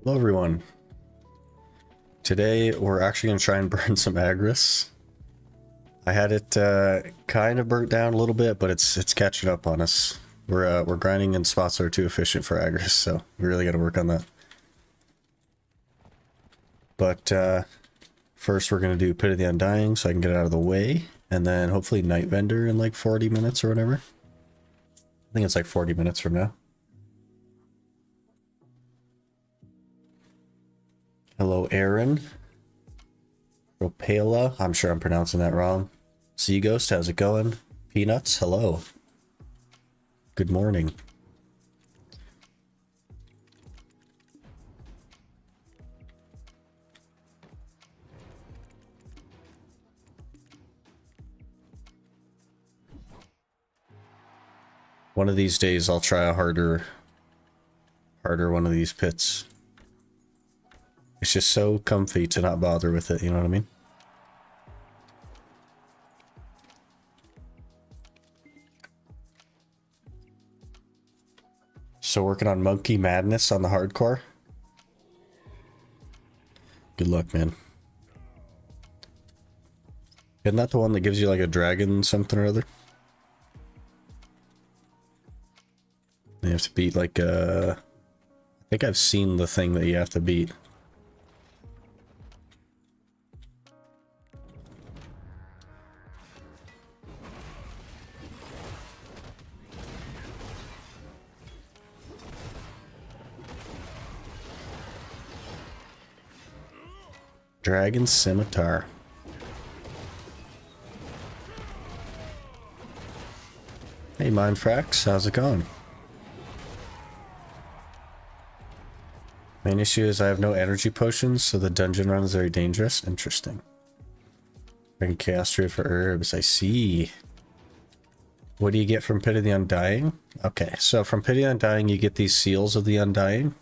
Hello everyone. Today we're actually going to try and burn some Agris. I had it kind of burnt down a little bit, but it's catching up on us. We're grinding in spots that are too efficient for Agris, so we really got to work on that. But first we're going to do Pit of the Undying so I can get it out of the way, and then hopefully Night Vendor in like 40 minutes or whatever. I think it's like 40 minutes from now. Hello, Aaron. Ropala, I'm sure I'm pronouncing that wrong. Sea Ghost, how's it going? Peanuts, hello. Good morning. One of these days I'll try a harder one of these pits. It's just so comfy to not bother with it, you know what I mean? So working on Monkey Madness on the hardcore. Good luck, man. Isn't that the one that gives you like a dragon something or other? You have to beat like I think I've seen the thing that you have to beat. Dragon Scimitar. Hey Mindfrax, how's it going? Main issue is I have no energy potions, so the dungeon run is very dangerous. Interesting. Bring Chaos Tree for herbs, I see. What do you get from Pit of the Undying? Okay, so from Pit of the Undying you get these seals of the Undying.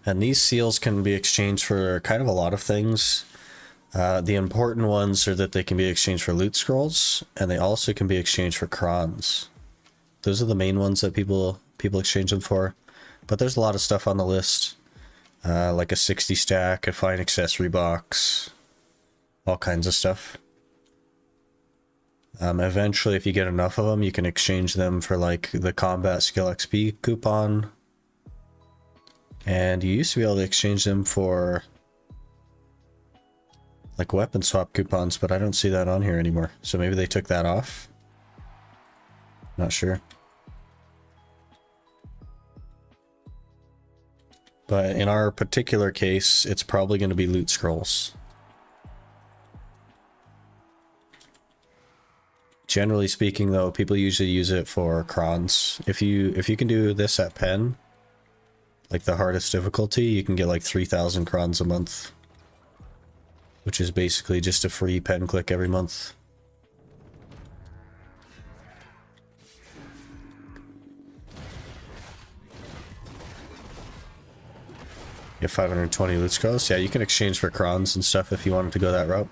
And these seals can be exchanged for kind of a lot of things. The important ones are that they can be exchanged for loot scrolls, and they also can be exchanged for crons. Those are the main ones that people exchange them for. But there's a lot of stuff on the list, like a 60 stack, a fine accessory box, all kinds of stuff. Eventually, if you get enough of them, you can exchange them for like the combat skill XP coupon. And you used to be able to exchange them for like weapon swap coupons, but I don't see that on here anymore. So maybe they took that off. Not sure. But in our particular case, it's probably going to be loot scrolls. Generally speaking though, people usually use it for crons. If you can do this at pen, like the hardest difficulty, you can get like 3,000 crons a month, which is basically just a free pen click every month. You have 520 loot scrolls. Yeah, you can exchange for crons and stuff if you wanted to go that route.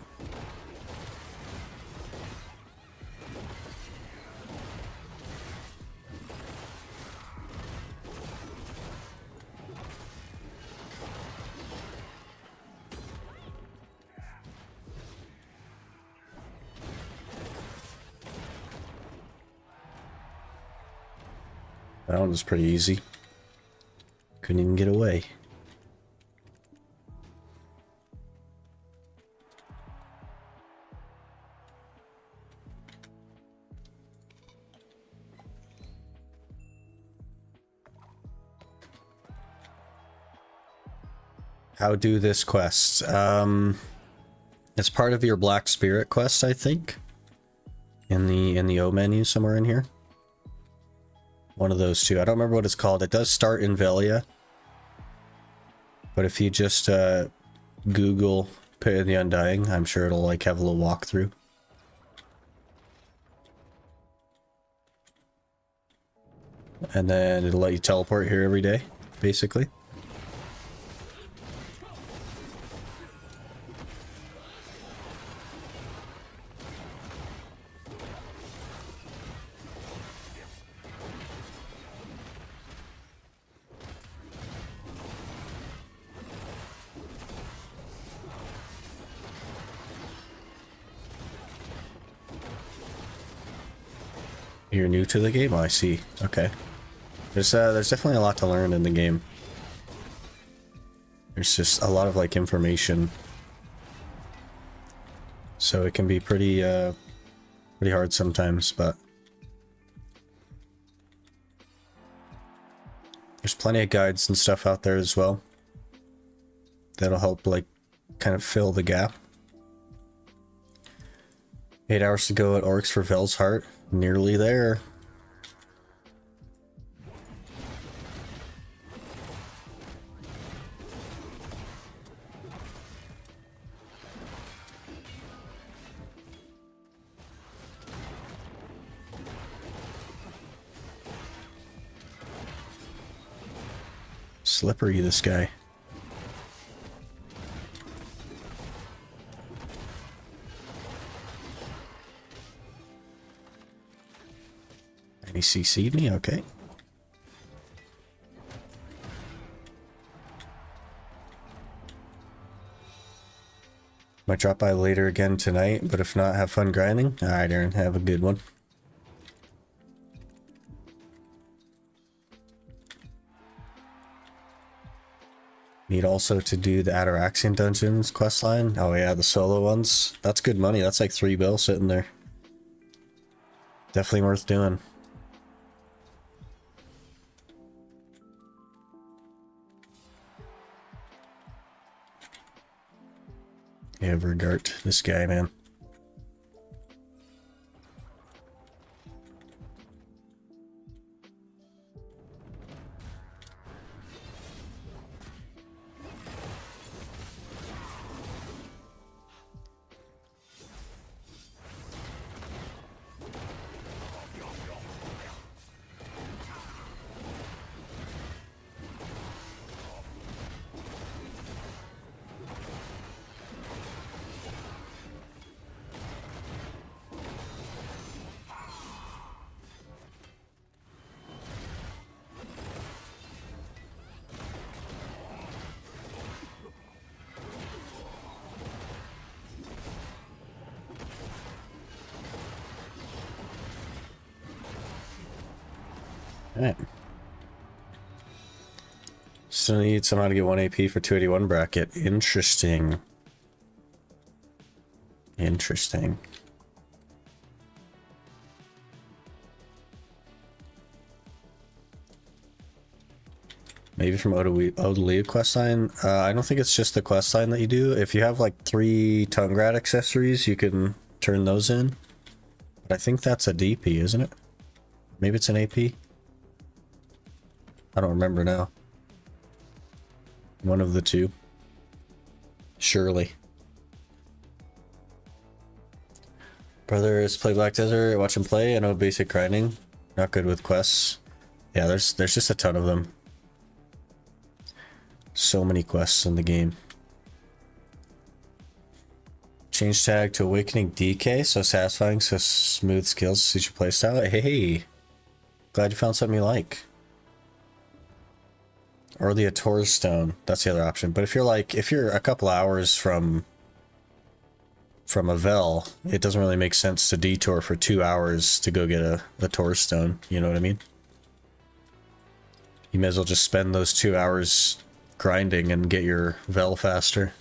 That one was pretty easy. Couldn't even get away. How do this quest? It's part of your Black Spirit quest, I think. In the O menu somewhere in here. One of those two. I don't remember what it's called. It does start in Velia. But if you just Google Pit of the Undying, I'm sure it'll like have a little walkthrough. And then it'll let you teleport here every day, basically. You're new to the game? Oh, I see. Okay. There's definitely a lot to learn in the game. There's just a lot of like information. So it can be pretty hard sometimes, but there's plenty of guides and stuff out there as well that'll help like kind of fill the gap. 8 hours to go at Orcs for Vel's Heart. Nearly there. Slippery, this guy. And he CC'd me? Okay. Might drop by later again tonight, but if not, have fun grinding. Alright, Aaron, have a good one. Need also to do the Ataraxian Dungeons questline. Oh yeah, the solo ones. That's good money. That's like 3 bill sitting there. Definitely worth doing. Yeah, Verdart. This guy, man. Alright. Still need somehow to get 1 AP for 281 bracket. Interesting. Interesting. Maybe from Odalia questline. I don't think it's just the questline that you do. If you have like 3 tongue rat accessories, you can turn those in. But I think that's a DP, isn't it? Maybe it's an AP? I don't remember now. One of the two. Surely. Brothers play Black Desert, watch him play. I know basic grinding. Not good with quests. Yeah, there's just a ton of them. So many quests in the game. Change tag to Awakening DK, so satisfying, so smooth skills suit your playstyle. Hey, glad you found something you like. Or the Ator Stone, that's the other option. But if you're a couple hours from a Vel, it doesn't really make sense to detour for 2 hours to go get a Tor Stone, you know what I mean? You may as well just spend those 2 hours grinding and get your Vel faster.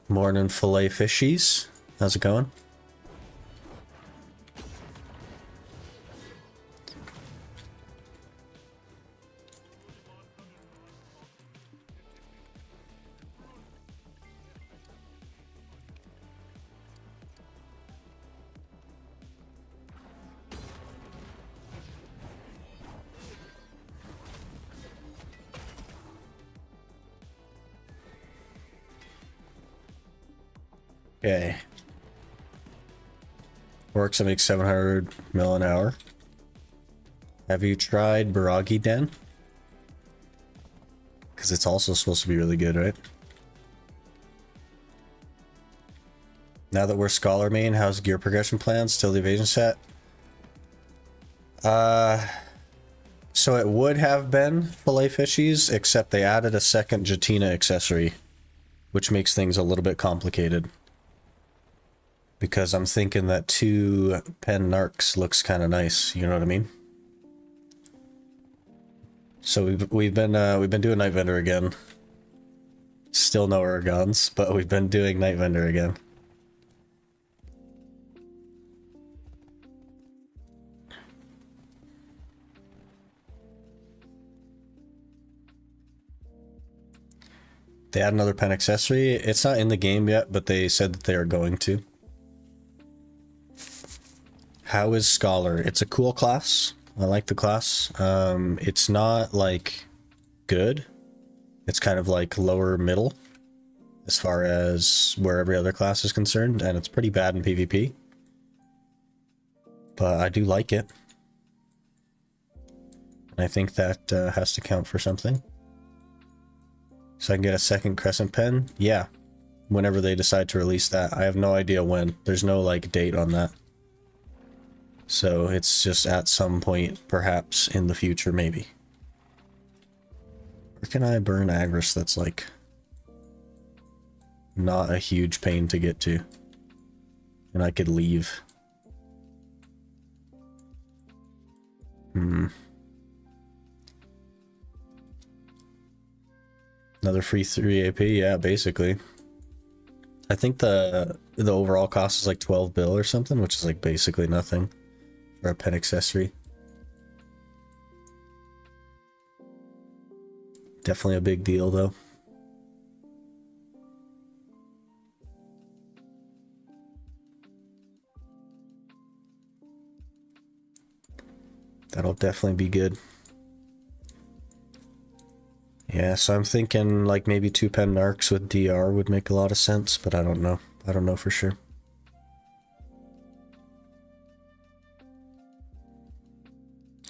Morning, fillet fishies. How's it going? Okay. Works to make 700 mil an hour. Have you tried Baragi Den? Because it's also supposed to be really good, right? Now that we're Scholar main, how's gear progression plan? Still the evasion set? So it would have been fillet fishies, except they added a second Jatina accessory, which makes things a little bit complicated. Because I'm thinking that 2 pen narcs looks kind of nice, you know what I mean? So we've been doing Night Vendor again. Still no Urgons, but we've been doing Night Vendor again. They add another pen accessory. It's not in the game yet, but they said that they are going to. How is Scholar? It's a cool class. I like the class. It's not like good. It's kind of like lower middle as far as where every other class is concerned, and it's pretty bad in PvP. But I do like it. And I think that has to count for something. So I can get a second Crescent pen? Yeah. Whenever they decide to release that. I have no idea when. There's no like date on that. So it's just at some point, perhaps in the future, maybe. Where can I burn Agris that's like not a huge pain to get to? And I could leave. Another free 3 AP, yeah, basically. I think the overall cost is like 12 bill or something, which is like basically nothing for a pen accessory. Definitely a big deal though. That'll definitely be good. Yeah, so I'm thinking like maybe 2 pen narcs with DR would make a lot of sense, but I don't know. I don't know for sure.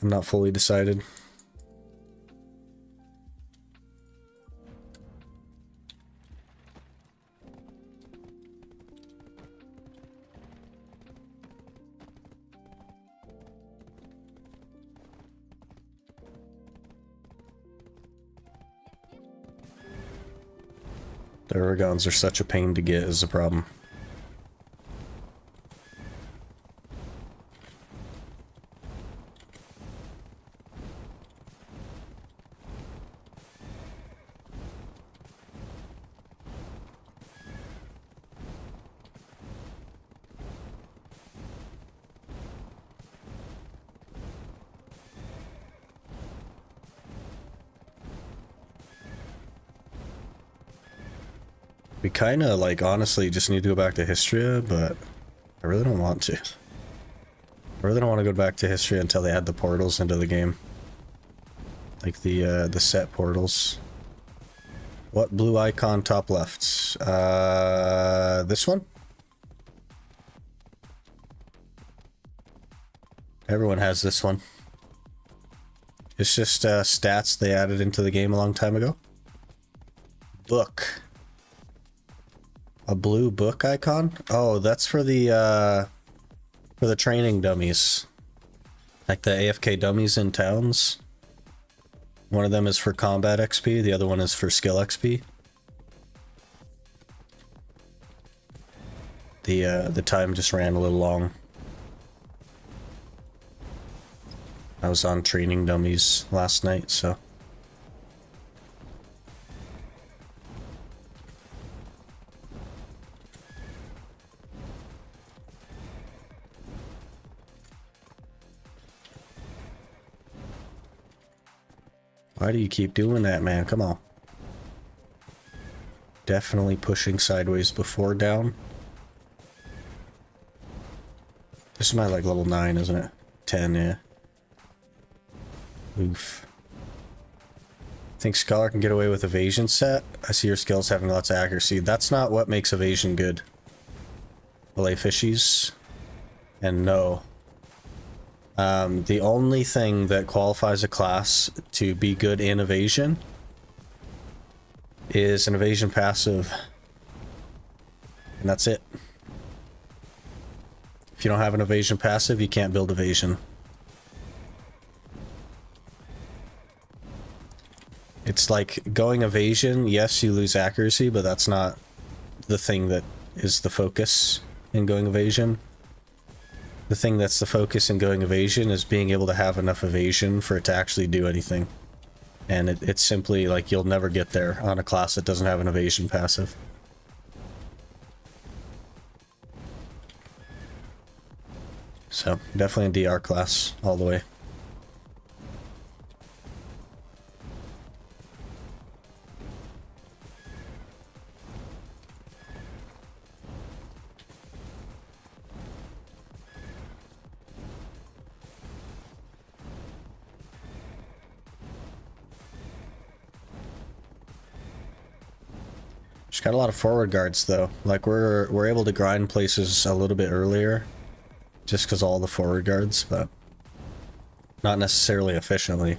I'm not fully decided. The Urgons are such a pain to get is the problem. We kind of, like, honestly just need to go back to Histria, but I really don't want to. I really don't want to go back to Histria until they add the portals into the game. Like the set portals. What blue icon top left? This one? Everyone has this one. It's just stats they added into the game a long time ago. Book. A blue book icon? Oh, that's for the training dummies. Like the AFK dummies in towns. One of them is for combat XP, the other one is for skill XP. The time just ran a little long. I was on training dummies last night, so. Why do you keep doing that, man? Come on. Definitely pushing sideways before down. This is my, like, level 9, isn't it? 10, yeah. Oof. Think Scholar can get away with evasion set? I see your skills having lots of accuracy. That's not what makes evasion good. Fillet fishies. And no. The only thing that qualifies a class to be good in evasion is an evasion passive. And that's it. If you don't have an evasion passive, you can't build evasion. It's like going evasion, yes, you lose accuracy, but that's not the thing that is the focus. in going evasion. The thing that's the focus in going evasion is being able to have enough evasion for it to actually do anything. And it's simply like you'll never get there on a class that doesn't have an evasion passive. So definitely a DR class all the way. Just got a lot of forward guards though. Like we're able to grind places a little bit earlier just because all the forward guards, but not necessarily efficiently.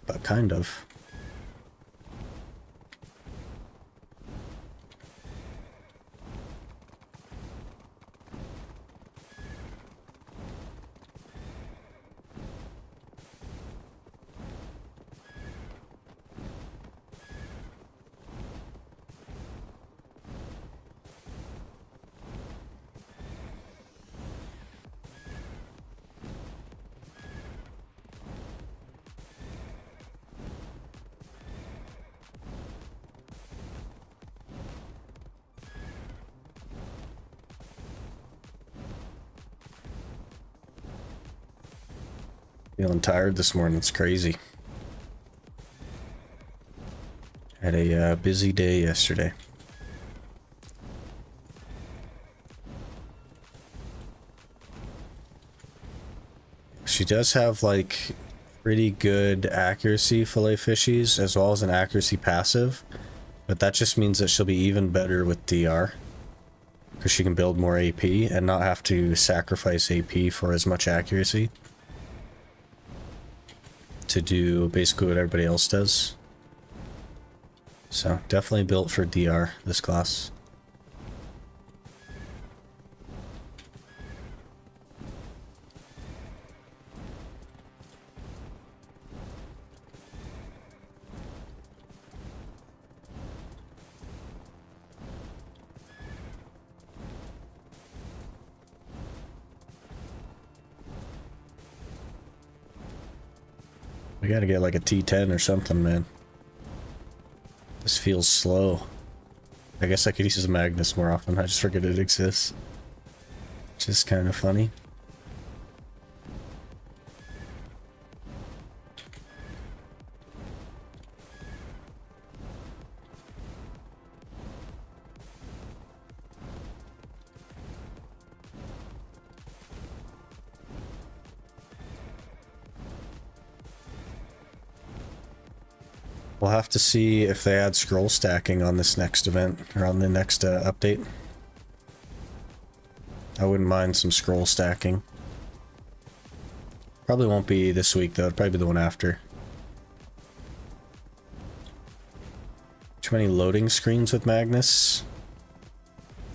But kind of. Feeling tired this morning, it's crazy. Had a busy day yesterday. She does have like pretty good accuracy fillet fishies as well as an accuracy passive, but that just means that she'll be even better with DR because she can build more AP and not have to sacrifice AP for as much accuracy to do basically what everybody else does. So definitely built for DR, this class. We gotta get like a T10 or something, man. This feels slow. I guess I could use a Magnus more often. I just forget it exists. Which is kind of funny. We'll have to see if they add scroll stacking on this next event, or on the next update. I wouldn't mind some scroll stacking. Probably won't be this week though, it'll probably be the one after. Too many loading screens with Magnus.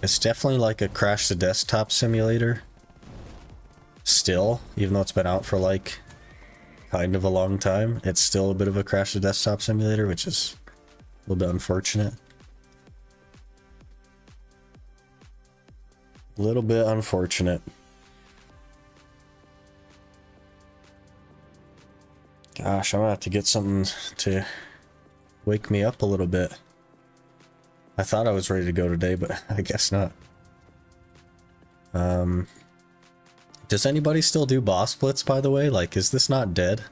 It's definitely like a Crash the Desktop simulator. Still, even though it's been out for like kind of a long time, it's still a bit of a Crash the Desktop simulator, which is a little bit unfortunate. A little bit unfortunate. Gosh, I'm gonna have to get something to wake me up a little bit. I thought I was ready to go today, but I guess not. Does anybody still do boss splits, by the way? Like, is this not dead?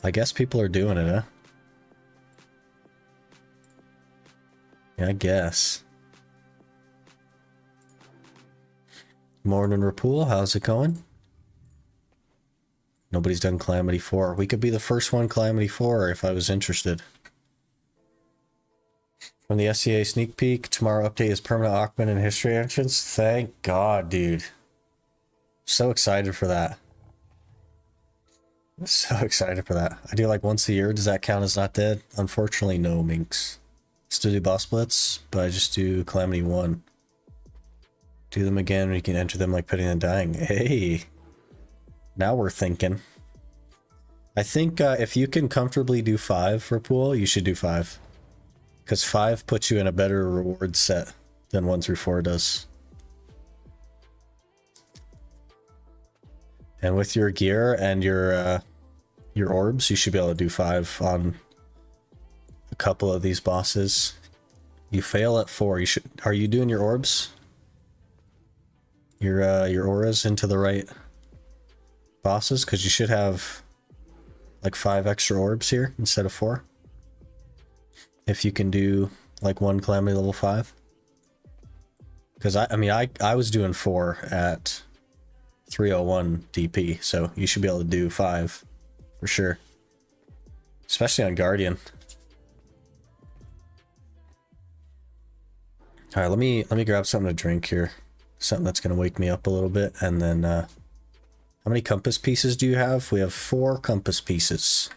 I guess people are doing it, huh? Yeah, I guess. Morning, Rapool. How's it going? Nobody's done Calamity 4. We could be the first one Calamity 4 if I was interested. From the SCA sneak peek, tomorrow update is permanent Augment and history entrance. Thank God, dude. So excited for that. So excited for that. I do like once a year. Does that count as not dead? Unfortunately, no, Minx. Still do boss splits, but I just do Calamity 1. Do them again, and you can enter them like Pitting and Dying. Hey! Now we're thinking. I think if you can comfortably do 5 for pool, you should do 5. Because 5 puts you in a better reward set than 1 through 4 does. And with your gear and your orbs, you should be able to do 5 on a couple of these bosses. You fail at 4. You should. Are you doing your orbs? Your auras into the right bosses? Because you should have like 5 extra orbs here instead of 4. If you can do like 1 calamity level 5. Because I mean I was doing 4 at 301 DP, so you should be able to do 5 for sure. Especially on Guardian. All right, let me grab something to drink here. Something that's gonna wake me up a little bit, and then how many compass pieces do you have? We have 4 compass pieces.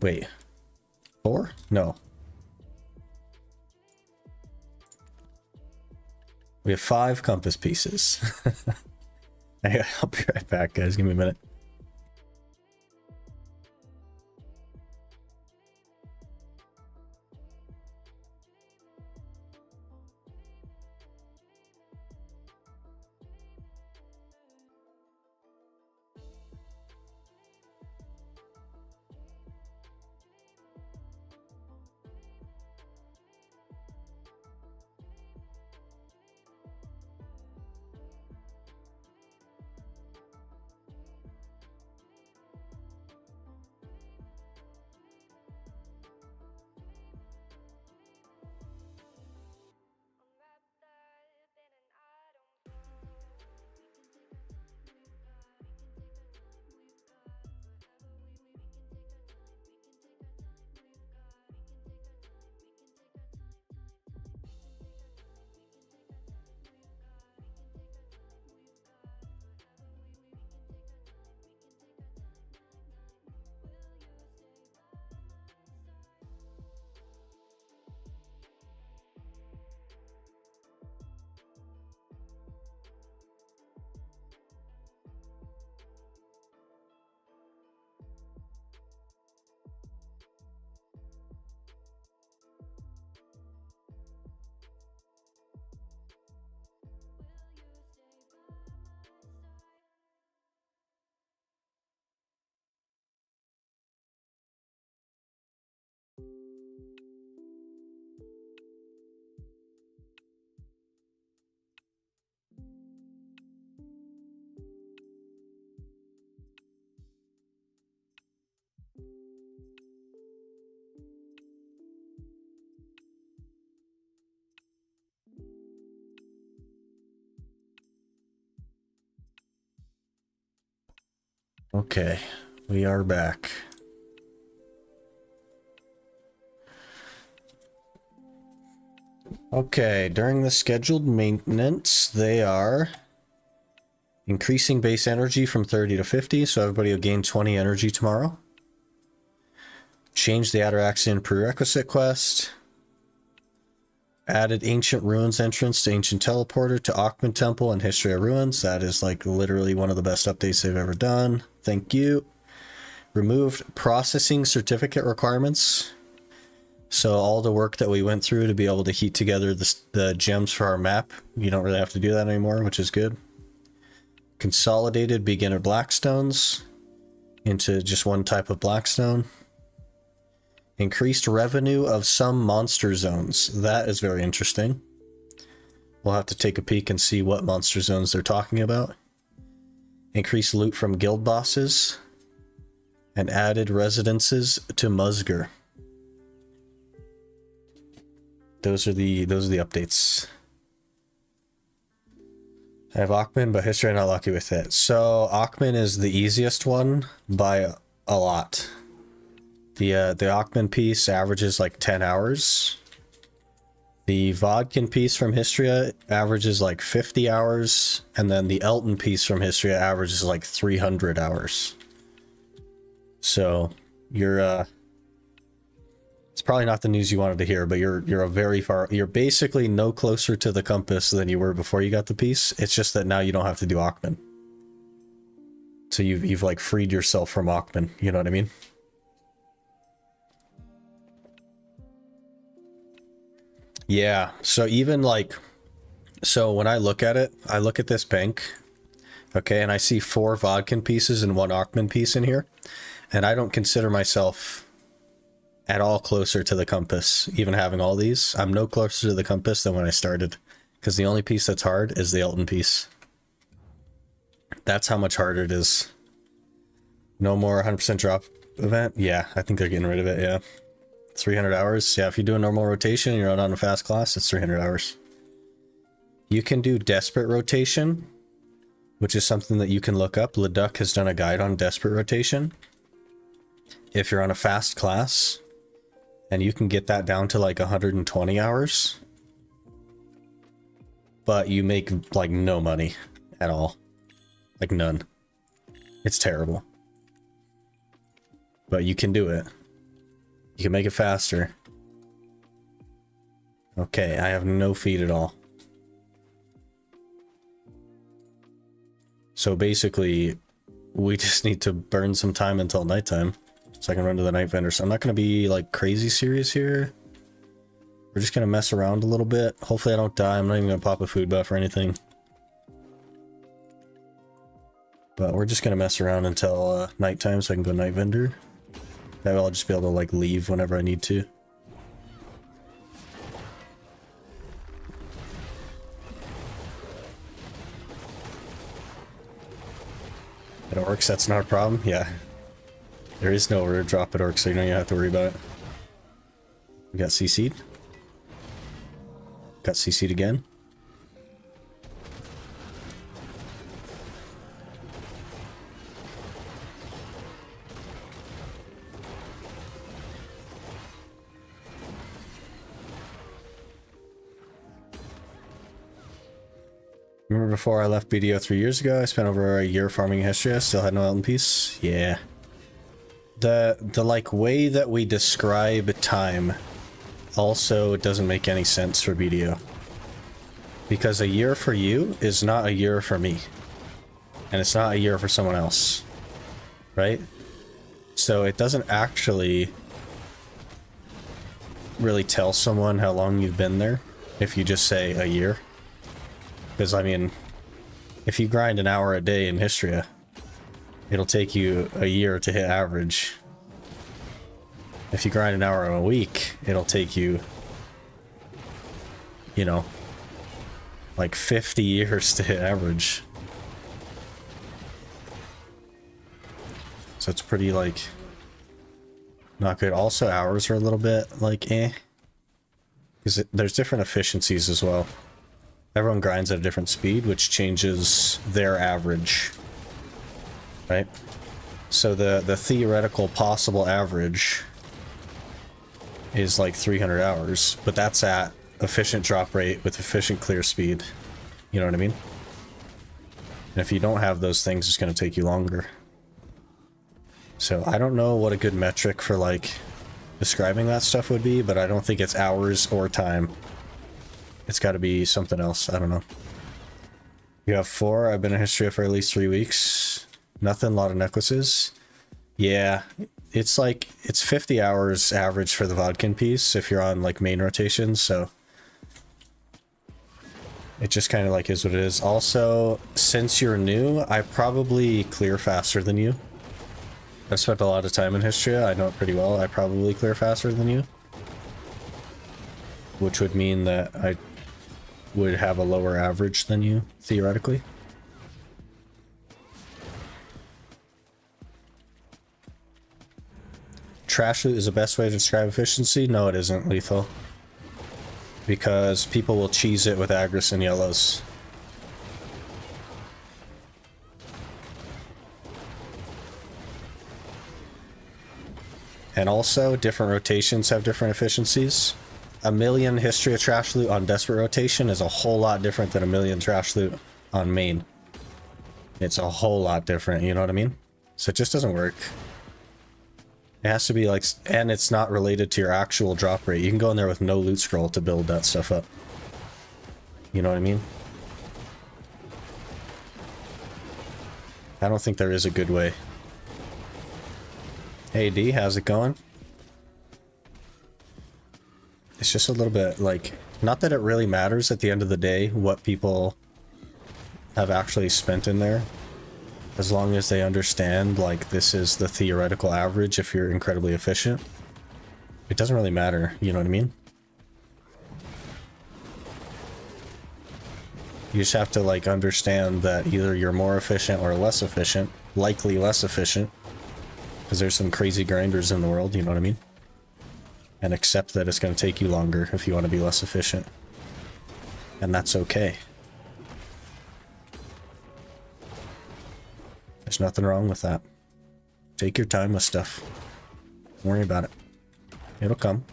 Wait, 4? No. We have 5 compass pieces. I'll be right back, guys. Give me a minute. Okay, we are back. Okay, during the scheduled maintenance, they are increasing base energy from 30 to 50, so everybody will gain 20 energy tomorrow. Change the Ataraxian prerequisite quest. Added Ancient Ruins entrance to Ancient Teleporter to Akhman Temple and History of Ruins. That is like literally one of the best updates they've ever done. Thank you. Removed processing certificate requirements. So all the work that we went through to be able to heat together the gems for our map, you don't really have to do that anymore, which is good. Consolidated beginner blackstones into just one type of blackstone. Increased revenue of some monster zones. That is very interesting. We'll have to take a peek and see what monster zones they're talking about. Increased loot from guild bosses. And added residences to Musger. Those are the updates. I have Akhman, but history I'm not lucky with it. So Akhman is the easiest one by a lot. The Akhman piece averages like 10 hours. The Vodkin piece from Histria averages like 50 hours. And then the Elton piece from Histria averages like 300 hours. So you're it's probably not the news you wanted to hear, but you're basically no closer to the compass than you were before you got the piece. It's just that now you don't have to do Akhman. So you've like freed yourself from Ackman, you know what I mean? Yeah, so even like, so when I look at it, I look at this bank, okay, and I see 4 Vodkin pieces and 1 Ackman piece in here, and I don't consider myself at all closer to the compass, even having all these. I'm no closer to the compass than when I started, because the only piece that's hard is the Elton piece. That's how much harder it is. No more 100% drop event? Yeah, I think they're getting rid of it, yeah. 300 hours? Yeah, if you do a normal rotation and you're out on a fast class, it's 300 hours. You can do desperate rotation, which is something that you can look up. Leduc has done a guide on desperate rotation. If you're on a fast class, and you can get that down to like 120 hours, but you make like no money at all. Like none. It's terrible. But you can do it. You can make it faster. Okay, I have no feed at all. So basically, we just need to burn some time until nighttime, so I can run to the night vendor. So I'm not going to be like crazy serious here. We're just going to mess around a little bit. Hopefully I don't die. I'm not even going to pop a food buff or anything. But we're just going to mess around until nighttime so I can go night vendor. That way I'll just be able to like leave whenever I need to. At orcs, that's not a problem. Yeah. There is no order drop at orcs, so you don't even have to worry about it. We got CC'd. Got CC'd again. Remember before I left BDO 3 years ago, I spent over a year farming history. I still had no Elton piece. Yeah. The like way that we describe time also doesn't make any sense for BDO. Because a year for you is not a year for me. And it's not a year for someone else. Right? So it doesn't actually really tell someone how long you've been there if you just say a year. Because, I mean, if you grind an hour a day in Histria, it'll take you a year to hit average. If you grind an hour a week, it'll take you, you know, like 50 years to hit average. So it's pretty, like, not good. Also, hours are a little bit, like, eh. Because there's different efficiencies as well. Everyone grinds at a different speed, which changes their average, right? So the theoretical possible average is like 300 hours, but that's at efficient drop rate with efficient clear speed. You know what I mean? And if you don't have those things, it's going to take you longer. So I don't know what a good metric for like describing that stuff would be, but I don't think it's hours or time. It's got to be something else. I don't know. You have 4. I've been in Histria for at least 3 weeks. Nothing. A lot of necklaces. Yeah. It's like, it's 50 hours average for the Vodkin piece if you're on like main rotations. So it just kind of like is what it is. Also, since you're new, I probably clear faster than you. I've spent a lot of time in Histria. I know it pretty well. I probably clear faster than you. Which would mean that I would have a lower average than you, theoretically. Trash loot is the best way to describe efficiency? No, it isn't, Lethal. Because people will cheese it with Agris and yellows. And also, different rotations have different efficiencies. A million Histria trash loot on desperate rotation is a whole lot different than a million trash loot on main. It's a whole lot different, you know what I mean? So it just doesn't work. It has to be like, and it's not related to your actual drop rate. You can go in there with no loot scroll to build that stuff up. You know what I mean? I don't think there is a good way. Hey D, how's it going? It's just a little bit like, not that it really matters at the end of the day what people have actually spent in there, as long as they understand like this is the theoretical average if you're incredibly efficient. It doesn't really matter, you know what I mean? You just have to like understand that either you're more efficient or less efficient, likely less efficient, because there's some crazy grinders in the world, you know what I mean? And accept that it's going to take you longer if you want to be less efficient. And that's okay. There's nothing wrong with that. Take your time with stuff. Don't worry about it. It'll come.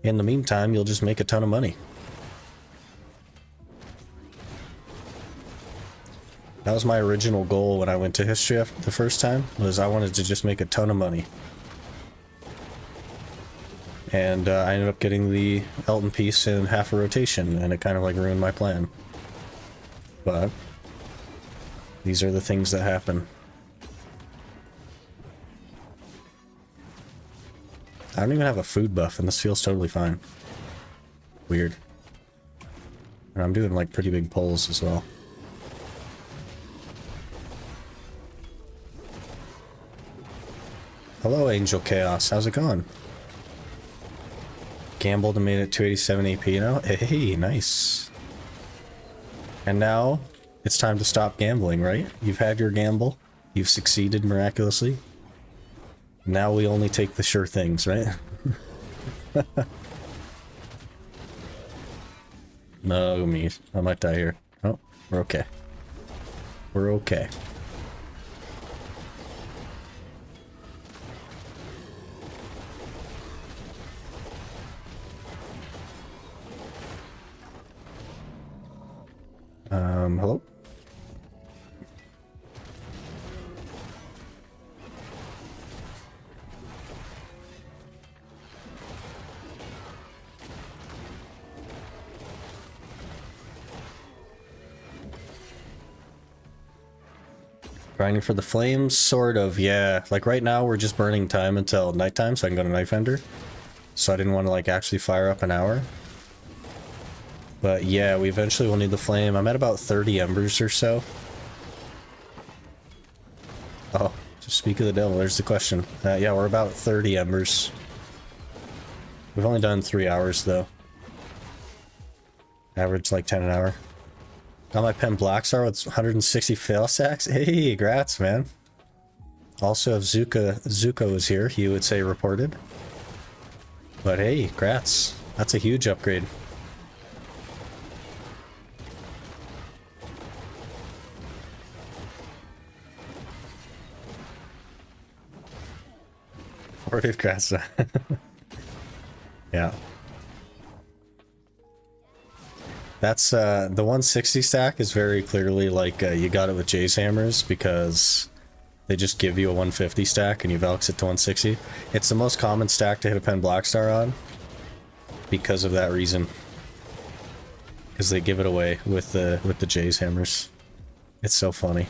In the meantime, you'll just make a ton of money. That was my original goal when I went to history the first time, was I wanted to just make a ton of money. And I ended up getting the Elton piece in half a rotation, and it kind of like ruined my plan. But these are the things that happen. I don't even have a food buff, and this feels totally fine. Weird. And I'm doing like pretty big pulls as well. Hello, Angel Chaos. How's it going? Gambled and made it 287 AP now. Hey, nice. And now it's time to stop gambling, right? You've had your gamble. You've succeeded miraculously. Now we only take the sure things, right? No, me. I might die here. Oh, we're okay. We're okay. Hello? Grinding for the flames? Sort of, yeah. Like right now we're just burning time until nighttime so I can go to Knife Ender. So I didn't want to like actually fire up an hour. But yeah, we eventually will need the flame. I'm at about 30 embers or so. Oh, just speak of the devil, there's the question. Yeah, we're about 30 embers. We've only done 3 hours though. Average like 10 an hour. Got my pen Black Star with 160 fail sacks. Hey, grats, man. Also, if Zuko was here, he would say reported. But hey, grats. That's a huge upgrade. Reported grats. Yeah. That's the 160 stack is very clearly like you got it with Jay's hammers because they just give you a 150 stack and you Valks it to 160. It's the most common stack to hit a pen Black Star on because of that reason. Because they give it away with the Jay's hammers. It's so funny.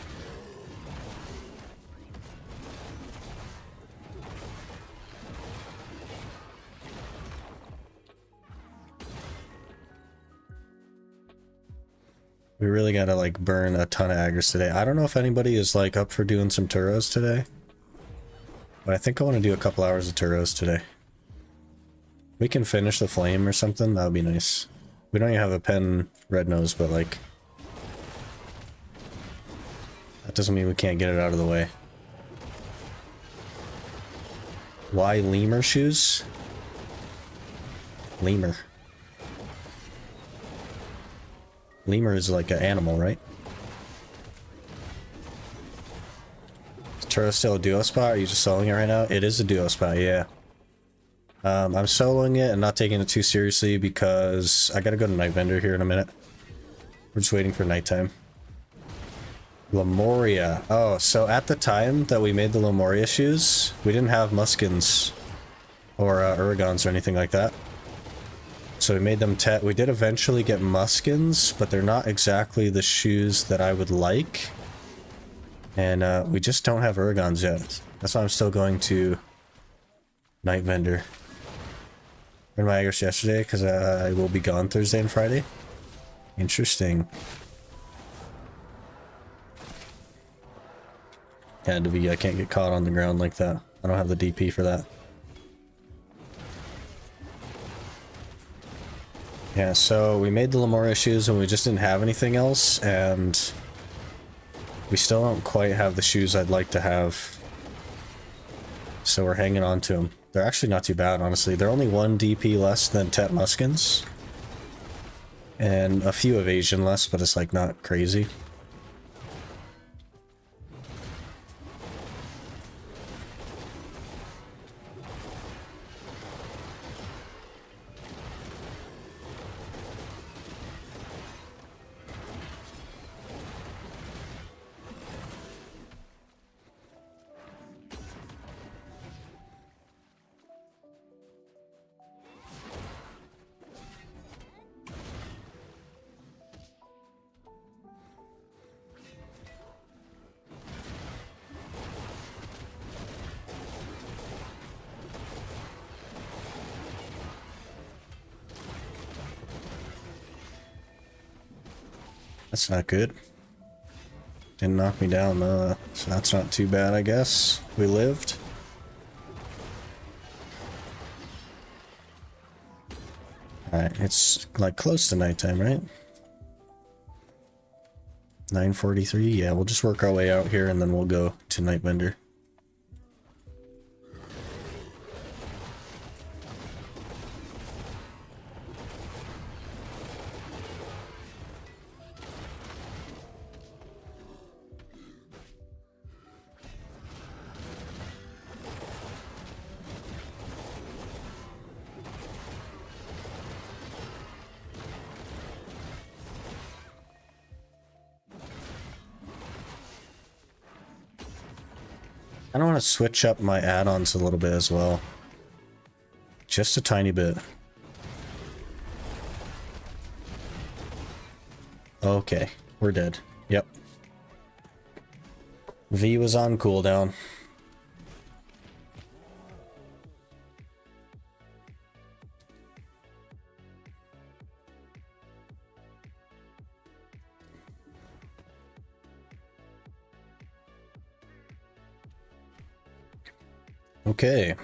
We really gotta like burn a ton of Agris today. I don't know if anybody is like up for doing some Turos today. But I think I want to do a couple hours of Turos today. We can finish the flame or something, that would be nice. We don't even have a pen red nose, but like... that doesn't mean we can't get it out of the way. Why lemur shoes? Lemur. Lemur is like an animal, right? Is Turo still a duo spot? Are you just soloing it right now? It is a duo spot, yeah. I'm soloing it and not taking it too seriously because I gotta go to Night Vendor here in a minute. We're just waiting for nighttime. Lemuria. Oh, so at the time that we made the Lemuria shoes, we didn't have muskins or Uragons or anything like that. So we made them we did eventually get muskins, but they're not exactly the shoes that I would like. And we just don't have Urgons yet. That's why I'm still going to Night Vendor. Read my Agris yesterday because I will be gone Thursday and Friday. Interesting. Yeah, Devi, I can't get caught on the ground like that. I don't have the DP for that. Yeah, so we made the Lamora issues and we just didn't have anything else, and we still don't quite have the shoes I'd like to have. So we're hanging on to them. They're actually not too bad, honestly. They're only 1 DP less than Tet Muskins. And a few evasion less, but it's like not crazy. That's not good. Didn't knock me down, so that's not too bad, I guess. We lived. Alright, it's like close to nighttime, right? 9:43, yeah, we'll just work our way out here and then we'll go to Night Vendor. I don't want to switch up my add-ons a little bit as well. Just a tiny bit. Okay, we're dead. Yep. V was on cooldown. Okay.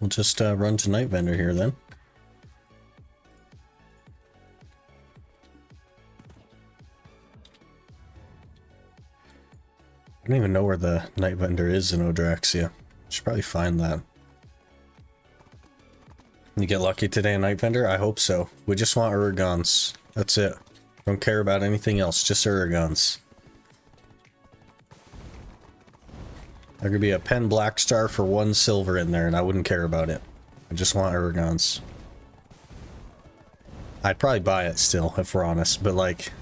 We'll just run to Night Vendor here then. I don't even know where the Night Vendor is in Odraxia. Should probably find that. You get lucky today in Night Vendor? I hope so. We just want Urgons. That's it. Don't care about anything else, just Urgons. There could be a pen black star for 1 silver in there and I wouldn't care about it. I just want Urgons. I'd probably buy it still, if we're honest, but like...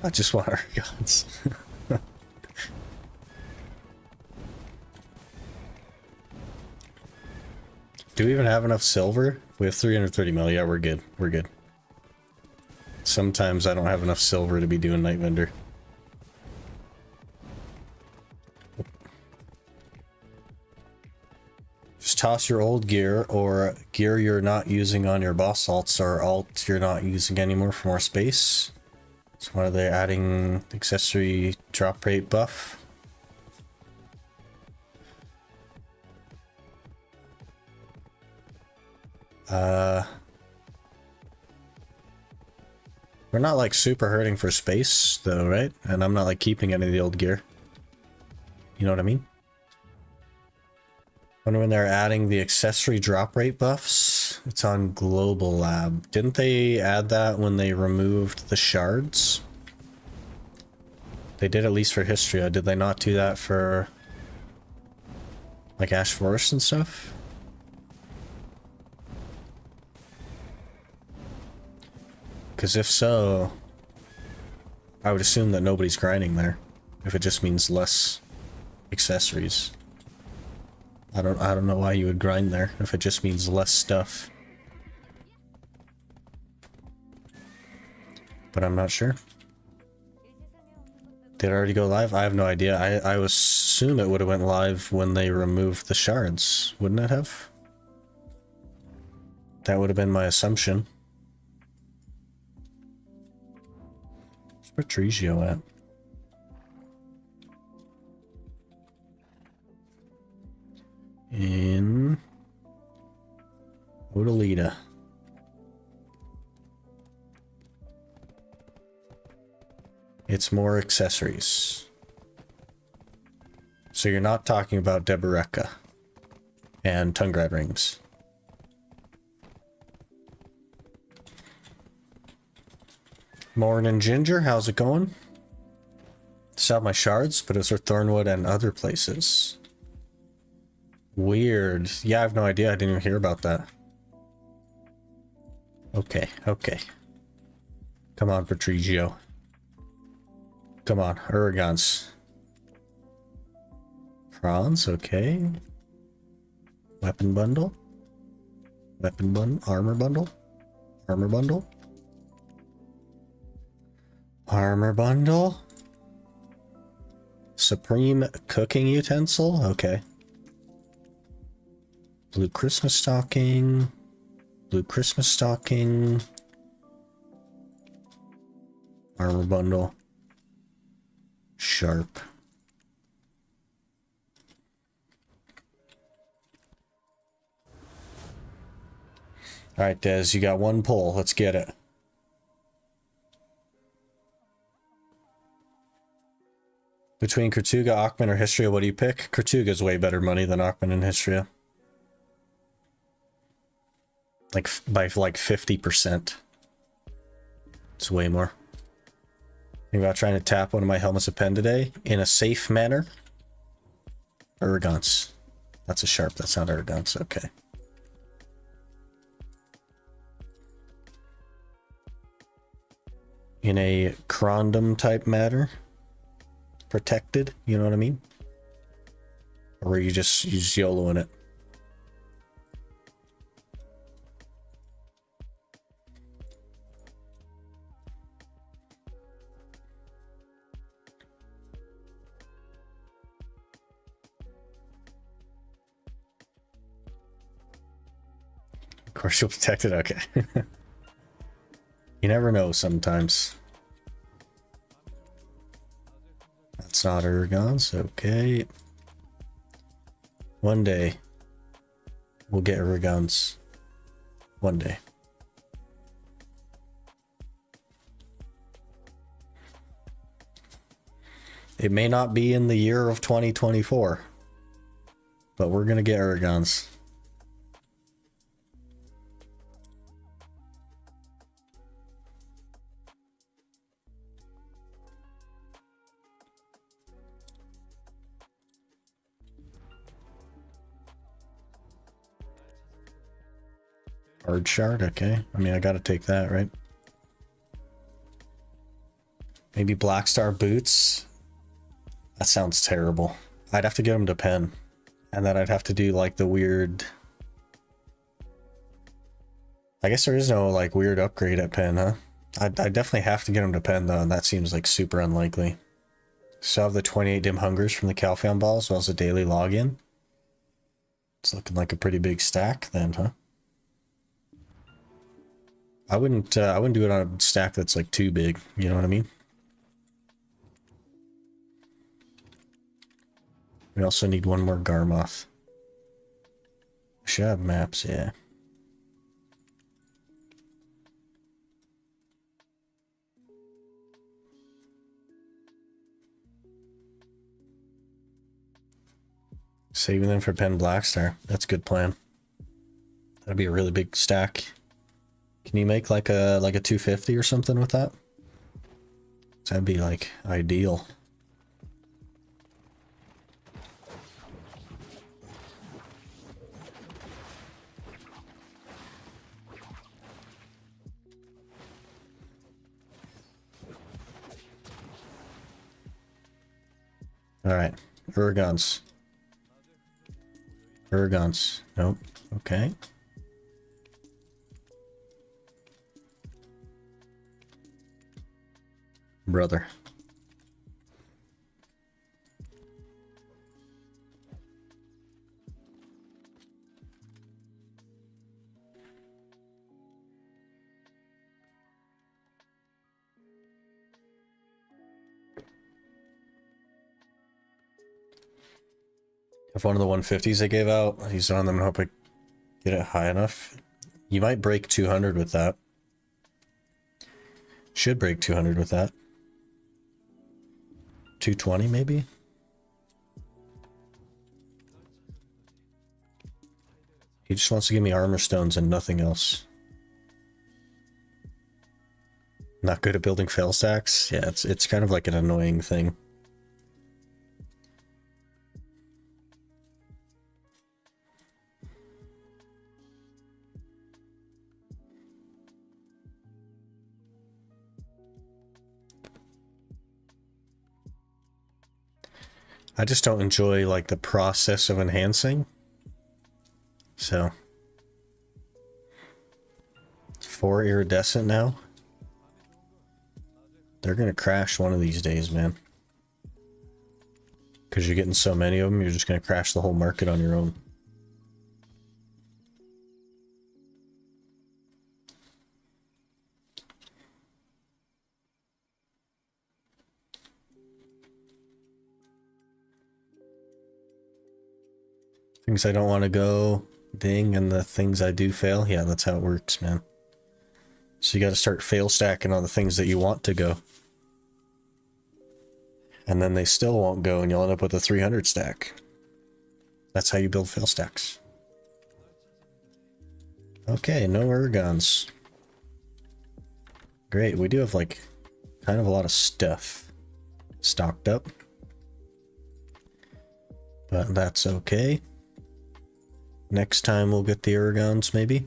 I just want Urgons. Do we even have enough silver? We have 330 mil. Yeah, we're good. We're good. Sometimes I don't have enough silver to be doing Night Vendor. Just toss your old gear or gear you're not using on your boss alts or alt you're not using anymore for more space. So why are they adding accessory drop rate buff? We're not like super hurting for space though, right? And I'm not like keeping any of the old gear. You know what I mean? Wonder when they're adding the accessory drop rate buffs. It's on Global Lab. Didn't they add that when they removed the shards? They did at least for Histria. Did they not do that for like Ash Forest and stuff? Because if so, I would assume that nobody's grinding there. If it just means less accessories. I don't know why you would grind there if it just means less stuff. But I'm not sure. Did it already go live? I have no idea. I assume it would have went live when they removed the shards, wouldn't it have? That would have been my assumption. Where's Patrizio at? In Odalita. It's more accessories. So you're not talking about Deboreka and Tungrad rings. Morning, Ginger. How's it going? Still have my shards, but it's for Thornwood and other places. Weird. Yeah, I have no idea. I didn't even hear about that. Okay, okay. Come on, Patrizio. Come on, Uragons. Franz, okay. Weapon bundle. Weapon bundle. Armor bundle. Armor bundle. Armor bundle. Supreme cooking utensil. Okay. Blue Christmas stocking. Blue Christmas stocking. Armor bundle. Sharp. Alright, Des, you got one pull. Let's get it. Between Kertuga, Achman, or Histria, what do you pick? Kertuga's way better money than Achman and Histria. Like, by like 50%. It's way more. Think about trying to tap one of my helmets of pen today in a safe manner. Uragons. That's a sharp. That's not Uragons. Okay. In a Crondom type matter. Protected. You know what I mean? Or you just YOLOing it. Of course you'll protect it, okay. You never know sometimes. That's not Uragons, okay. One day, we'll get Uragons. One day. It may not be in the year of 2024, but we're gonna get Uragons. Hard shard, okay. I mean, I gotta take that, right? Maybe Black Star boots. That sounds terrible. I'd have to get them to pen. And then I'd have to do like the weird... I guess there is no like weird upgrade at pen, huh? I definitely have to get them to pen though, and that seems like super unlikely. So I have the 28 dim hungers from the Calphan ball as well as a daily login. It's looking like a pretty big stack then, huh? I wouldn't do it on a stack that's like too big, you know what I mean? We also need one more Garmoth. Should have maps, yeah. Saving them for Pen Blackstar. That's a good plan. That'd be a really big stack. Can you make like a 250 or something with that? That'd be like ideal. All right, Uragons. Uragons. Nope. Okay. Brother. If one of the 150s I gave out, he's on them and hope I get it high enough. You might break 200 with that. Should break 200 with that. 220 maybe? He just wants to give me armor stones and nothing else. Not good at building fail stacks? Yeah, it's kind of like an annoying thing. I just don't enjoy like the process of enhancing. So 4 iridescent now. They're gonna crash one of these days, man. Because you're getting so many of them, you're just gonna crash the whole market on your own. Things I don't want to go, ding, and the things I do fail. Yeah, that's how it works, man. So you got to start fail stacking on the things that you want to go. And then they still won't go, and you'll end up with a 300 stack. That's how you build fail stacks. Okay, no ergons. Great, we do have like kind of a lot of stuff stocked up. But that's okay. Next time we'll get the ergons, maybe.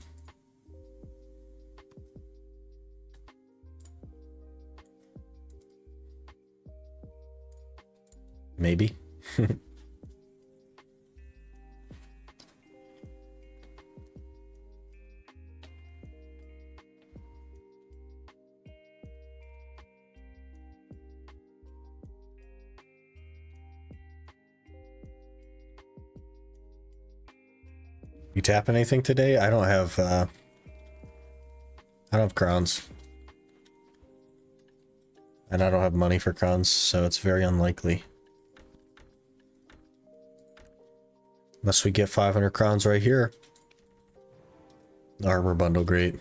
Maybe. You tap anything today? I don't have crowns. And I don't have money for crowns, so it's very unlikely. Unless we get 500 crowns right here. Armor bundle, great.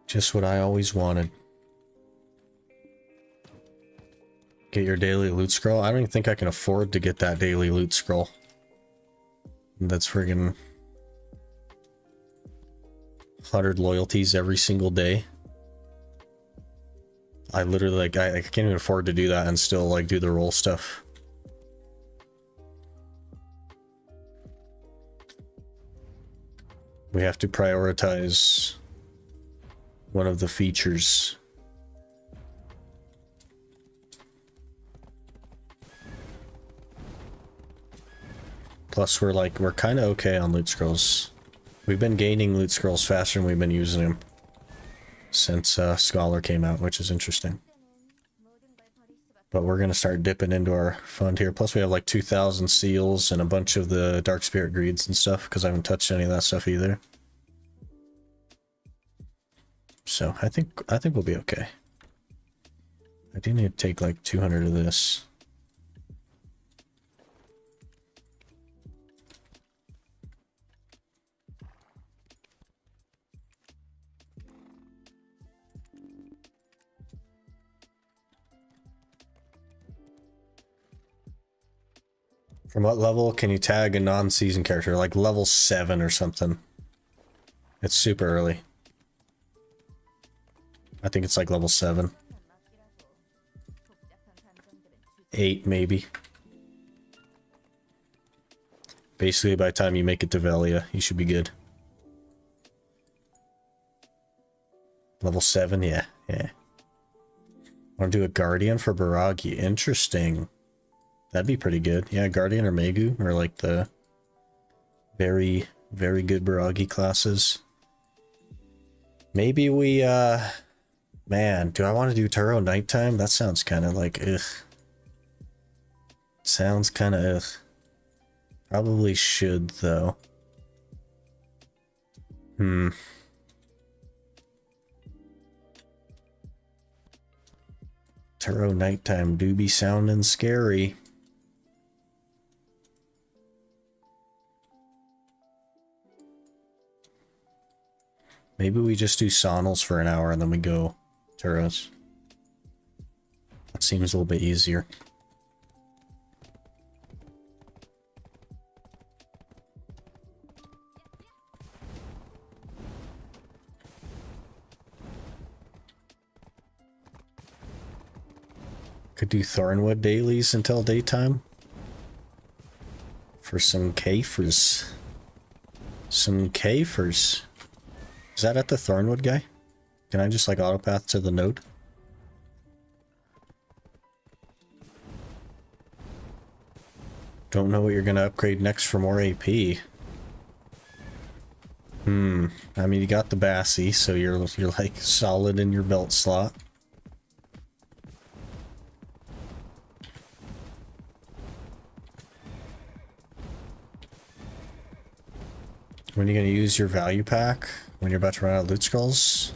Just what I always wanted. Get your daily loot scroll. I don't even think I can afford to get that daily loot scroll. That's friggin' 100 loyalties every single day. I literally, like, I can't even afford to do that and still, like, do the roll stuff. We have to prioritize one of the features. Plus, we're kind of okay on loot scrolls. We've been gaining loot scrolls faster than we've been using them since Scholar came out, which is interesting. But we're going to start dipping into our fund here. Plus, we have like 2,000 seals and a bunch of the Dark Spirit Greeds and stuff, because I haven't touched any of that stuff either. So, I think we'll be okay. I do need to take like 200 of this. From what level can you tag a non-season character? Like level 7 or something. It's super early. I think it's like level 7. 8 maybe. Basically by the time you make it to Velia, you should be good. Level 7, yeah. Want to do a Guardian for Baragi? Interesting. That'd be pretty good. Yeah, Guardian or Megu are like the very, very good Baragi classes. Maybe we, man, do I want to do Turo nighttime? That sounds kind of like, ugh. Sounds kind of ugh. Probably should, though. Turo nighttime do be sounding scary. Maybe we just do Sonals for an hour and then we go Turos. That seems a little bit easier. Could do Thornwood dailies until daytime. For some Kafers. Some Kafers. Is that at the Thornwood guy? Can I just like autopath to the node? Don't know what you're gonna upgrade next for more AP. I mean, you got the Bassy, so you're like solid in your belt slot. When are you going to use your value pack? When you're about to run out of loot scrolls?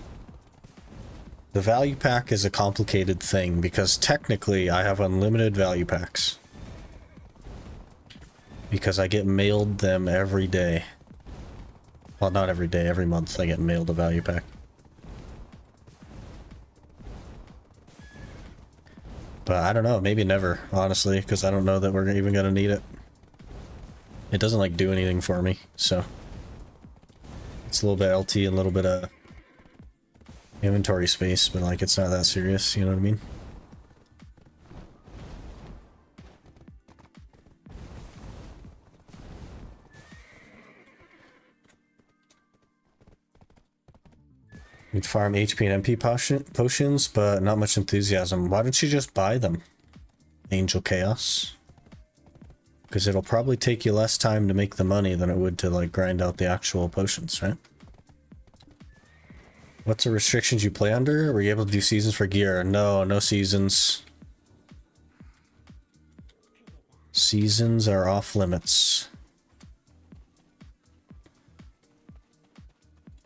The value pack is a complicated thing because technically I have unlimited value packs. Because I get mailed them every day. Well, not every day, every month I get mailed a value pack. But I don't know, maybe never, honestly, because I don't know that we're even going to need it. It doesn't like do anything for me, so... It's a little bit LT and a little bit of inventory space, but like it's not that serious, you know what I mean? You'd farm HP and MP potions, but not much enthusiasm. Why don't you just buy them? Angel Chaos. Because it'll probably take you less time to make the money than it would to like grind out the actual potions, right? What's the restrictions you play under? Were you able to do seasons for gear? No, no seasons. Seasons are off limits.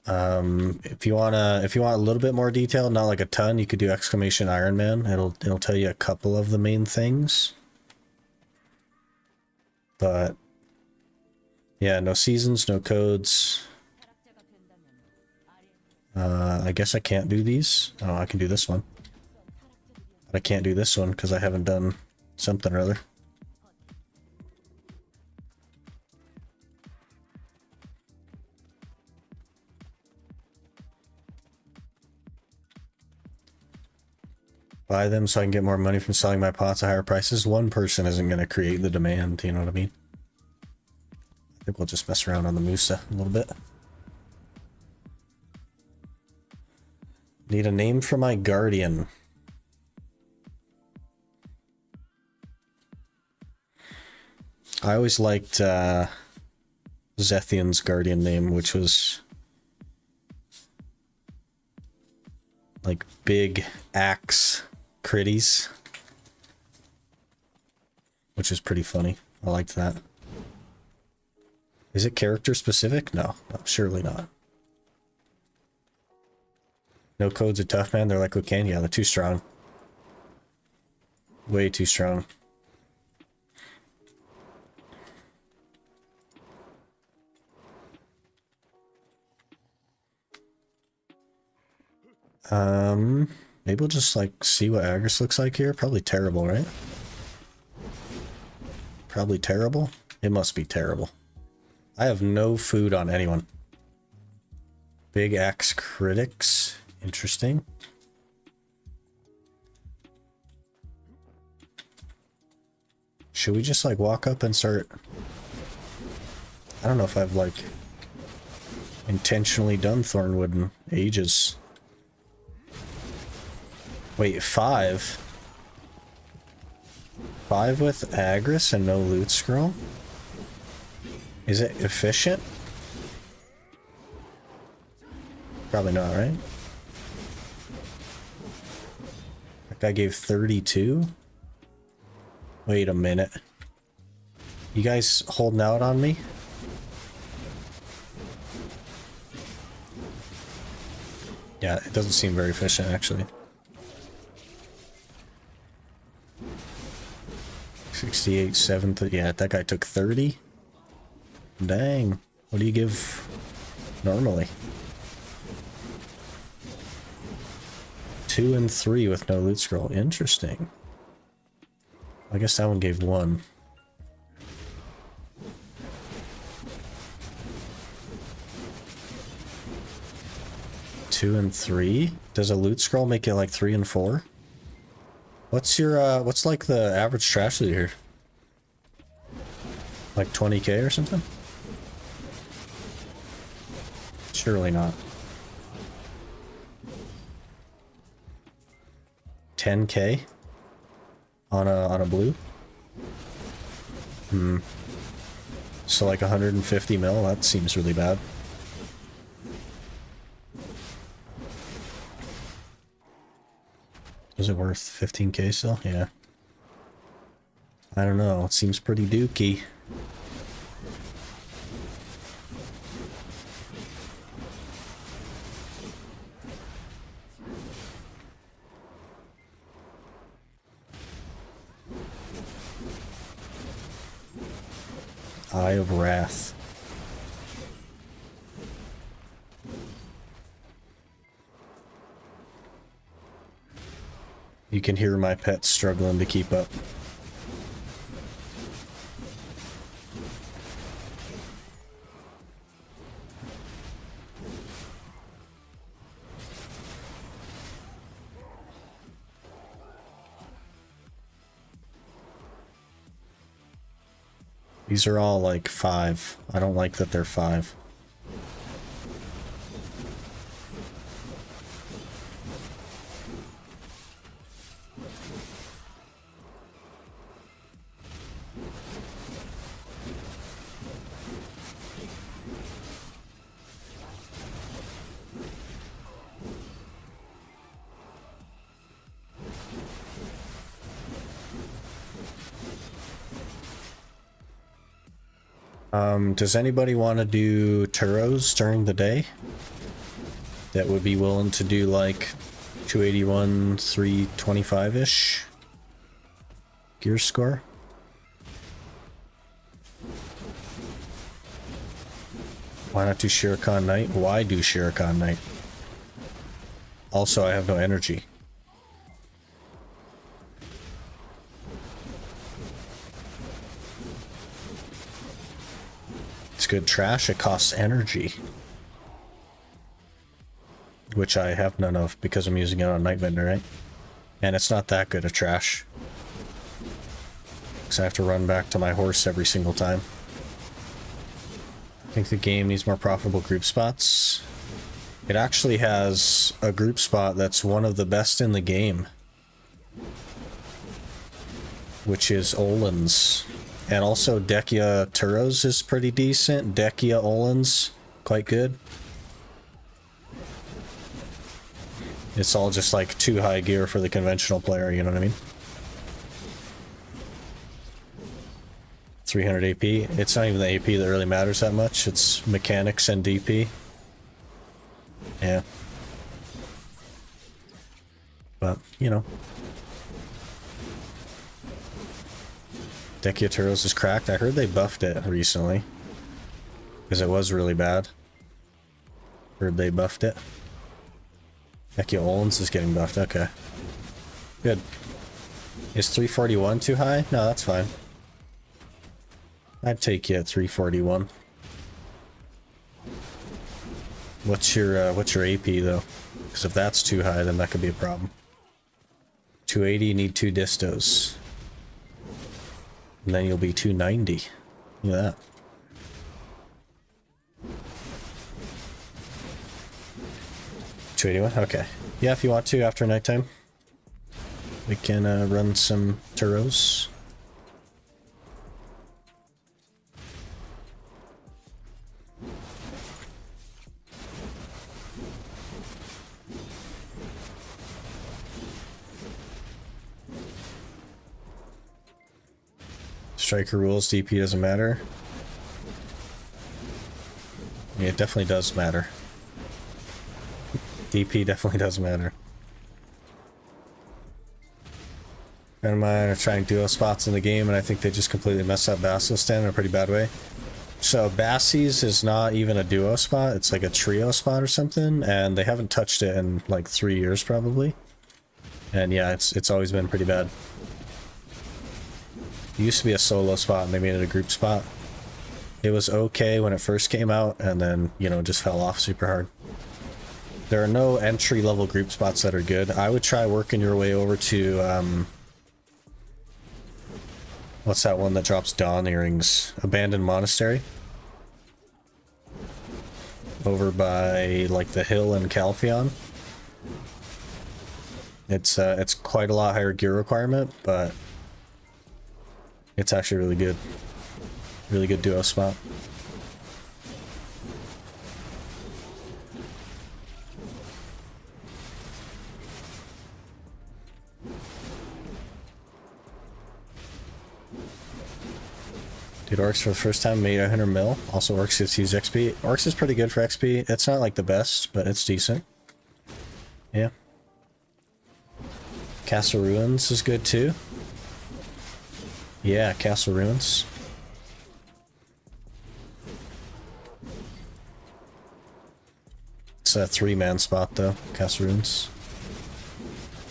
If you want a little bit more detail, not like a ton, you could do exclamation Iron Man. It'll tell you a couple of the main things. But yeah, no seasons, no codes. I guess I can't do these. Oh, I can do this one. But I can't do this one because I haven't done something or other. Buy them so I can get more money from selling my pots at higher prices. One person isn't going to create the demand, you know what I mean? I think we'll just mess around on the Musa a little bit. Need a name for my guardian. I always liked Zethian's guardian name, which was like Big Axe Critties, which is pretty funny. I liked that. Is it character specific? No, surely not. No codes are tough, man. They're like Lucan. Yeah, they're too strong. Way too strong. Maybe we'll just like see what Agris looks like here. Probably terrible, right? Probably terrible. It must be terrible. I have no food on anyone. Big Axe Critics. Interesting. Should we just like walk up and start? I don't know if I've like intentionally done Thornwood in ages. Wait, 5? 5 with Agris and no loot scroll? Is it efficient? Probably not, right? That guy gave 32? Wait a minute. You guys holding out on me? Yeah, it doesn't seem very efficient, actually. 68, 7th. Yeah, that guy took 30. Dang. What do you give normally? 2 and 3 with no loot scroll. Interesting. I guess that one gave 1. Two and 3? Does a loot scroll make it like 3 and 4? What's your what's like the average trash loot here? Like 20k or something? Surely not. 10k on a blue? So like 150 mil, that seems really bad. Is it worth 15k still? Yeah. I don't know, it seems pretty dookie. Eye of Wrath. You can hear my pet struggling to keep up. These are all like 5. I don't like that they're 5. Does anybody want to do Turos during the day? That would be willing to do like 281, 325-ish gear score? Why not do Shirakan Knight? Why do Shirakan Knight? Also, I have no energy. Good trash, it costs energy, which I have none of because I'm using it on Nightbender, right? And it's not that good of trash because I have to run back to my horse every single time. I think the game needs more profitable group spots. It actually has a group spot that's one of the best in the game, which is Olin's. And also Dekia Turos is pretty decent. Dekia Olin's quite good. It's all just like too high gear for the conventional player, you know what I mean? 300 AP. It's not even the AP that really matters that much. It's mechanics and DP. Yeah. But, you know. Dekia Turos is cracked. I heard they buffed it recently. Because it was really bad. Heard they buffed it. Dekia Olin's is getting buffed. Okay. Good. Is 341 too high? No, that's fine. I'd take you at 341. What's your AP though? Because if that's too high, then that could be a problem. 280, you need 2 distos. And then you'll be 290. Look at that. $281? Okay. Yeah, if you want to after nighttime. We can run some Turos. Striker rules, DP doesn't matter. Yeah, it definitely does matter. DP definitely does matter. Friend of mine are trying duo spots in the game, and I think they just completely messed up Basilisk in a pretty bad way. So Bassies is not even a duo spot, it's like a trio spot or something, and they haven't touched it in like 3 years probably. And yeah, it's always been pretty bad. It used to be a solo spot and they made it a group spot. It was okay when it first came out and then, you know, just fell off super hard. There are no entry-level group spots that are good. I would try working your way over to, what's that one that drops dawn earrings? Abandoned Monastery? Over by, like, the hill in Calpheon. It's quite a lot higher gear requirement, but it's actually really good. Really good duo spot. Dude, Orcs for the first time made 100 mil. Also, Orcs gets huge XP. Orcs is pretty good for XP. It's not like the best, but it's decent. Yeah. Castle Ruins is good too. Yeah, Castle Ruins. It's a 3-man spot though, Castle Ruins.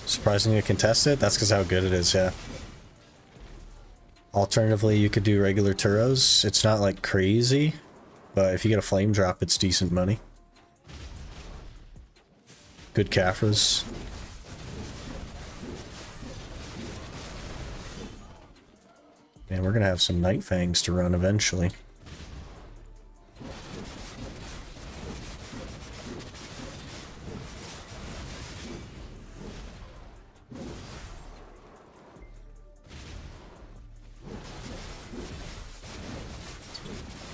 Surprisingly contested? That's because how good it is, yeah. Alternatively, you could do regular Turos. It's not like crazy, but if you get a flame drop, it's decent money. Good Caphras. Man, we're gonna have some Night Fangs to run eventually.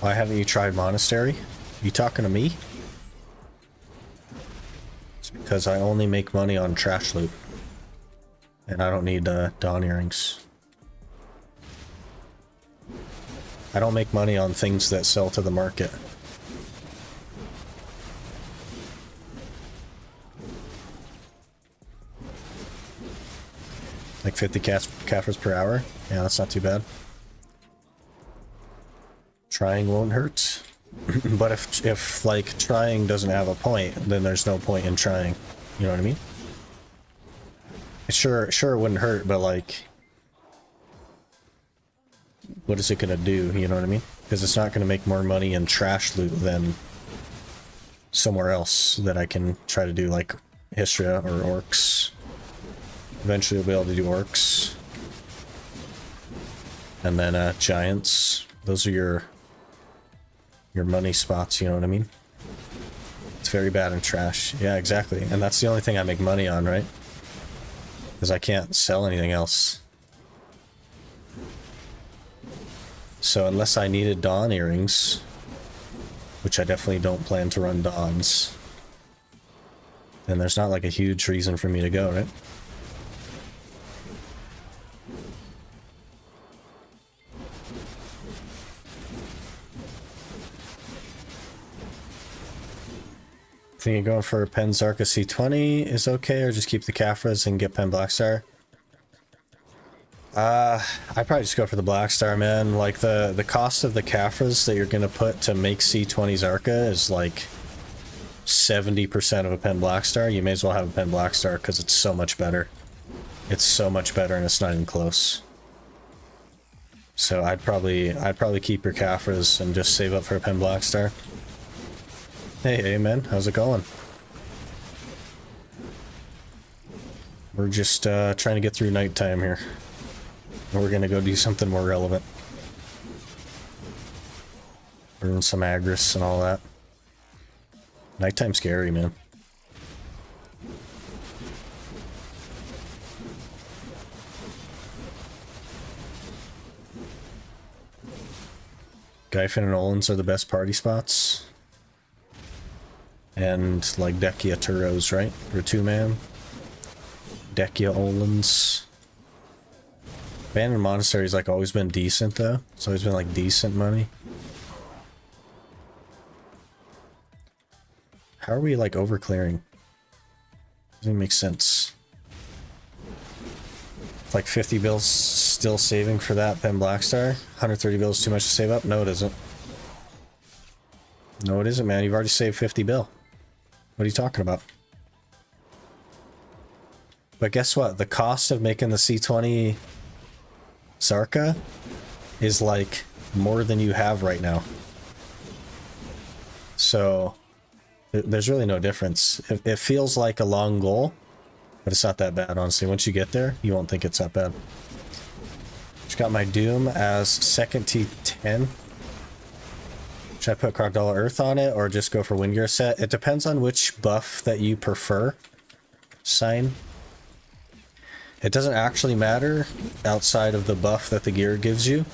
Why haven't you tried Monastery? You talking to me? It's because I only make money on trash loot. And I don't need dawn earrings. I don't make money on things that sell to the market. Like 50 Caphras per hour? Yeah, that's not too bad. Trying won't hurt. But if like trying doesn't have a point, then there's no point in trying. You know what I mean? Sure it wouldn't hurt, but like, what is it gonna do? You know what I mean? Because it's not gonna make more money in trash loot than somewhere else that I can try to do, like Hystria or Orcs. Eventually we'll be able to do Orcs. And then Giants. Those are your money spots, you know what I mean? It's very bad in trash. Yeah, exactly. And that's the only thing I make money on, right? Because I can't sell anything else. So unless I needed dawn earrings, which I definitely don't plan to run dawns, then there's not like a huge reason for me to go, right? Think you're going for Pen Zarka C20 is okay, or just keep the Caphras and get Pen Blackstar? I'd probably just go for the Blackstar, man. Like, the cost of the Caphras that you're gonna put to make C20 Zarka is like 70% of a Pen Blackstar. You may as well have a Pen Blackstar because it's so much better. It's so much better and it's not even close. So I'd probably keep your Caphras and just save up for a Pen Blackstar. Hey man, how's it going? We're just trying to get through nighttime here. We're gonna go do something more relevant. Burn some Agris and all that. Nighttime's scary, man. Gyfin and Olins are the best party spots. And like Dekia Turos, right? For 2-man. Dekia Olins. Abandoned Monastery's like always been decent though. It's always been like decent money. How are we like over clearing? Doesn't even make sense. Like 50 bills still saving for that Pen Blackstar. 130 bills too much to save up? No, it isn't. No, it isn't, man. You've already saved 50 bill. What are you talking about? But guess what? The cost of making the C20 Zarka is like more than you have right now. So there's really no difference. It feels like a long goal, but it's not that bad, honestly. Once you get there, you won't think it's that bad. Just got my Doom as second T10. Should I put Crocodile Earth on it or just go for Windgear set? It depends on which buff that you prefer. Sign. It doesn't actually matter outside of the buff that the gear gives you.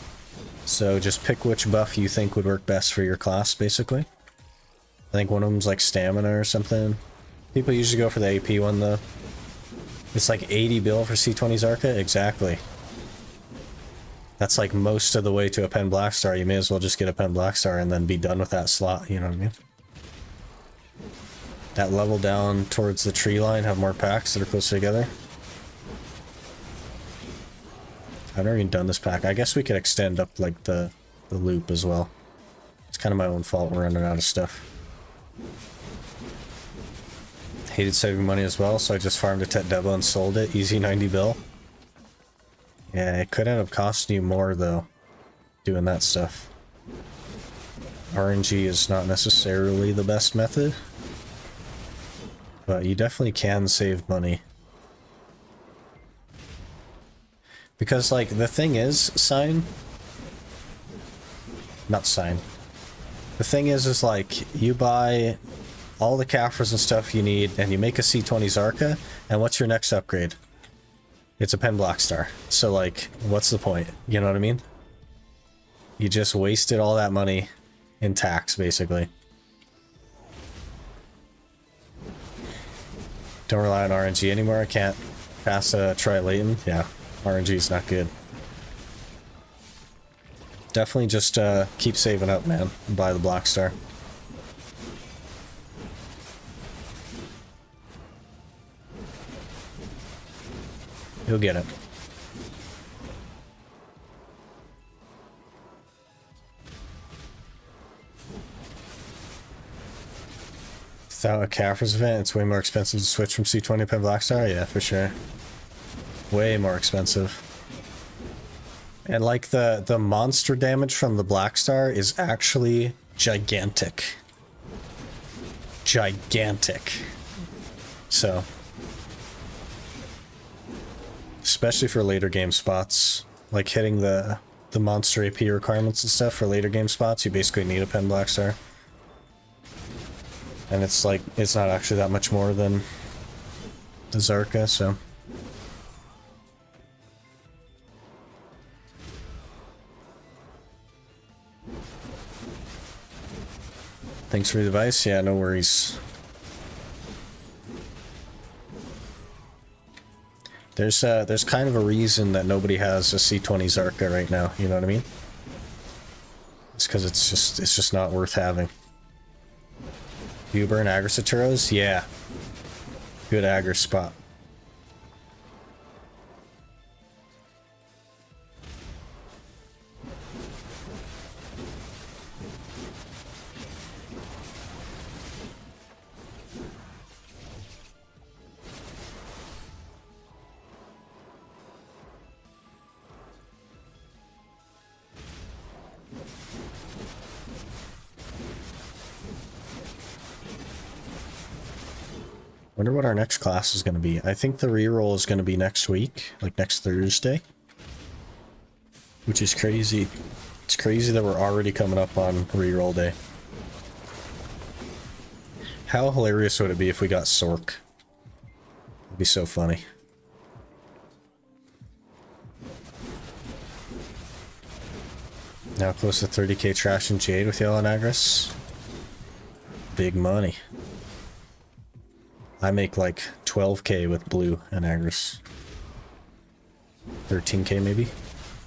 So just pick which buff you think would work best for your class, basically. I think one of them's like stamina or something. People usually go for the AP one though. It's like 80 bill for C20 Zarka? Exactly. That's like most of the way to a Pen Blackstar. You may as well just get a Pen Blackstar and then be done with that slot, you know what I mean? That level down towards the tree line, have more packs that are closer together. I've never even done this pack. I guess we could extend up like the loop as well. It's kind of my own fault we're running out of stuff. Hated saving money as well, so I just farmed a Tet Devil and sold it. Easy 90 bill. Yeah, it could end up costing you more though, doing that stuff. RNG is not necessarily the best method, but you definitely can save money. Because like, the thing is, the thing is like, you buy all the Caphras and stuff you need, and you make a C20 Zarka, and what's your next upgrade? It's a Pen Blackstar. So like, what's the point? You know what I mean? You just wasted all that money in tax, basically. Don't rely on RNG anymore. I can't pass a Tri-Latent. Yeah, RNG is not good. Definitely just keep saving up, man, and buy the Blackstar. You'll get it. Without a Caphras event, it's way more expensive to switch from C20 to Pen Blackstar? Yeah, for sure. Way more expensive. And like the monster damage from the Blackstar is actually gigantic. Gigantic. So... especially for later game spots, like hitting the monster AP requirements and stuff for later game spots, you basically need a Pen Blackstar. And it's like, it's not actually that much more than the Zarka, so. Thanks for the advice. Yeah, no worries. There's kind of a reason that nobody has a C20 Zarka right now, you know what I mean? It's because it's just not worth having. Do you burn Agris at Turos? Yeah. Good Agris spot. Wonder what our next class is going to be. I think the reroll is going to be next week, like next Thursday. Which is crazy. It's crazy that we're already coming up on reroll day. How hilarious would it be if we got Sork? It'd be so funny. Now close to 30k trash and Jade with Yellow and Agris. Big money. I make like 12k with Blue and Agris. 13k maybe?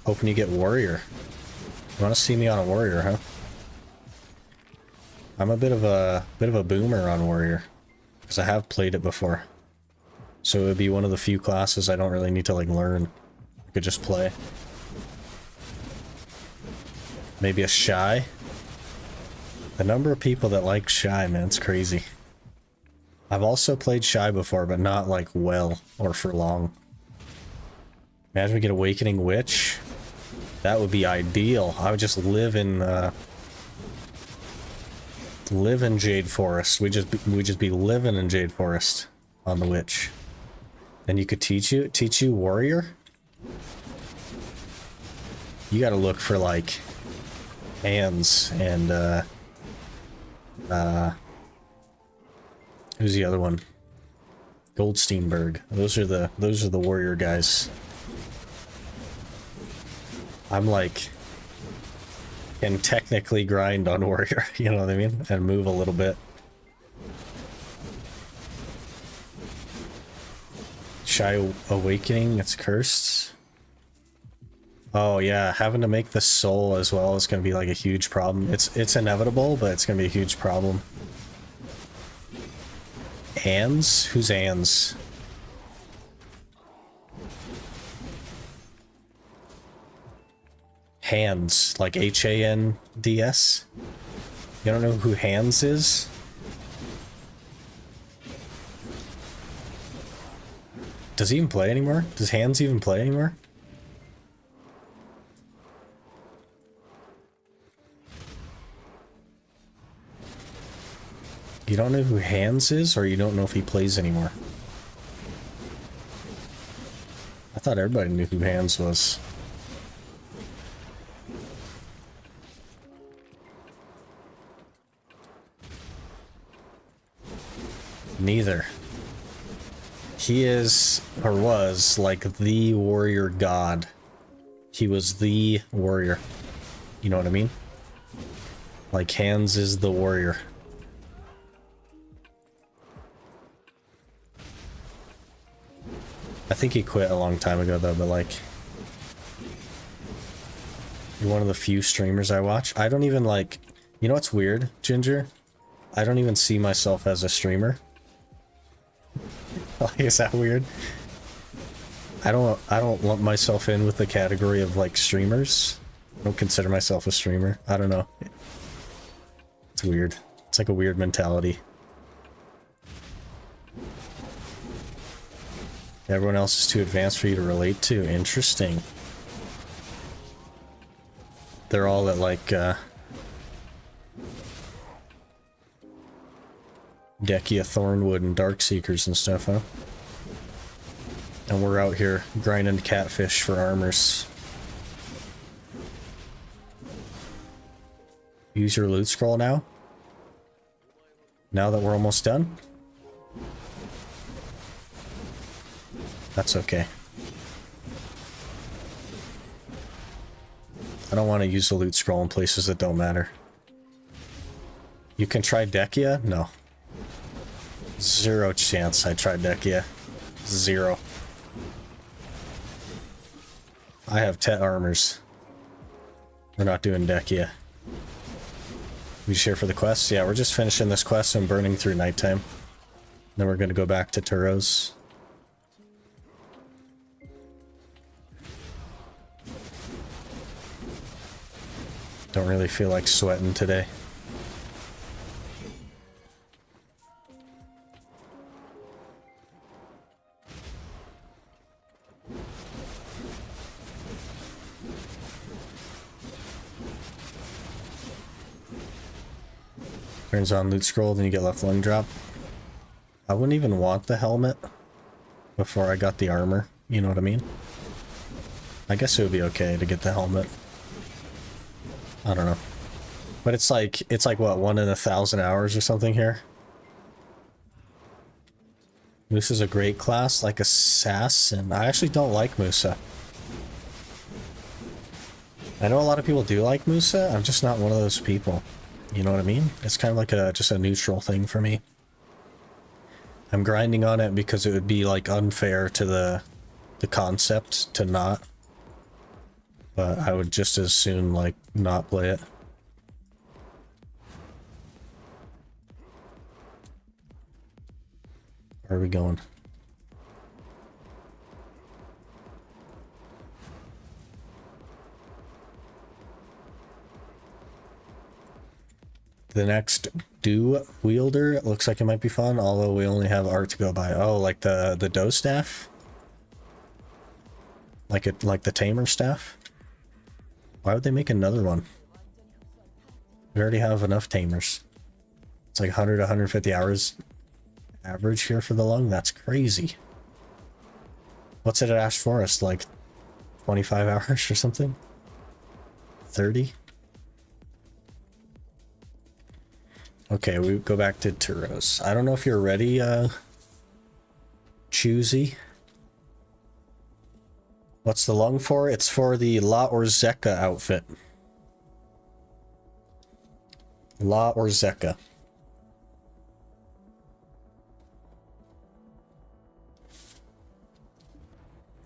Hoping you get Warrior. You want to see me on a Warrior, huh? I'm a bit of a boomer on Warrior. Because I have played it before. So it would be one of the few classes I don't really need to like learn. I could just play. Maybe a Shy. The number of people that like Shy, man, it's crazy. I've also played Shy before, but not like well or for long. Imagine we get Awakening Witch. That would be ideal. I would just live in Jade Forest. We just be living in Jade Forest on the witch. Then you could teach you warrior. You got to look for like hands and who's the other one? Goldsteinberg. Those are the warrior guys. I'm like, can technically grind on warrior, you know what I mean? And move a little bit. Shy Awakening, it's cursed. Oh yeah, having to make the soul as well is going to be like a huge problem. It's inevitable, but it's going to be a huge problem. Ans? Who's Ans? Hands, like Hands? You don't know who Hands is? Does he even play anymore? Does Hands even play anymore? You don't know who Hands is, or you don't know if he plays anymore? I thought everybody knew who Hands was. Neither. He is, or was, like the warrior god. He was the warrior. You know what I mean? Like Hands is the warrior. I think he quit a long time ago though, but like... You're one of the few streamers I watch. I don't even like... You know what's weird, Ginger? I don't even see myself as a streamer. Is that weird? I don't lump myself in with the category of like streamers. I don't consider myself a streamer. I don't know. It's weird. It's like a weird mentality. Everyone else is too advanced for you to relate to. Interesting. They're all at like Dekia, Thornwood, and Darkseekers and stuff, huh? And we're out here grinding catfish for armors. Use your loot scroll now? Now that we're almost done? That's okay. I don't want to use the loot scroll in places that don't matter. You can try Dekia? No. Zero chance I tried Dekia. Zero. I have Tet armors. We're not doing Dekia. We just here for the quest? Yeah, we're just finishing this quest and burning through nighttime. Then we're gonna go back to Turo's. Don't really feel like sweating today. Turns on loot scroll, then you get left lung drop. I wouldn't even want the helmet before I got the armor, you know what I mean? I guess it would be okay to get the helmet. I don't know. But it's like what, 1 in 1,000 hours or something here? Moose is a great class, like Assassin. I actually don't like Musa. I know a lot of people do like Musa, I'm just not one of those people. You know what I mean? It's kind of like just a neutral thing for me. I'm grinding on it because it would be like unfair to the concept to not. But I would just as soon like not play it. Where are we going? The next dew wielder, it looks like it might be fun, although we only have art to go by. Oh, like the doe staff? Like the tamer staff? Why would they make another one? We already have enough tamers. It's like 100 to 150 hours average here for the lung. That's crazy. What's it at Ash Forest? Like 25 hours or something? 30? Okay, we go back to Turo's. I don't know if you're ready, Choosy. What's the lung for? It's for the La Orzeka outfit. La Orzeka.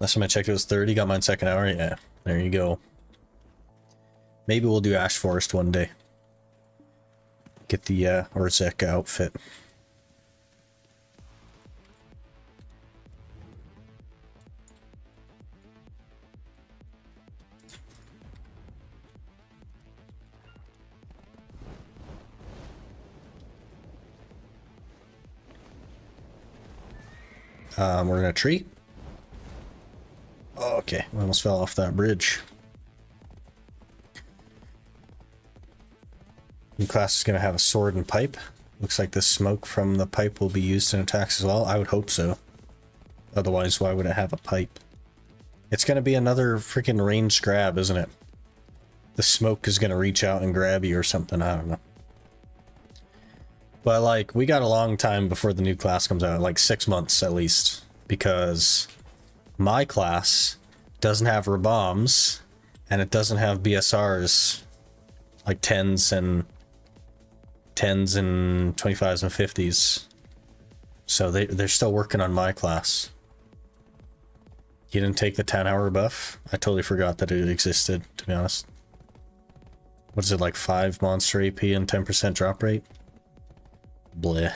Last time I checked it was 30, got mine second hour. Yeah, there you go. Maybe we'll do Ash Forest one day. Get the Orzeka outfit. We're in a tree. Oh, okay, we almost fell off that bridge. New class is going to have a sword and pipe. Looks like the smoke from the pipe will be used in attacks as well. I would hope so. Otherwise, why would it have a pipe? It's going to be another freaking ranged grab, isn't it? The smoke is going to reach out and grab you or something. I don't know. But, like, we got a long time before the new class comes out. Like 6 months at least. Because my class doesn't have bombs and it doesn't have BSRs. Like 10s and 25s and 50s. So they're still working on my class. You didn't take the 10-hour buff? I totally forgot that it existed, to be honest. What is it, like 5 monster AP and 10% drop rate? Bleh.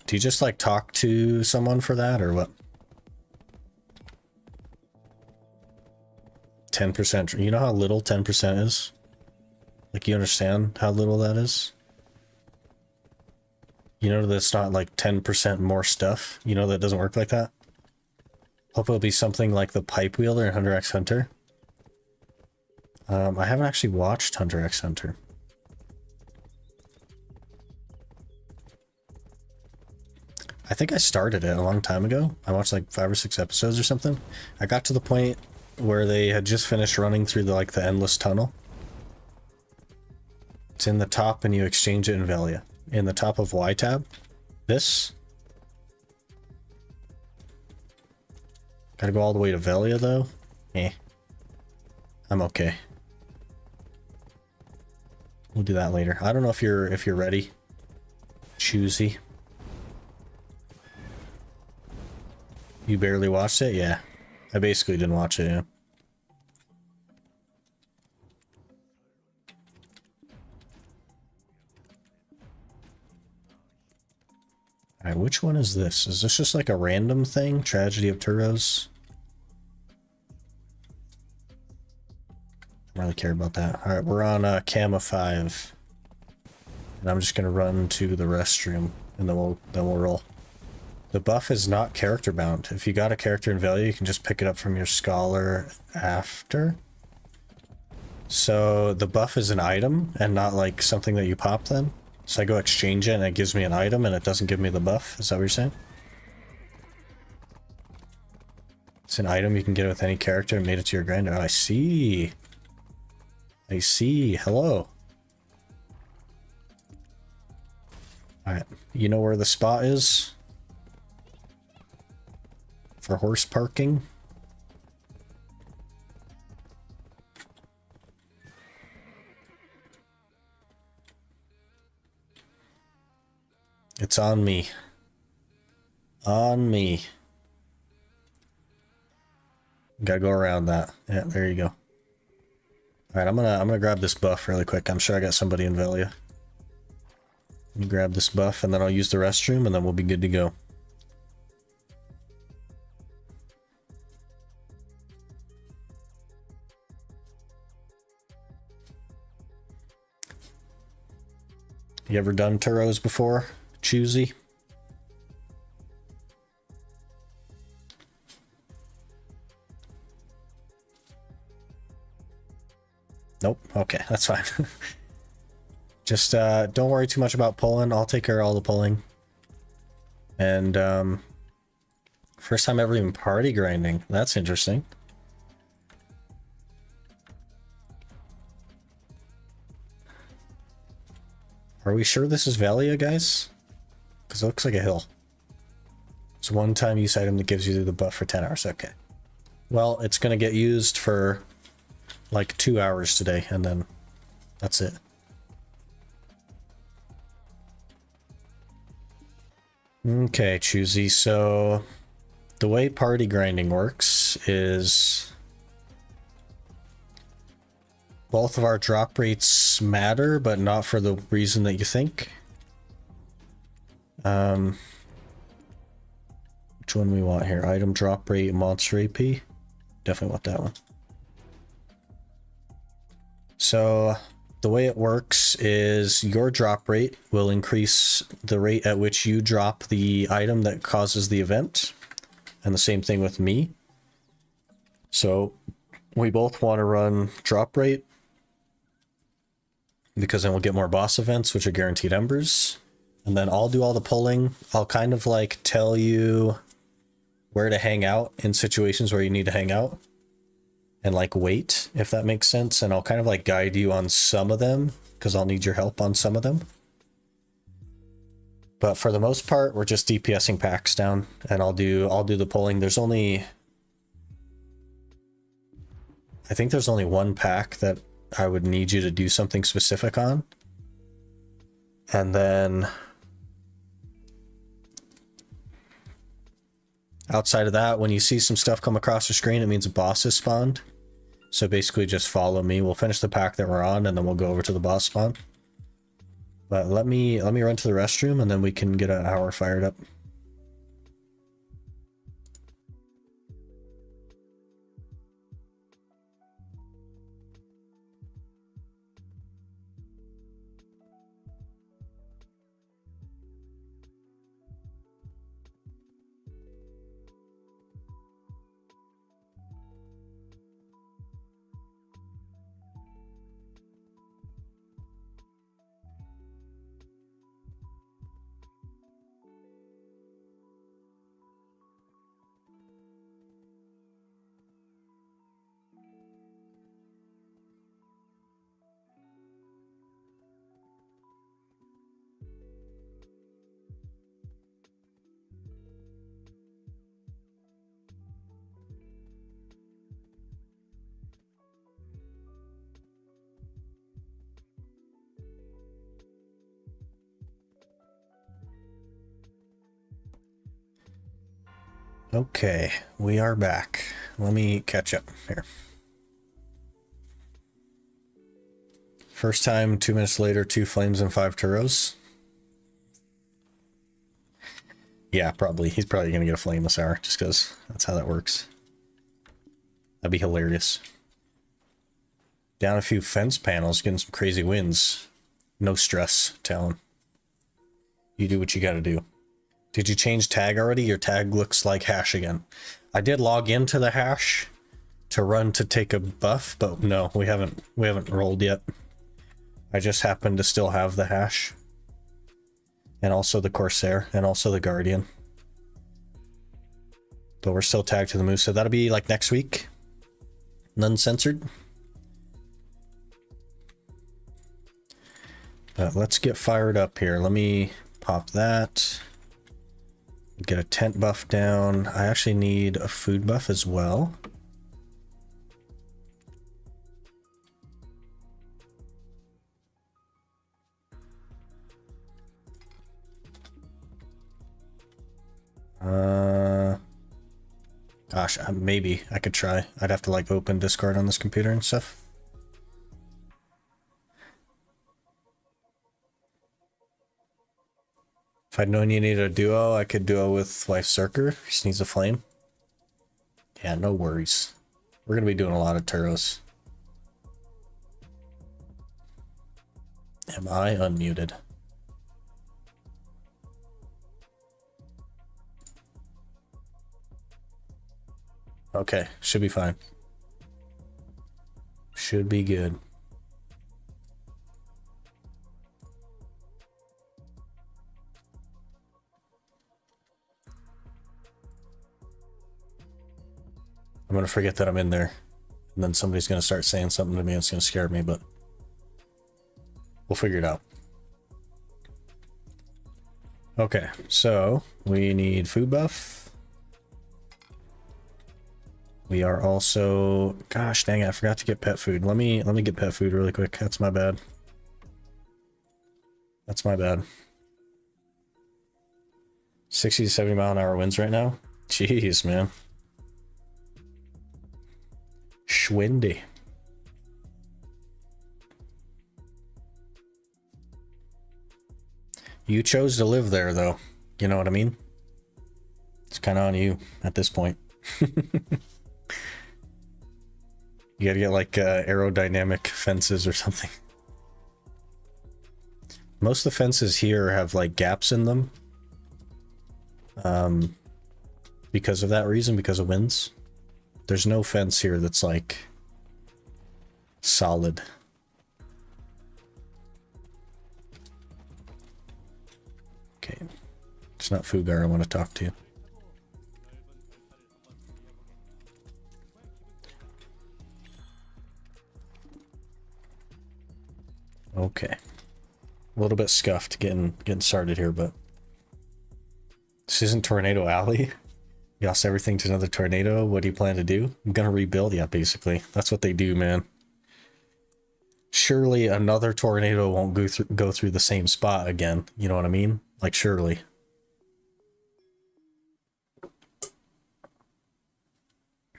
Do you just like talk to someone for that or what? 10%. You know how little 10% is? Like, you understand how little that is? You know that's not like 10% more stuff? You know that doesn't work like that? Hope it'll be something like the Pipe Wielder in Hunter x Hunter. I haven't actually watched Hunter x Hunter. I think I started it a long time ago. I watched like 5 or 6 episodes or something. I got to the point where they had just finished running through the endless tunnel. It's in the top and you exchange it in Velia. In the top of Y tab. This. Gotta go all the way to Velia though. I'm okay. We'll do that later. I don't know if you're ready. Choosy. You barely watched it? Yeah. I basically didn't watch it, yeah. Alright, which one is this? Is this just like a random thing? Tragedy of Turo's? I don't really care about that. Alright, we're on Kama 5. And I'm just gonna run to the restroom and then we'll roll. The buff is not character bound. If you got a character in value, you can just pick it up from your scholar after. So the buff is an item and not like something that you pop then. So I go exchange it and it gives me an item and it doesn't give me the buff. Is that what you're saying? It's an item you can get with any character and made it to your grinder. Oh, I see. I see. Hello. Alright. You know where the spot is? For horse parking? It's on me. On me. Gotta go around that. Yeah, there you go. Alright, I'm gonna grab this buff really quick. I'm sure I got somebody in Velia. Let me grab this buff and then I'll use the restroom and then we'll be good to go. You ever done Turos before? Choosy? Nope. Okay, that's fine. Just don't worry too much about pulling. I'll take care of all the pulling. And first time ever even party grinding. That's interesting. Are we sure this is Valia, guys? Because it looks like a hill. It's one time use item that gives you the buff for 10 hours. Okay. Well, it's going to get used for like 2 hours today, and then that's it. Okay, Choosy. So the way party grinding works is both of our drop rates matter, but not for the reason that you think. Which one we want here? Item drop rate, monster AP. Definitely want that one. So the way it works is your drop rate will increase the rate at which you drop the item that causes the event. And the same thing with me. So we both want to run drop rate because then we'll get more boss events, which are guaranteed embers. And then I'll do all the pulling. I'll kind of like tell you where to hang out in situations where you need to hang out and like wait, if that makes sense. And I'll kind of like guide you on some of them because I'll need your help on some of them. But for the most part, we're just DPSing packs down, and I'll do the pulling. There's only, I think there's only one pack that I would need you to do something specific on. And then outside of that, when you see some stuff come across the screen, it means a boss is spawned. So basically just follow me. We'll finish the pack that we're on, and then we'll go over to the boss spawn. But let me run to the restroom, and then we can get an hour fired up. Okay, we are back. Let me catch up here. First time, 2 minutes later, 2 flames and 5 Turos. Yeah, probably. He's probably going to get a flame this hour, just because that's how that works. That'd be hilarious. Down a few fence panels, getting some crazy wins. No stress, Talon. You do what you got to do. Did you change tag already? Your tag looks like hash again. I did log into the hash to run to take a buff, but no, we haven't rolled yet. I just happen to still have the hash. And also the Corsair, and also the Guardian. But we're still tagged to the moose, so that'll be like next week. None censored. But let's get fired up here. Let me pop that. Get a tent buff down. I actually need a food buff as well. Gosh, maybe I could try. I'd have to like open Discord on this computer and stuff. If I'd known you needed a duo, I could duo with Wife Circer. She needs a flame. Yeah, no worries. We're going to be doing a lot of Turos. Am I unmuted? Okay, should be fine. Should be good. I'm gonna forget that I'm in there, and then somebody's gonna start saying something to me and it's gonna scare me, but we'll figure it out. Okay, so we need food buff. We are also, gosh dang it, I forgot to get pet food. Let me get pet food really quick. That's my bad. That's my bad. 60 to 70 mile an hour winds right now. Jeez, man. Schwindy. You chose to live there, though. You know what I mean? It's kind of on you at this point. You gotta get like aerodynamic fences or something. Most of the fences here have like gaps in them. Because of that reason, because of winds. There's no fence here that's like solid. Okay. It's not Fugar I want to talk to. Okay. A little bit scuffed getting started here, but this isn't Tornado Alley. You lost everything to another tornado. What do you plan to do? I'm gonna rebuild. Yeah, basically. That's what they do, man. Surely another tornado won't go through the same spot again. You know what I mean? Like, surely.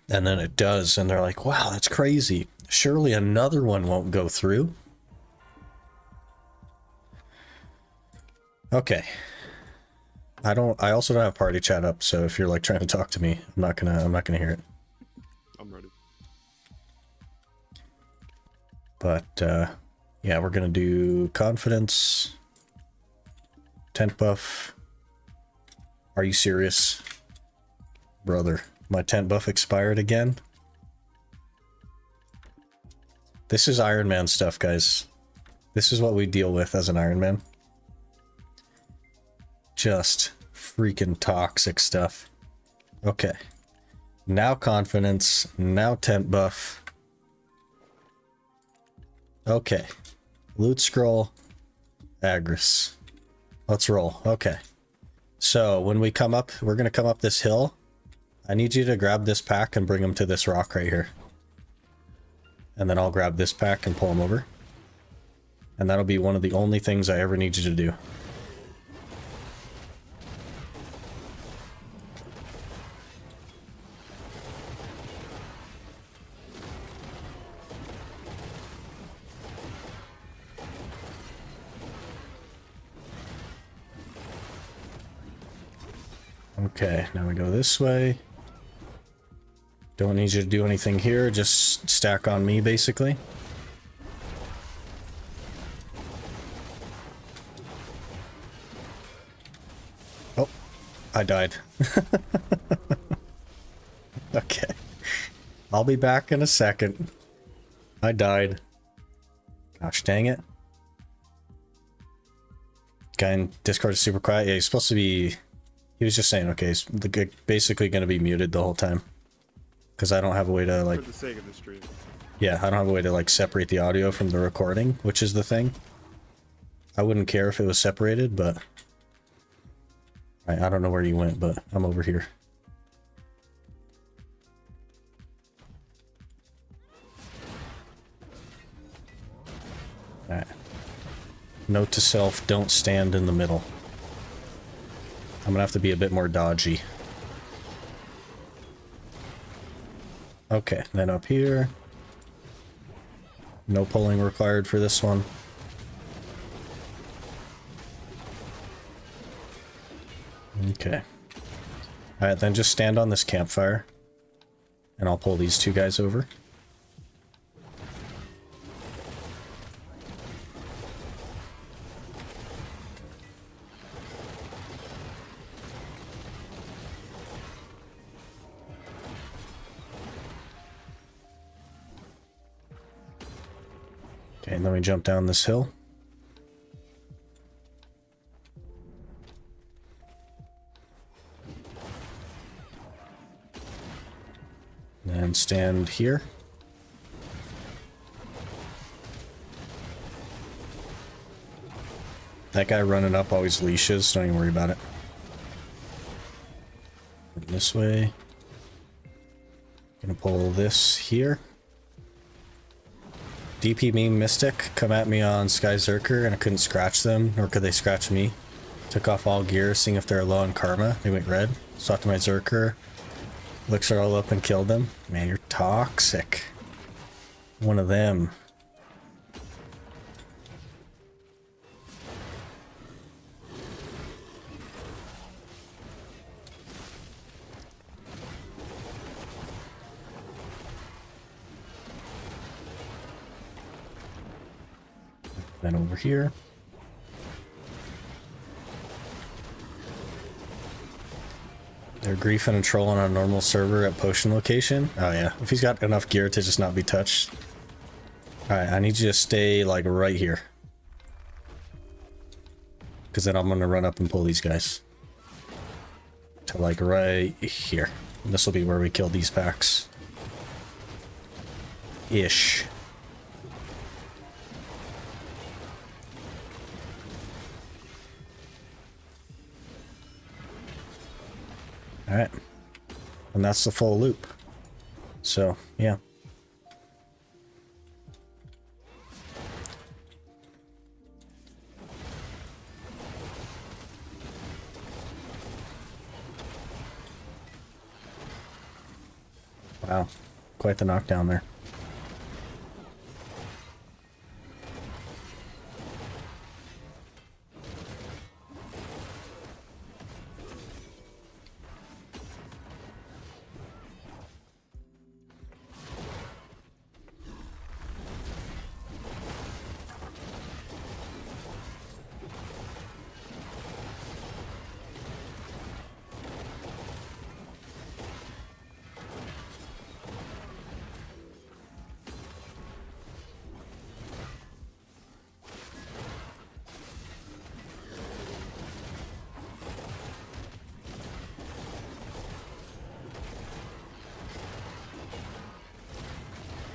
And then it does, and they're like, wow, that's crazy. Surely another one won't go through. Okay. I also don't have party chat up, so if you're like trying to talk to me, I'm not gonna hear it. I'm ready. But yeah, we're gonna do confidence, tent buff. Are you serious? Brother, my tent buff expired again? This is Iron Man stuff, guys. This is what we deal with as an Iron Man. Just freaking toxic stuff. Okay. Now confidence. Now tent buff. Okay. Loot scroll. Agris. Let's roll. Okay. So when we come up, we're going to come up this hill. I need you to grab this pack and bring him to this rock right here. And then I'll grab this pack and pull him over. And that'll be one of the only things I ever need you to do. Okay, now we go this way. Don't need you to do anything here, just stack on me, basically. Oh, I died. Okay. I'll be back in a second. I died. Gosh dang it. Guy in Discord is super quiet. Yeah, he's supposed to be... He was just saying, okay, he's basically going to be muted the whole time. Because I don't have a way to, like... For the sake of the stream. Yeah, I don't have a way to, like, separate the audio from the recording, which is the thing. I wouldn't care if it was separated, but... I don't know where you went, but I'm over here. Alright. Note to self, don't stand in the middle. I'm gonna have to be a bit more dodgy. Okay, then up here. No pulling required for this one. Okay. Alright, then just stand on this campfire. And I'll pull these two guys over. Okay, and then we jump down this hill. And stand here. That guy running up always leashes, don't even worry about it. This way. Gonna pull this here. DP me Mystic come at me on Sky Zerker and I couldn't scratch them, nor could they scratch me. Took off all gear, seeing if they're low on karma. They went red. Sought to my Zerker. Looks her all up and killed them. Man, you're toxic. One of them. Then over here. They're griefing and trolling on a normal server at potion location. Oh yeah, if he's got enough gear to just not be touched. Alright, I need you to stay like right here. Because then I'm going to run up and pull these guys. To like right here. And this will be where we kill these packs. Ish. Alright. And that's the full loop. So, yeah. Wow. Quite the knockdown there.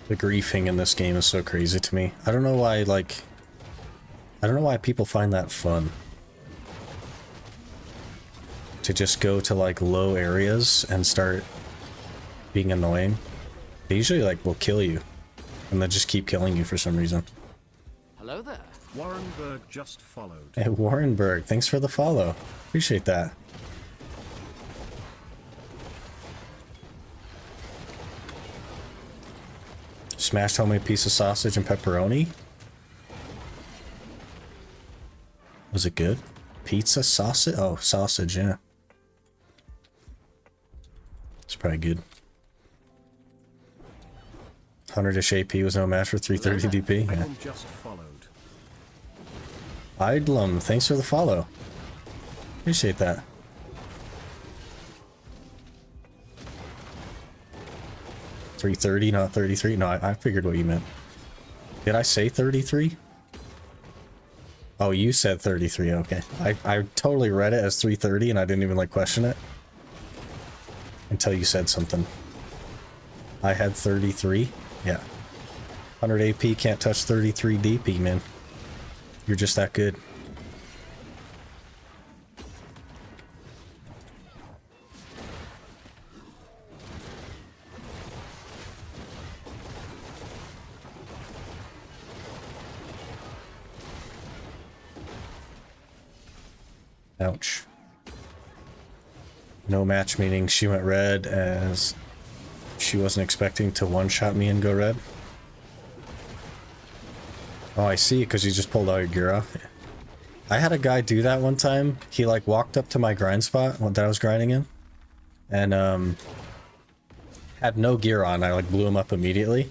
The griefing in this game is so crazy to me. I don't know why, like... I don't know why people find that fun. To just go to, like, low areas and start being annoying. They usually, like, will kill you. And then just keep killing you for some reason. Hello there. Warrenberg just followed. Hey, Warrenberg, thanks for the follow. Appreciate that. Smashed homemade piece of sausage and pepperoni. Was it good? Pizza sausage? Oh, sausage, yeah. It's probably good. 100-ish AP was no match for 330 DP. Yeah. Just followed. Idlum, thanks for the follow. Appreciate that. $330, not 33. No, I figured what you meant. Did I say 33? Oh, you said 33. Okay, I totally read it as 330, and I didn't even like question it until you said something. I had 33. Yeah, 100 AP can't touch 33 DP, man. You're just that good. Ouch. No match, meaning she went red as she wasn't expecting to one-shot me and go red. Oh, I see, because you just pulled all your gear off. I had a guy do that one time. He like walked up to my grind spot that I was grinding in and had no gear on. I like blew him up immediately.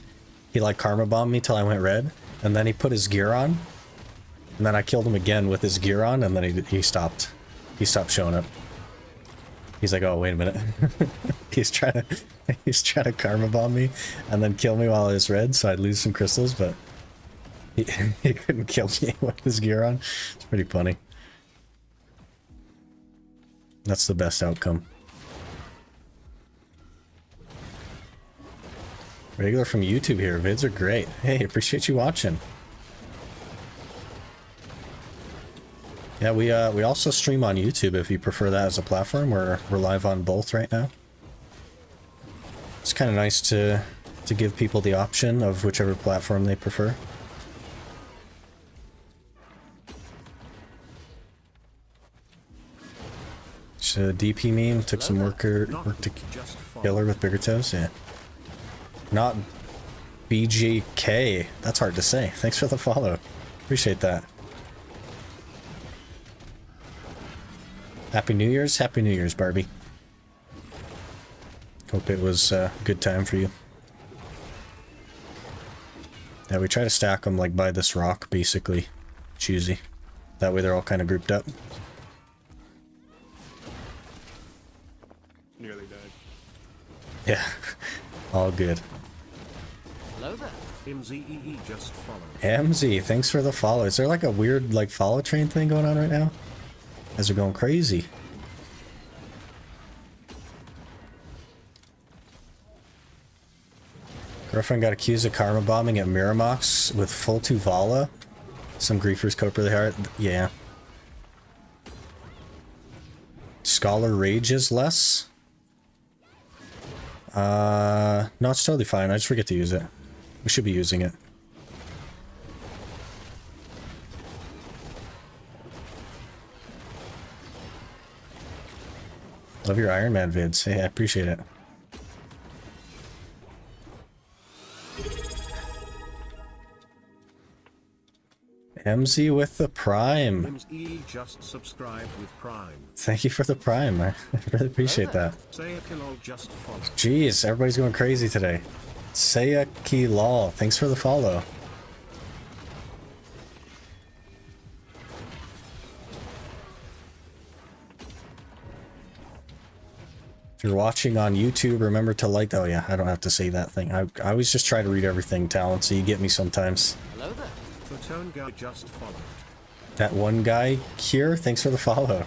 He like karma bombed me till I went red, and then he put his gear on, and then I killed him again with his gear on, and then he stopped. He stopped showing up. He's like, oh, wait a minute. he's trying to karma bomb me and then kill me while I was red, so I'd lose some crystals, but He couldn't kill me with his gear on. It's pretty funny. That's the best outcome. Regular from YouTube here. Vids are great. Hey, appreciate you watching. Yeah, we also stream on YouTube if you prefer that as a platform. We're live on both right now. It's kind of nice to give people the option of whichever platform they prefer. So DP meme took some work to kill her with bigger toes. Yeah. Not BGK. That's hard to say. Thanks for the follow. Appreciate that. Happy New Year's. Happy New Year's, Barbie. Hope it was a good time for you. Yeah, we try to stack them like by this rock, basically. Choosy. That way they're all kind of grouped up. Nearly died. Yeah. All good. Hello there. MZEE just followed. MZ, thanks for the follow. Is there like a weird like follow train thing going on right now? As they're going crazy. Girlfriend got accused of karma bombing at Miramox with full Tuvala. Some griefers cope really hard. Yeah. Scholar rages less. No, it's totally fine. I just forget to use it. We should be using it. Love your Iron Man vids. Hey, I appreciate it. MZ with the Prime. MZE just subscribed with Prime. Thank you for the Prime. I really appreciate that. Sayakilol just followed. Jeez, everybody's going crazy today. Sayaki Law, thanks for the follow. If you're watching on YouTube, remember to like. Oh yeah, I don't have to say that thing. I always just try to read everything, Talent, so you get me sometimes. Hello there. Photone guy just followed. That one guy here, thanks for the follow.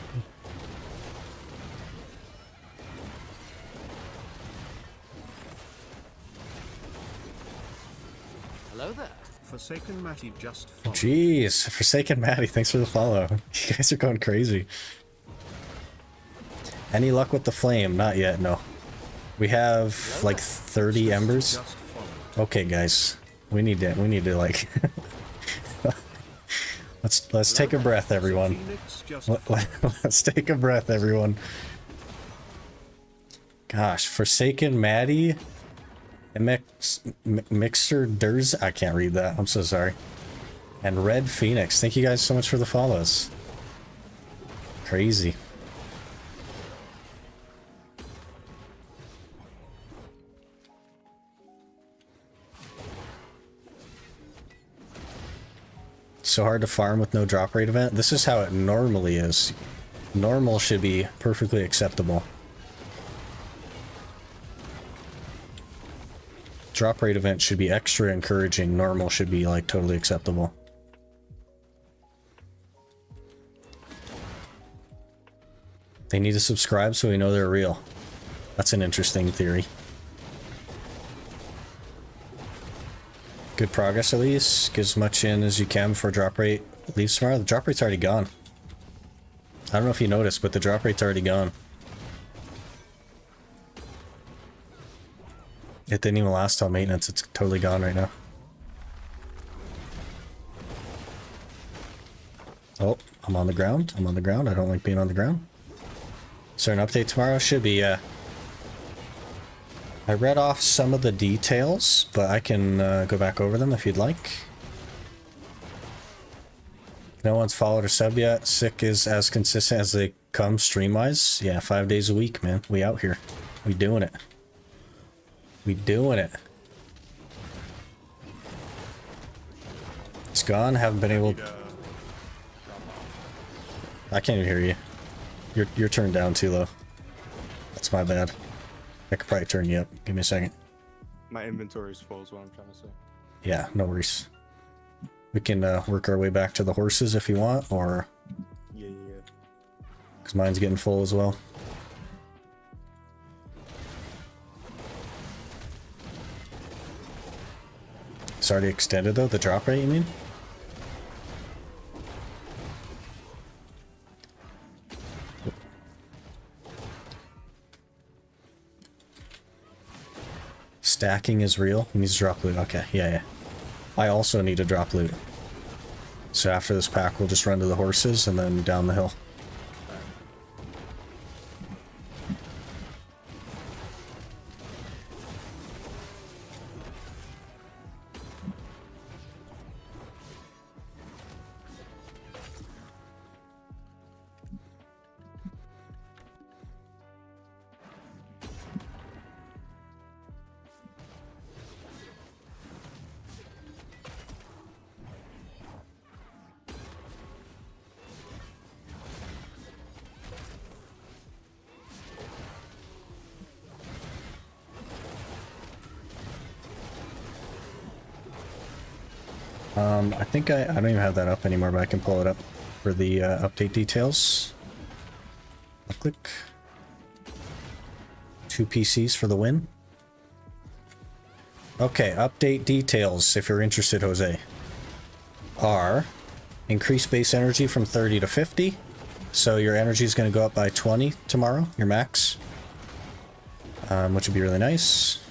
Hello there. Forsaken Matty just followed. Jeez, Forsaken Maddie, thanks for the follow. You guys are going crazy. Any luck with the flame? Not yet, no. We have like 30 embers. Okay, guys, we need to like. let's take a breath, everyone. Let's take a breath, everyone. Gosh, Forsaken Maddie, Mixer Durs. I can't read that. I'm so sorry. And Red Phoenix. Thank you guys so much for the follows. Crazy. So hard to farm with no drop rate event. This is how it normally is. Normal should be perfectly acceptable. Drop rate event should be extra encouraging. Normal should be like totally acceptable. They need to subscribe so we know they're real. That's an interesting theory. Good progress at least. Get as much in as you can before drop rate leaves tomorrow. The drop rate's already gone. I don't know if you noticed, but the drop rate's already gone. It didn't even last till maintenance. It's totally gone right now. Oh, I'm on the ground. I'm on the ground. I don't like being on the ground. Is there an update tomorrow? Should be, yeah. I read off some of the details, but I can go back over them if you'd like. No one's followed or subbed yet. Sick is as consistent as they come stream-wise. Yeah, 5 days a week, man. We out here. We doing it. We doing it. It's gone. Haven't been able... I can't even hear you. You're turned down too low. That's my bad. I could probably turn you up. Give me a second. My inventory is full is what I'm trying to say. Yeah, no worries. We can work our way back to the horses if you want, or... Yeah. Because mine's getting full as well. It's already extended though, the drop rate, you mean? Stacking is real. He needs to drop loot. Okay, yeah. I also need to drop loot. So after this pack, we'll just run to the horses and then down the hill. I think I don't even have that up anymore, but I can pull it up for the update details. Click. 2 PCs for the win. Okay, update details, if you're interested, Jose, are increase base energy from 30 to 50. So your energy is going to go up by 20 tomorrow, your max, which would be really nice.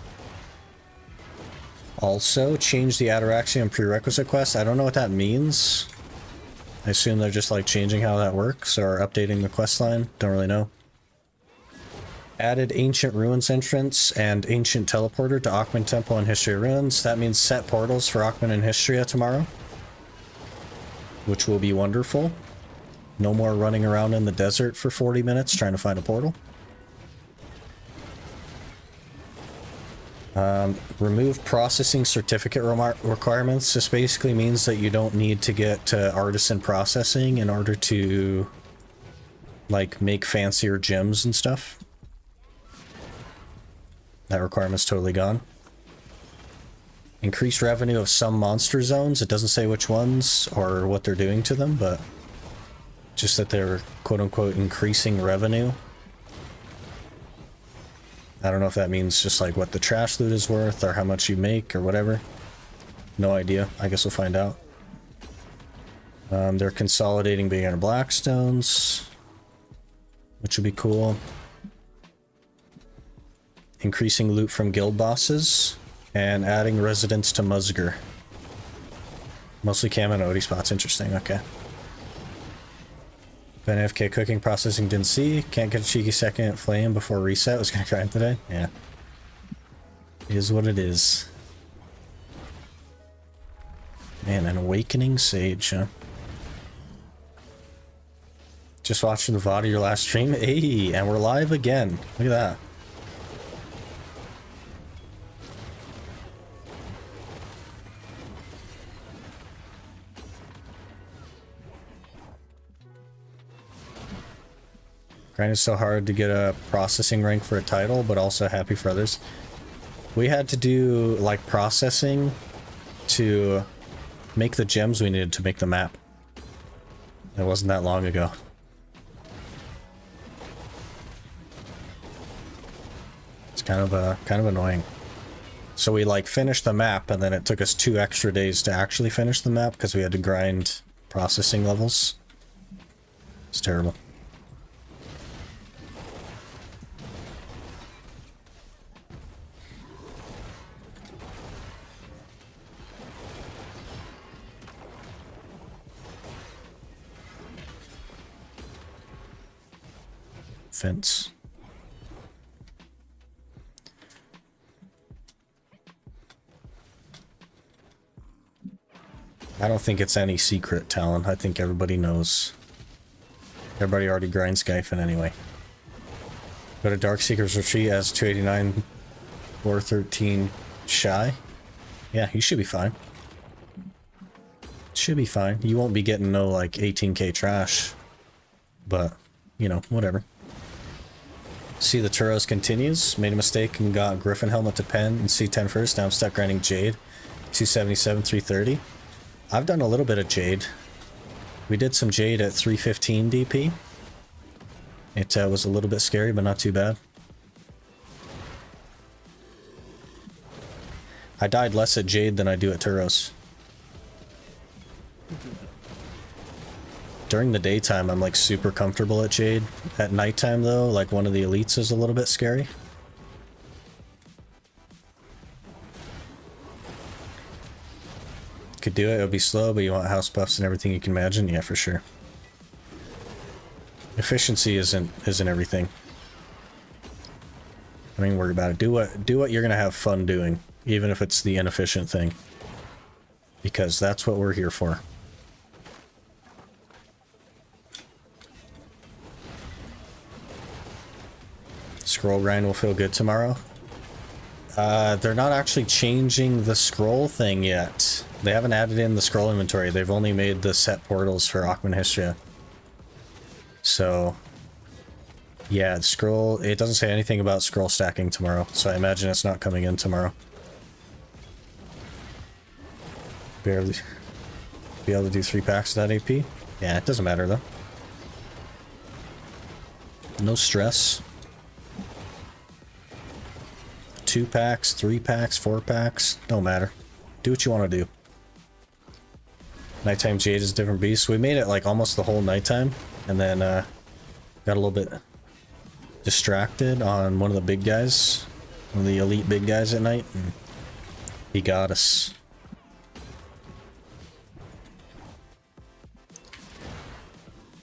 Also, change the Ataraxian prerequisite quest. I don't know what that means. I assume they're just like changing how that works or updating the quest line. Don't really know. Added Ancient Ruins entrance and Ancient Teleporter to Akhman Temple and History Ruins. That means set portals for Akhman and Histria tomorrow, which will be wonderful. No more running around in the desert for 40 minutes trying to find a portal. Remove processing certificate requirements. This basically means that you don't need to get artisan processing in order to like make fancier gems and stuff. That requirement's totally gone. Increase revenue of some monster zones. It doesn't say which ones or what they're doing to them, but just that they're quote-unquote increasing revenue. I don't know if that means just like what the trash loot is worth or how much you make or whatever. No idea. I guess we'll find out. They're consolidating beginner blackstones, which would be cool. Increasing loot from guild bosses and adding residents to Musger. Mostly cam and OD spots. Interesting. Okay. Been AFK cooking, processing, didn't see. Can't get a cheeky second flame before reset. Was gonna grind today. Yeah. It is what it is. Man, an awakening sage, huh? Just watching the VOD of your last stream. Hey, and we're live again. Look at that. Grinding so hard to get a processing rank for a title, but also happy for others. We had to do like processing to make the gems we needed to make the map. It wasn't that long ago. It's kind of annoying. So we like finished the map, and then it took us 2 extra days to actually finish the map because we had to grind processing levels. It's terrible. Fence. I don't think it's any secret, Talon. I think everybody knows. Everybody already grinds Skyphon anyway. Go to Darkseeker's Retreat as 289 or 13 shy. Yeah, you should be fine. Should be fine. You won't be getting no like 18k trash. But, you know, whatever. See the Turos continues. Made a mistake and got Griffin Helmet to pen and C10 first. Now I'm stuck grinding Jade. 277, 330. I've done a little bit of Jade. We did some Jade at 315 DP. It was a little bit scary, but not too bad. I died less at Jade than I do at Turo's. During the daytime, I'm like super comfortable at Jade. At nighttime though, like one of the elites is a little bit scary. Could do it, it would be slow, but you want house buffs and everything you can imagine? Yeah, for sure. Efficiency isn't everything. I mean, worry about it. Do what you're gonna have fun doing, even if it's the inefficient thing. Because that's what we're here for. Scroll grind will feel good tomorrow. They're not actually changing the scroll thing yet. They haven't added in the scroll inventory. They've only made the set portals for Akhman Histria. So, yeah, scroll, it doesn't say anything about scroll stacking tomorrow, so I imagine it's not coming in tomorrow. Barely be able to do 3 packs without AP? Yeah, it doesn't matter though. No stress. 2 packs, 3 packs, 4 packs, don't matter. Do what you want to do. Nighttime Jade is a different beast. We made it like almost the whole nighttime, and then got a little bit distracted on one of the big guys, one of the elite big guys at night, and he got us.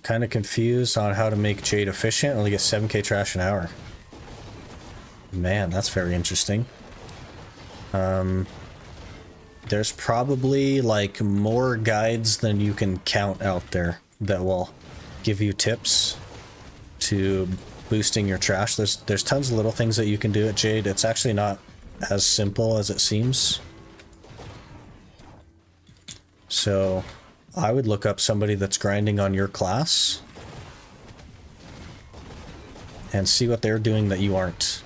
Kind of confused on how to make Jade efficient. Only get 7k trash an hour. Man, that's very interesting. There's probably like more guides than you can count out there that will give you tips to boosting your trash. There's tons of little things that you can do at Jade. It's actually not as simple as it seems. So I would look up somebody that's grinding on your class and see what they're doing that you aren't.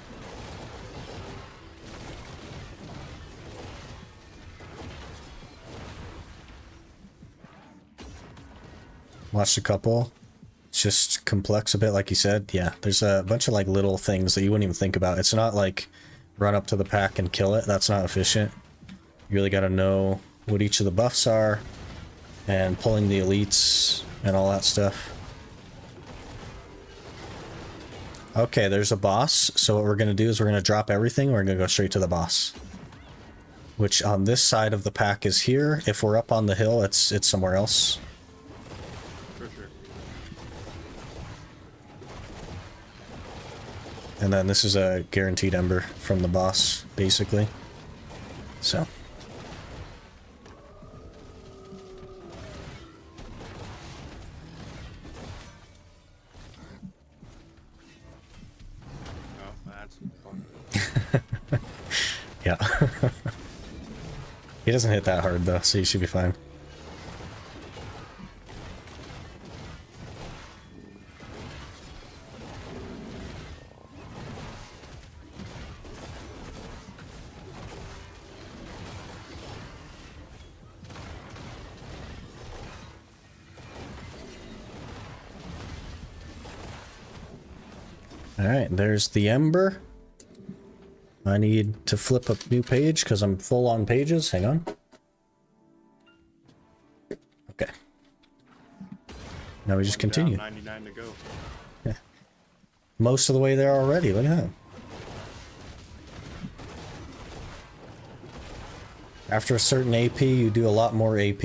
Watched a couple. It's just complex a bit, like you said. Yeah, there's a bunch of like little things that you wouldn't even think about. It's not like run up to the pack and kill it. That's not efficient. You really got to know what each of the buffs are and pulling the elites and all that stuff. Okay, there's a boss. So what we're going to do is we're going to drop everything. We're going to go straight to the boss. Which on this side of the pack is here. If we're up on the hill, it's somewhere else. And then this is a guaranteed ember from the boss, basically. So. Oh, that's fun. Yeah. He doesn't hit that hard though, so you should be fine. Alright, there's the ember. I need to flip a new page because I'm full on pages. Hang on. Okay. Now we just continue. 99 to go. Yeah. Most of the way there already. Look at that. After a certain AP, you do a lot more AP.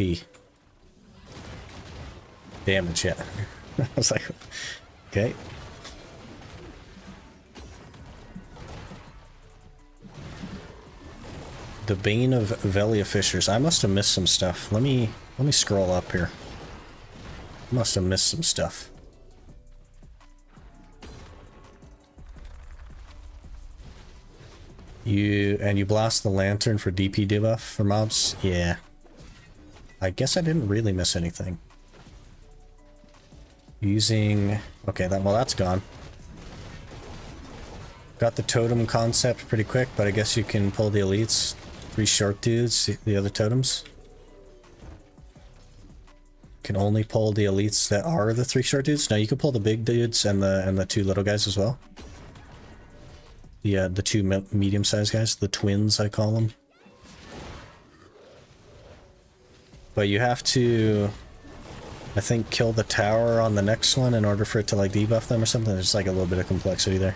Damage, yeah. I was like, okay. The Bane of Velia Fishers. I must have missed some stuff. Let me scroll up here. Must have missed some stuff. You blast the lantern for DP debuff for mobs? Yeah. I guess I didn't really miss anything. Using... Okay, that's gone. Got the totem concept pretty quick, but I guess you can pull the elites. 3 short dudes, the other totems. Can only pull the elites that are the 3 short dudes. Now you can pull the big dudes and the 2 little guys as well. The 2 medium-sized guys, the twins I call them. But you have to, I think, kill the tower on the next one in order for it to like debuff them or something. There's like a little bit of complexity there.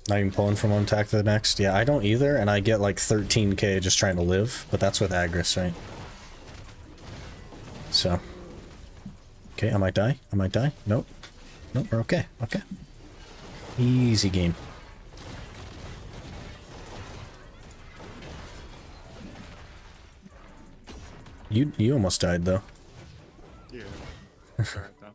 Not even pulling from one attack to the next. Yeah, I don't either, and I get like 13k just trying to live, but that's with Agris, right? So. Okay, I might die. I might die. Nope. Nope, we're okay. Okay. Easy game. You almost died though. Yeah. Alright though.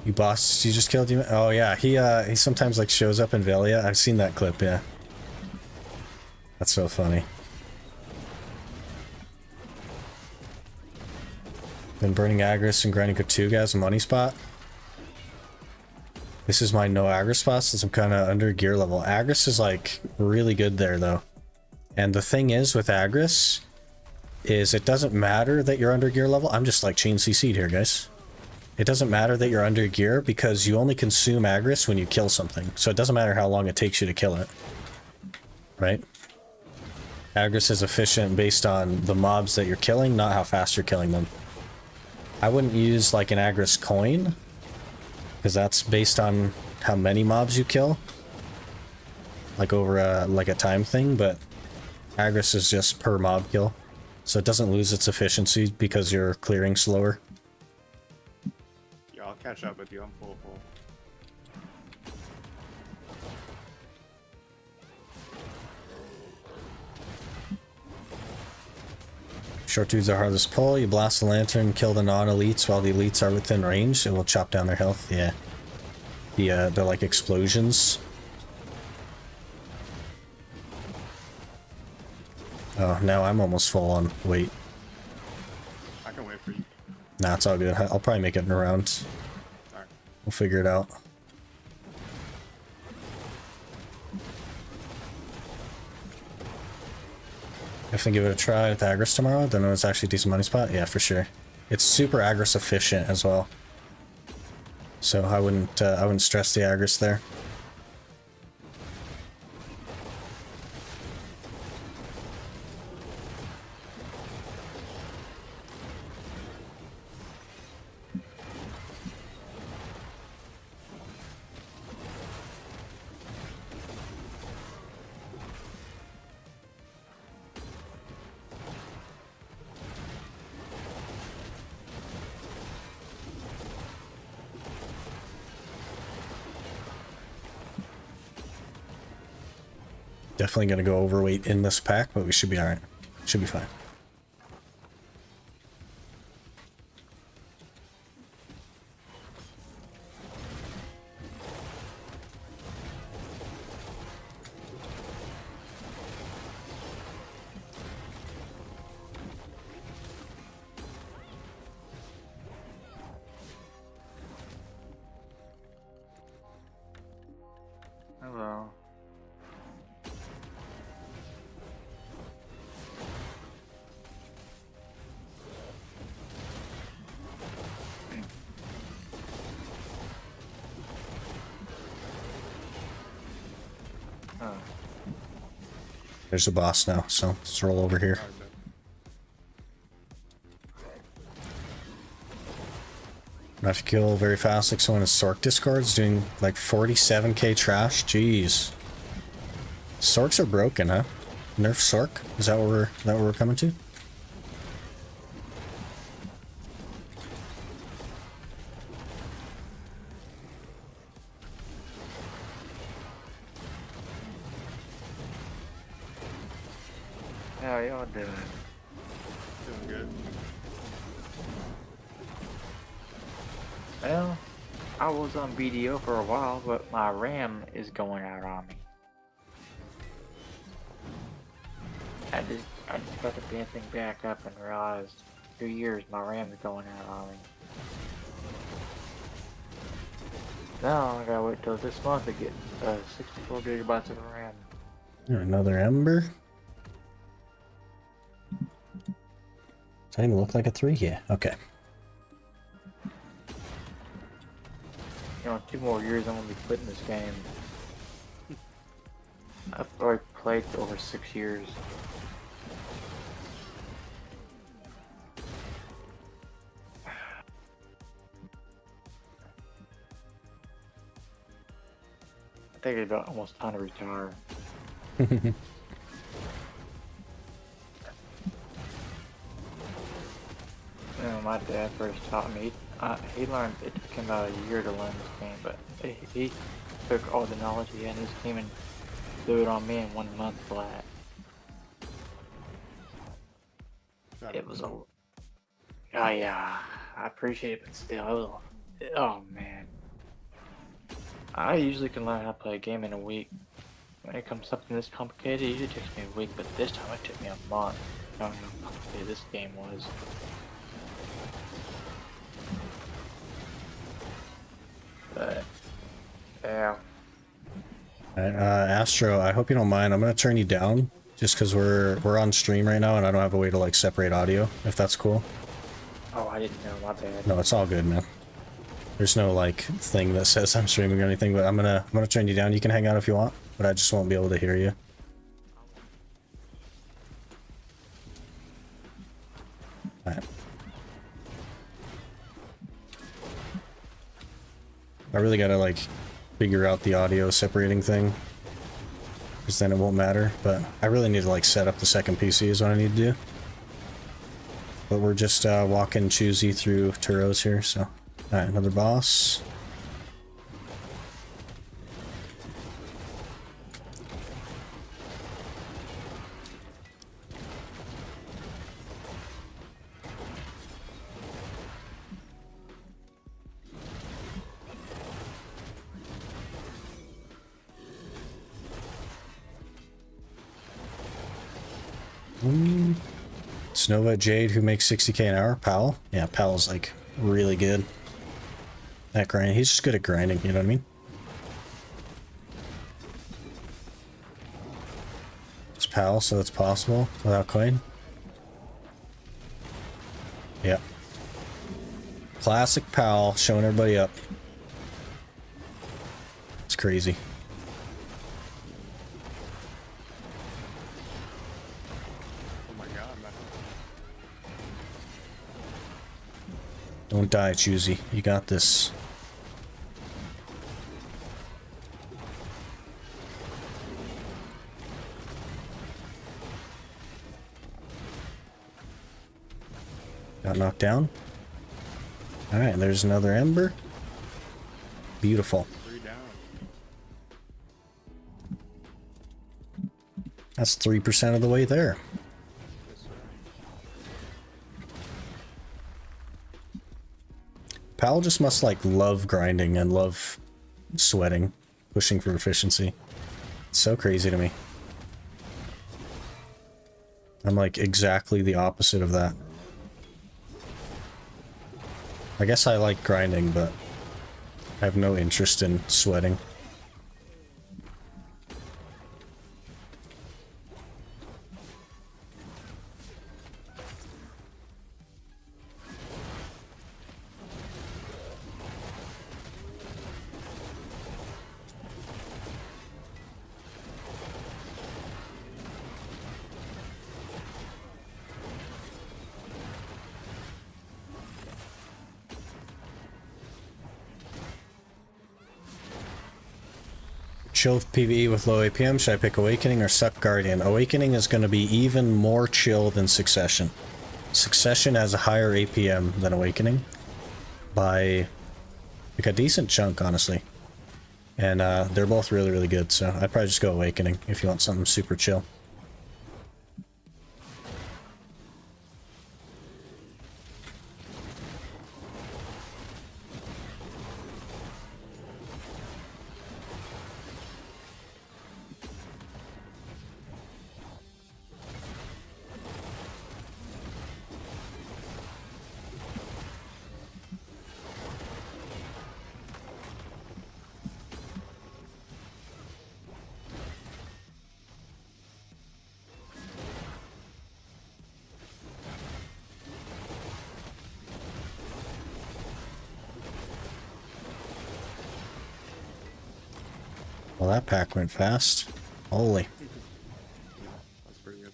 You boss, you just killed him? Oh yeah, he sometimes like shows up in Velia. I've seen that clip, yeah. That's so funny. Been burning Agris and grinding Katuga as a money spot. This is my no Agris spot since I'm kind of under gear level. Agris is like really good there though. And the thing is with Agris is it doesn't matter that you're under gear level. I'm just like chain CC'd here, guys. It doesn't matter that you're under gear because you only consume Agris when you kill something. So it doesn't matter how long it takes you to kill it. Right? Agris is efficient based on the mobs that you're killing, not how fast you're killing them. I wouldn't use like an Agris coin because that's based on how many mobs you kill. Like over a, like a time thing, but Agris is just per mob kill. So it doesn't lose its efficiency because you're clearing slower. Yeah, I'll catch up with you. I'm full. Short dudes are hardest pull. You blast the lantern, kill the non-elites while the elites are within range. It will chop down their health. Yeah. They're like explosions. Oh, now I'm almost full on weight. I can wait for you. Nah, it's all good. I'll probably make it in a round. Alright. We'll figure it out. Definitely give it a try with Agris tomorrow. Don't know it's actually a decent money spot. Yeah, for sure. It's super Agris efficient as well. So I wouldn't stress the Agris there. Definitely gonna go overweight in this pack, but we should be alright. Should be fine. Hello. There's a boss now, so let's roll over here. Alright, then. I have to kill very fast like someone in Sork Discord's doing like 47k trash. Jeez. Sorks are broken, huh? Nerf Sork? Is that what we're coming to? How y'all doing? Doing good. Well, I was on BDO for a while, but my RAM is going out on me. I just got the damn thing back up and realized 2 years, my RAM's going out on me. Now I gotta wait till this month to get 64 gigabytes of RAM. Another ember. Does that even look like a 3? Yeah, okay. You know, 2 more years I'm gonna be quitting this game. I've already played for over 6 years. I think it's about almost time to retire. You know, my dad first taught me. He learned. It took him about a year to learn this game, but he took all the knowledge he had in this game and threw it on me in 1 month flat. It was a. Oh yeah, I appreciate it, but still, it was. Oh man. I usually can learn how to play a game in a week. When it comes to something this complicated, it usually takes me a week, but this time it took me a month. I don't know how complicated this game was. But yeah. Alright, Astro, I hope you don't mind. I'm gonna turn you down just because we're on stream right now and I don't have a way to like separate audio, if that's cool. Oh, I didn't know. My bad. No, it's all good, man. There's no like thing that says I'm streaming or anything, but I'm gonna turn you down. You can hang out if you want, but I just won't be able to hear you. Alright. I really gotta like figure out the audio separating thing, because then it won't matter, but I really need to like set up the second PC is what I need to do. But we're just walking choosy through Turos here, so. Alright, another boss. Snova Jade, who makes 60k an hour. Powell? Yeah, Powell's like really good at grinding. He's just good at grinding, you know what I mean? It's Powell, so it's possible without coin. Yep. Classic Powell, showing everybody up. It's crazy. Don't die, Choosy. You got this. Got knocked down. Alright, there's another ember. Beautiful. 3 down. That's 3% of the way there. Yes, sir. Pal just must like love grinding and love sweating, pushing for efficiency. It's so crazy to me. I'm like exactly the opposite of that. I guess I like grinding, but I have no interest in sweating. Chill PvE with low APM. Should I pick Awakening or Suck Guardian? Awakening is going to be even more chill than Succession. Succession has a higher APM than Awakening by like a decent chunk, honestly. And they're both really, really good, so I'd probably just go Awakening if you want something super chill. Well, that pack went fast. Holy. That's pretty good.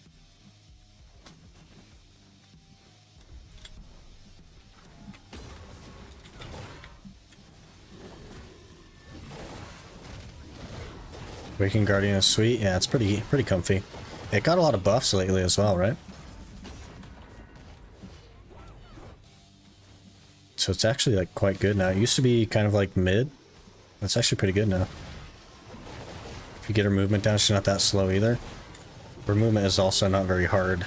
Waking Guardian is sweet. Yeah, it's pretty comfy. It got a lot of buffs lately as well, right? So it's actually like quite good now. It used to be kind of like mid. That's actually pretty good now. If you get her movement down, she's not that slow either. Her movement is also not very hard.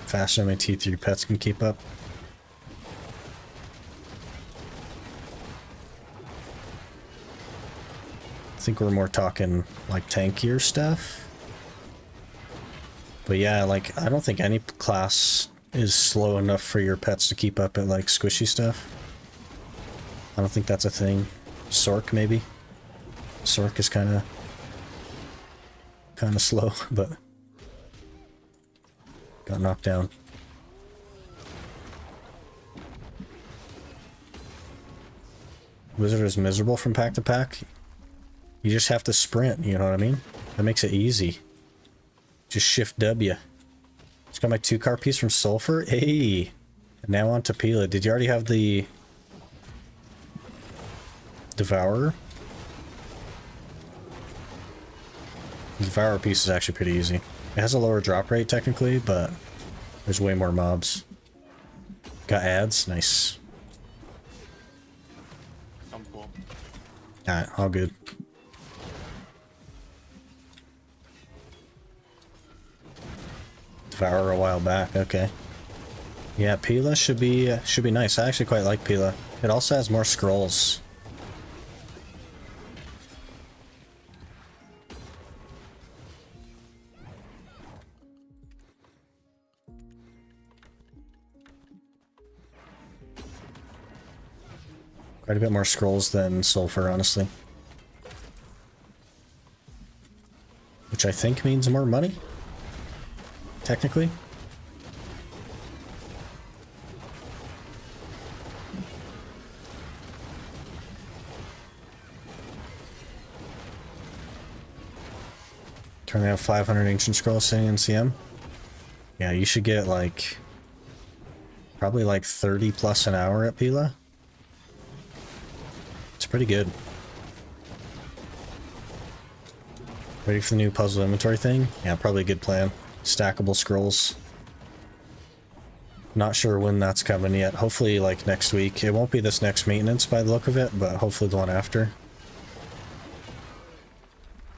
Faster than my T3 pets can keep up. I think we're more talking like tankier stuff. But yeah, like I don't think any class is slow enough for your pets to keep up at like squishy stuff. I don't think that's a thing. Sork maybe. Sork is kind of slow, but got knocked down. Wizard is miserable from pack to pack. You just have to sprint, you know what I mean? That makes it easy. Just shift W. Just got my 2-car piece from Sulfur. Hey! And now on to Pila. Did you already have the Devourer? The Devourer piece is actually pretty easy. It has a lower drop rate technically, but there's way more mobs. Got ads? Nice. I'm cool. Alright, all good. Devourer a while back, okay. Yeah, Pila should be nice. I actually quite like Pila. It also has more scrolls. Quite a bit more scrolls than Sulfur, honestly. Which I think means more money? Technically? Currently have 500 ancient scrolls sitting in CM. Yeah, you should get like probably like 30 plus an hour at Pila. It's pretty good. Ready for the new puzzle inventory thing? Yeah, probably a good plan. Stackable scrolls. Not sure when that's coming yet. Hopefully like next week. It won't be this next maintenance by the look of it, but hopefully the one after.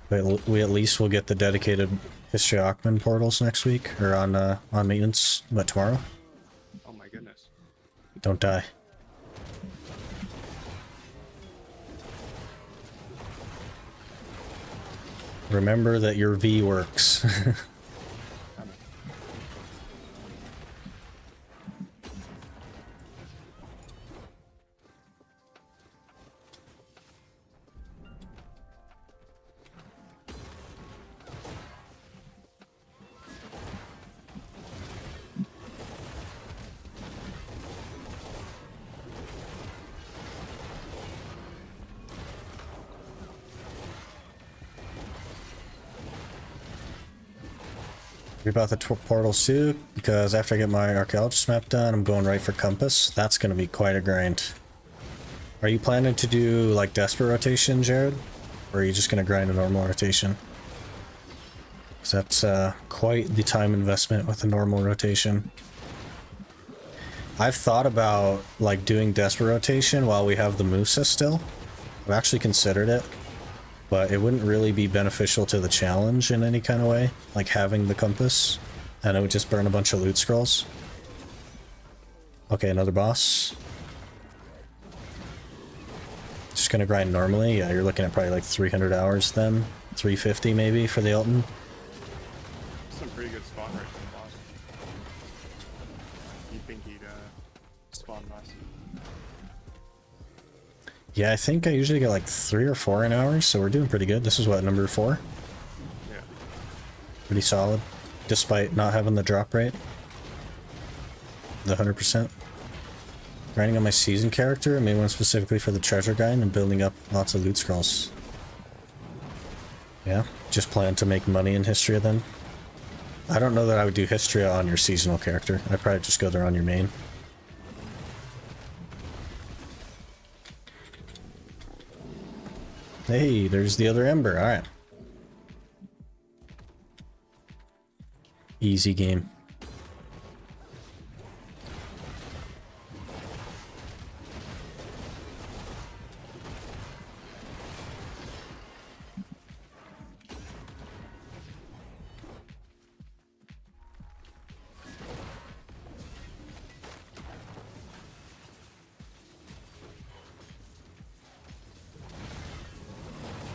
But we at least will get the dedicated History Ackman portals next week, or on maintenance, but tomorrow. Oh my goodness. Don't die. Remember that your V works. About the portals too, because after I get my archaeologist map done, I'm going right for compass. That's going to be quite a grind. Are you planning to do like desperate rotation, Jared, or are you just going to grind a normal rotation? So that's quite the time investment with a normal rotation. I've thought about like doing desperate rotation while we have the Musa still. I've actually considered it. But it wouldn't really be beneficial to the challenge in any kind of way, like having the compass, and it would just burn a bunch of loot scrolls. Okay, another boss. Just gonna grind normally. Yeah, you're looking at probably like 300 hours then, 350 maybe for the Elton. Some pretty good spawn rate for the boss. You'd think he'd spawn nice. Yeah, I think I usually get like 3 or 4 an hour, so we're doing pretty good. This is what, number 4? Yeah. Pretty solid, despite not having the drop rate. the 100%. Grinding on my season character. I made one specifically for the treasure guide and building up lots of loot scrolls. Yeah, just plan to make money in Histria then. I don't know that I would do Histria on your seasonal character. I'd probably just go there on your main. Hey, there's the other Ember. Alright. Easy game.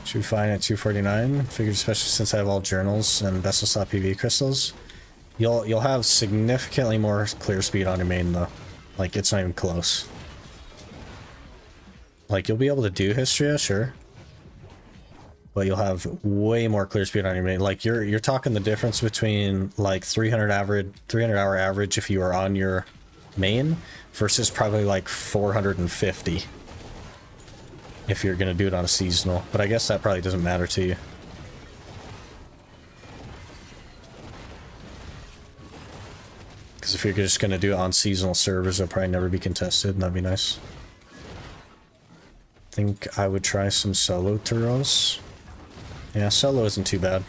Should be fine at 249. Figured especially since I have all journals and Vessel Slot PV crystals. You'll have significantly more clear speed on your main though. Like it's not even close. Like you'll be able to do Histria, sure. But you'll have way more clear speed on your main. Like you're talking the difference between like 300 hour average if you are on your main versus probably like 450. If you're gonna do it on a seasonal, but I guess that probably doesn't matter to you. Because if you're just gonna do it on seasonal servers, it'll probably never be contested, and that'd be nice. I think I would try some solo Turos. Yeah, solo isn't too bad.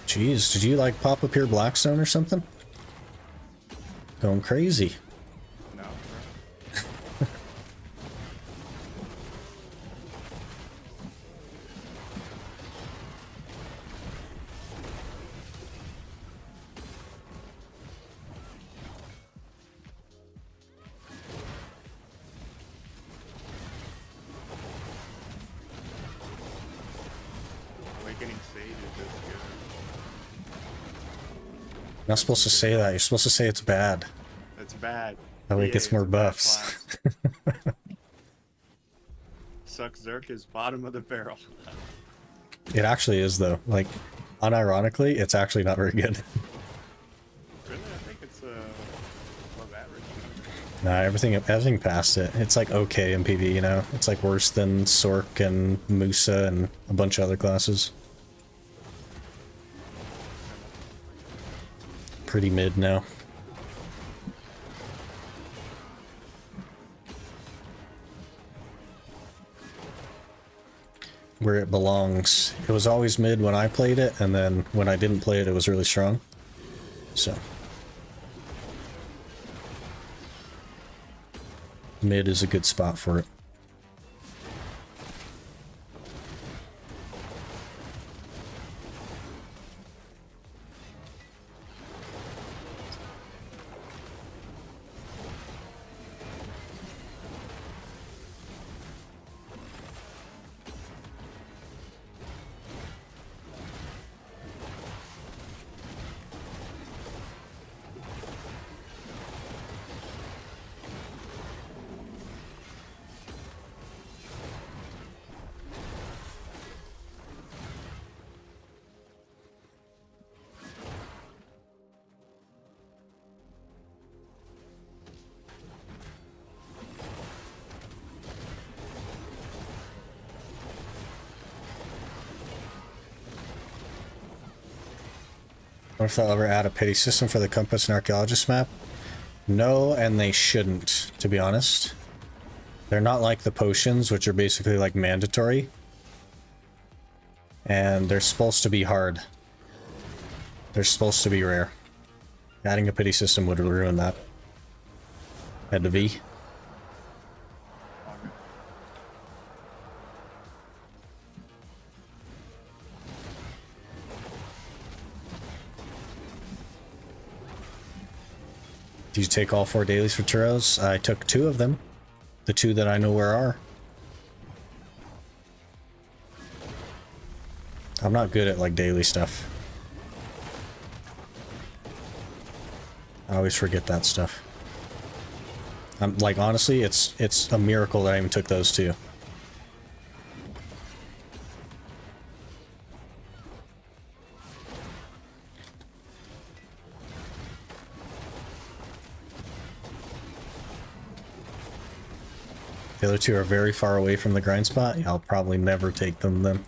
Jeez, did you like pop up here Blackstone or something? Going crazy. No. Awakening Sage is just good. You're not supposed to say that. You're supposed to say it's bad. It's bad. That way it Yeah, gets it's more a bad buffs. class. Suck Zerk is bottom of the barrel. It actually is though. Like, unironically, it's actually not very good. Really? I think it's above average. Nah, everything past it. It's like okay in PV, you know? It's like worse than Sork and Musa and a bunch of other classes. Pretty mid now. Where it belongs. It was always mid when I played it, and then when I didn't play it, it was really strong. So. Mid is a good spot for it. What if they'll ever add a pity system for the Compass and Archaeologist map? No, and they shouldn't, to be honest. They're not like the potions, which are basically like mandatory. And they're supposed to be hard. They're supposed to be rare. Adding a pity system would ruin that. Head to V. Did you take all 4 dailies for Turos? I took 2 of them. The 2 that I know where are. I'm not good at like daily stuff. I always forget that stuff. I'm like, honestly, it's a miracle that I even took those two. The other two are very far away from the grind spot. I'll probably never take them then.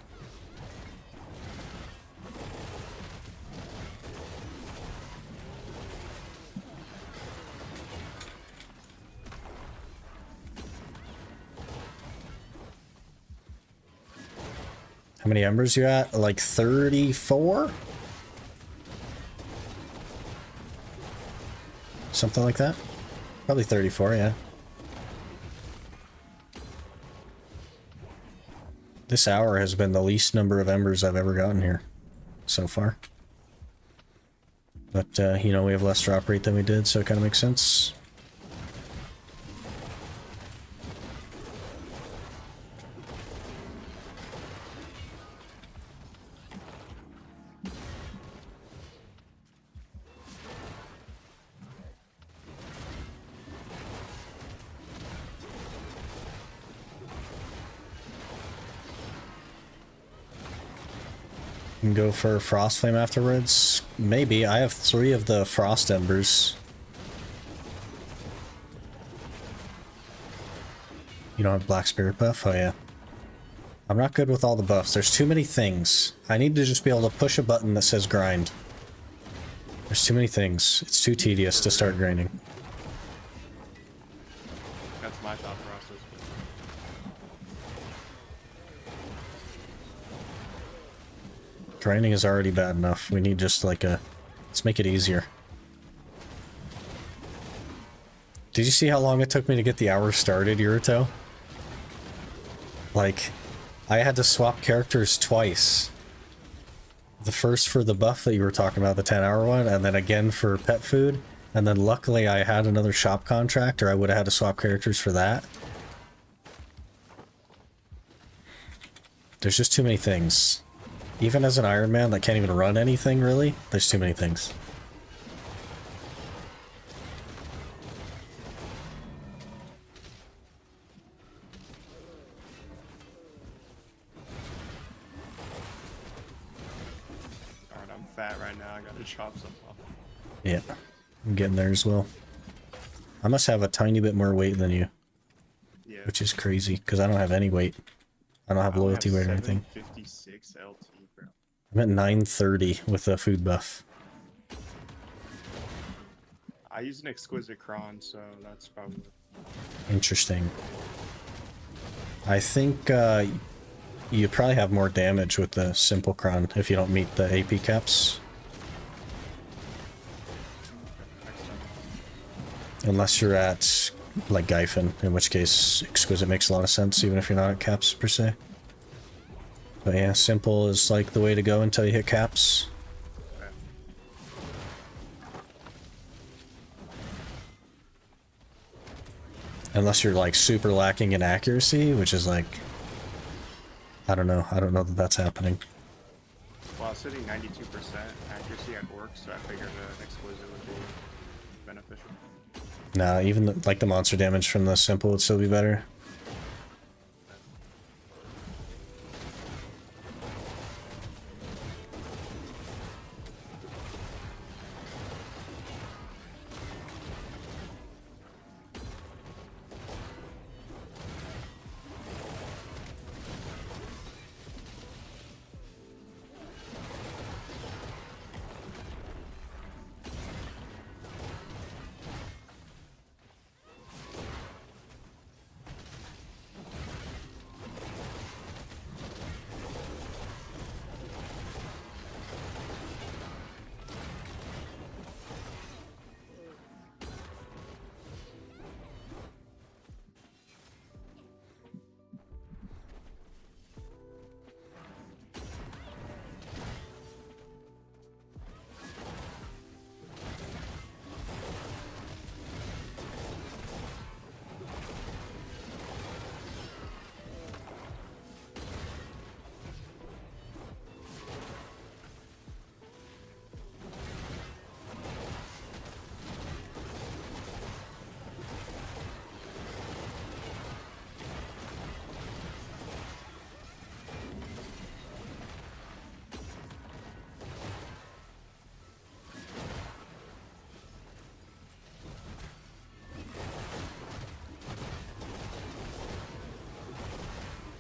How many embers you at? Like 34? Something like that? Probably 34, yeah. This hour has been the least number of embers I've ever gotten here so far. But, you know, we have less drop rate than we did, so it kind of makes sense. Can go for Frost Flame afterwards. Maybe. I have 3 of the Frost Embers. You don't have Black Spirit buff? Oh yeah. I'm not good with all the buffs. There's too many things. I need to just be able to push a button that says grind. There's too many things. It's too tedious to start grinding. That's my thought process. Grinding is already bad enough. We need just like a... Let's make it easier. Did you see how long it took me to get the hour started, Yuruto? Like, I had to swap characters twice. The first for the buff that you were talking about, the 10-hour one, and then again for pet food. And then luckily I had another shop contract, or I would have had to swap characters for that. There's just too many things. Even as an Iron Man that can't even run anything, really, there's too many things. Alright, I'm fat right now. I gotta chop some off. Yeah, I'm getting there as well. I must have a tiny bit more weight than you. Yeah. Which is crazy, because I don't have any weight. I don't have loyalty weight or anything. 756 LT, bro. I'm at 930 with a food buff. I use an exquisite cron, so that's probably... Interesting. I think you probably have more damage with the simple cron if you don't meet the AP caps. Unless you're at, like, Gyphon, in which case exquisite makes a lot of sense, even if you're not at caps, per se. But yeah, simple is, like, the way to go until you hit caps. Unless you're, like, super lacking in accuracy, which is, like... I don't know that that's happening. Well, I was hitting 92% accuracy at work, so I figured an exquisite would be beneficial. Nah, even, like, the monster damage from the simple would still be better.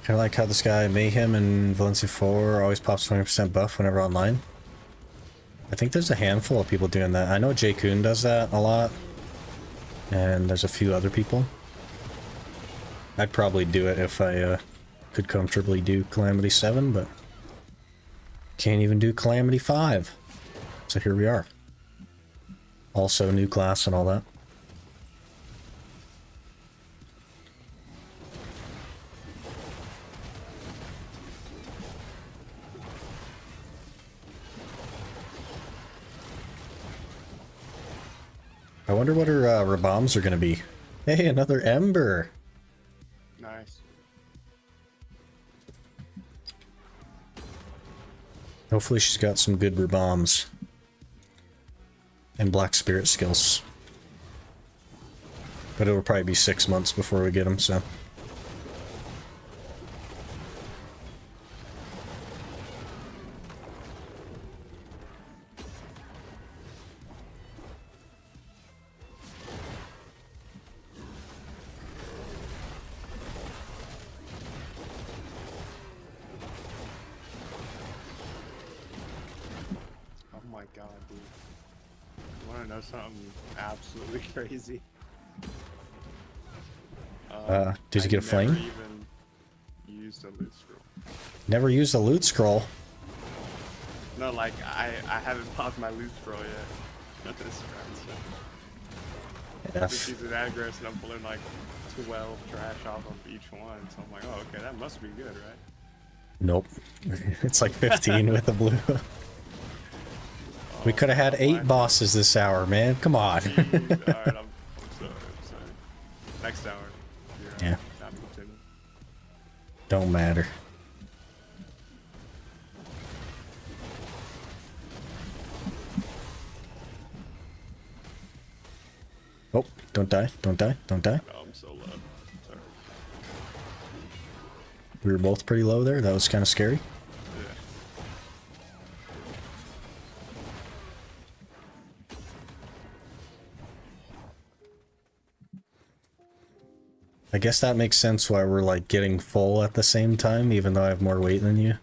Kind of like how this guy Mayhem in Valencia 4 always pops 20% buff whenever online. I think there's a handful of people doing that. I know Jay Kuhn does that a lot. And there's a few other people. I'd probably do it if I could comfortably do Calamity 7, but can't even do Calamity 5. So here we are. Also new class and all that. I wonder what her bombs are going to be. Hey, another Ember! Nice. Hopefully she's got some good bombs. And Black Spirit skills. But it'll probably be 6 months before we get them, so... God, dude. You want to know something absolutely crazy? Did you get a flame? I never even used a loot scroll. Never used a loot scroll. No, like, I haven't popped my loot scroll yet. Not this round, so. Yeah. Just using Agris and I'm pulling like 12 trash off of each one, so I'm like, oh, okay, that must be good, right? Nope. It's like 15 with the blue. We could have had 8 bosses this hour, man. Come on. Alright, I'm sorry. Next hour. Yeah. Not continue. Don't matter. Oh, don't die, don't die, don't die. No, I'm so low. Sorry. We were both pretty low there. That was kind of scary. Yeah. I guess that makes sense why we're like getting full at the same time, even though I have more weight than you.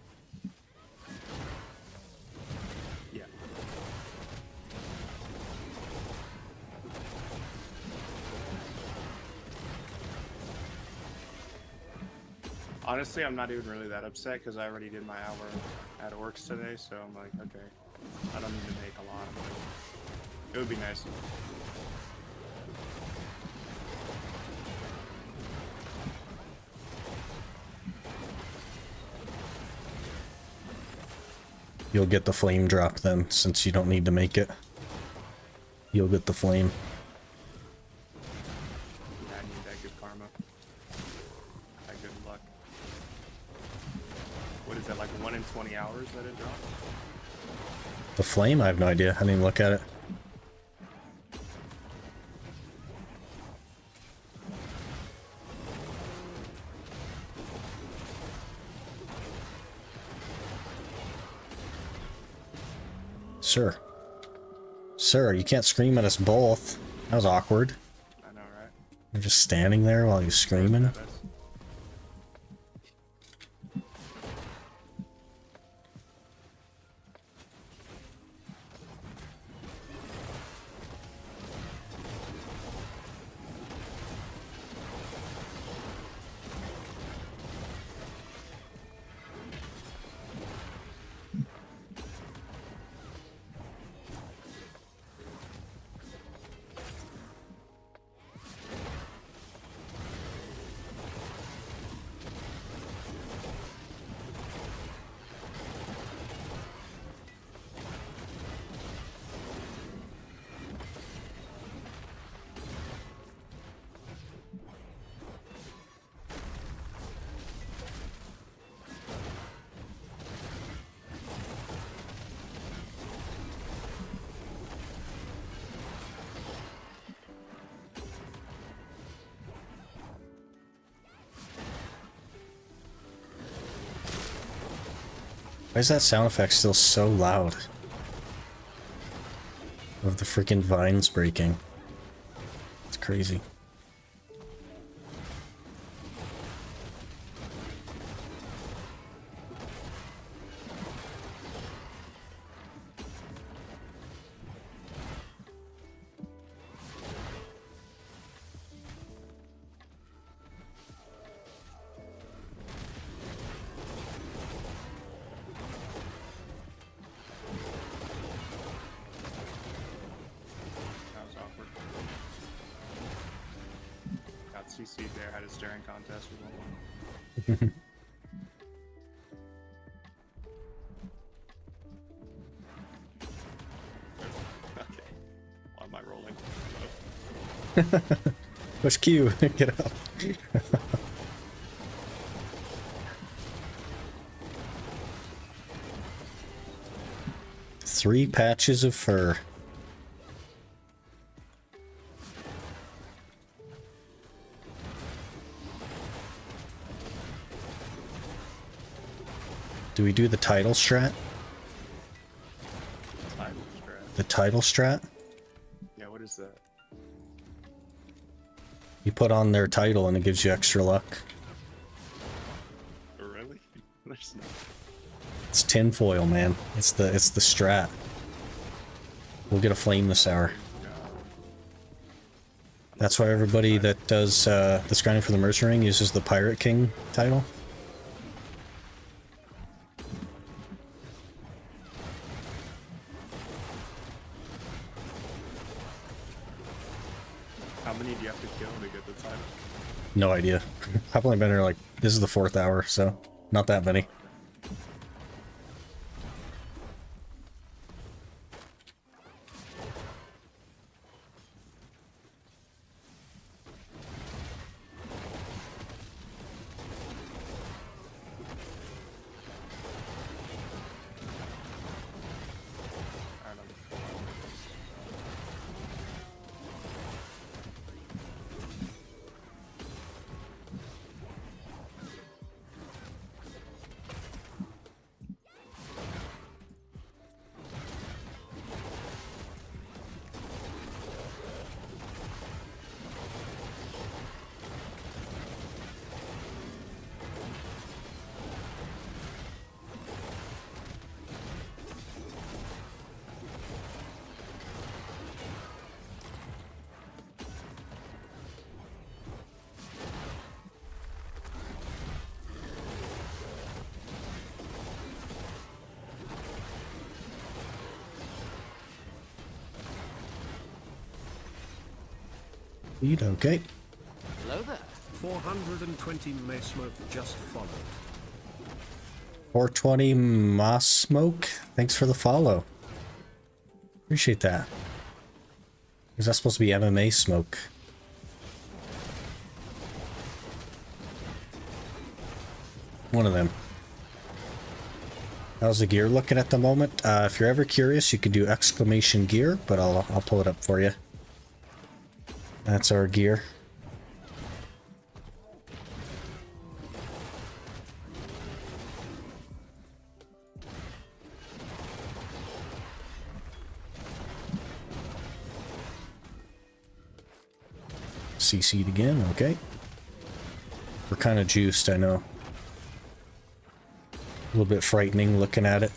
Yeah. Honestly, I'm not even really that upset because I already did my hour at Orcs today, so I'm like, okay, I don't need to make a lot of money. It would be nice. You'll get the flame drop then, since you don't need to make it. You'll get the flame. Yeah, I need that good karma. That good luck. What is that, like 1 in 20 hours that it drops? The flame? I have no idea. I didn't even look at it. Sir. Sir, you can't scream at us both. That was awkward. I know, right? You're just standing there while you're screaming. That's- Why is that sound effect still so loud? Of the freaking vines breaking. It's crazy. CC there had a staring contest with one. Okay. Why am I rolling? Push Q. Get up. Three patches of fur. Do we do the title strat? Title strat. The title strat? Yeah, what is that? You put on their title and it gives you extra luck. Oh, really? There's no. It's tinfoil, man. It's the strat. We'll get a flame this hour. That's why everybody that does that's grinding for the Mercer Ring uses the Pirate King title. How many do you have to kill to get the title? No idea. I've only been here like, this is the 4th hour, so not that many. I don't know. Okay. Hello there. 420 May Smoke just followed. 420 Moss Smoke. Thanks for the follow. Appreciate that. Is that supposed to be MMA Smoke? One of them. How's the gear looking at the moment? If you're ever curious, you could do exclamation gear, but I'll pull it up for you. That's our gear. CC'd again, okay. We're kind of juiced, I know. A little bit frightening looking at it.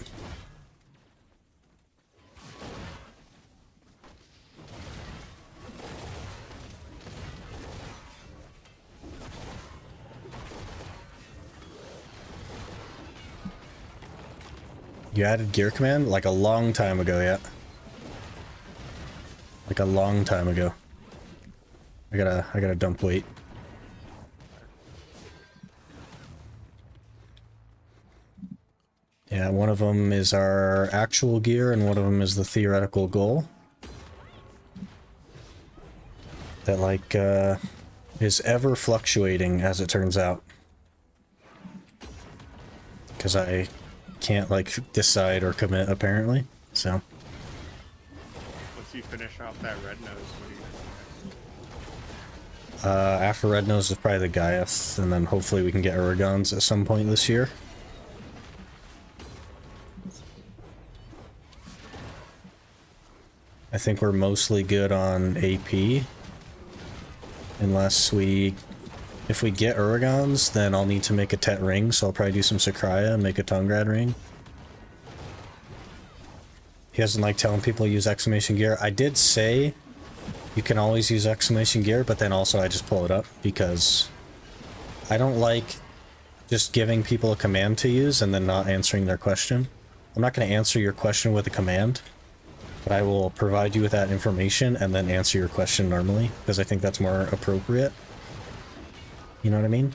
You added gear command? Like a long time ago, yeah. Like a long time ago. I gotta dump weight. Yeah, one of them is our actual gear and one of them is the theoretical goal. That like is ever fluctuating as it turns out. Because I can't like decide or commit apparently, so. Once you finish off that red nose, what do you do next? After red nose is probably the Gaius, and then hopefully we can get Aragons at some point this year. I think we're mostly good on AP. Unless if we get Uragons, then I'll need to make a Tet ring, so I'll probably do some Sakraya and make a Tungrad ring. He doesn't like telling people to use exclamation gear. I did say you can always use exclamation gear, but then also I just pull it up because I don't like just giving people a command to use and then not answering their question. I'm not going to answer your question with a command, but I will provide you with that information and then answer your question normally because I think that's more appropriate. You know what I mean?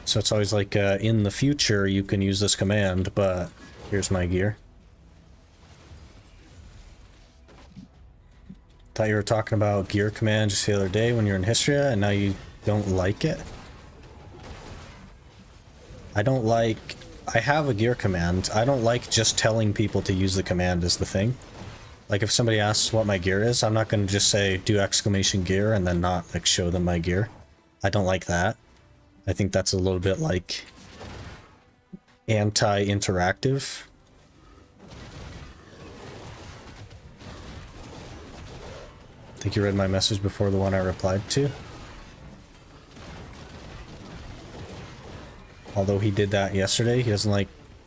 So it's always like, in the future, you can use this command, but here's my gear. Thought you were talking about gear command just the other day when you're in Histria, and now you don't like it? I don't like... I have a gear command. I don't like just telling people to use the command is the thing. Like if somebody asks what my gear is, I'm not going to just say do exclamation gear and then not like show them my gear. I don't like that. I think that's a little bit like anti-interactive. I think you read my message before the one I replied to. Although he did that yesterday, he doesn't like...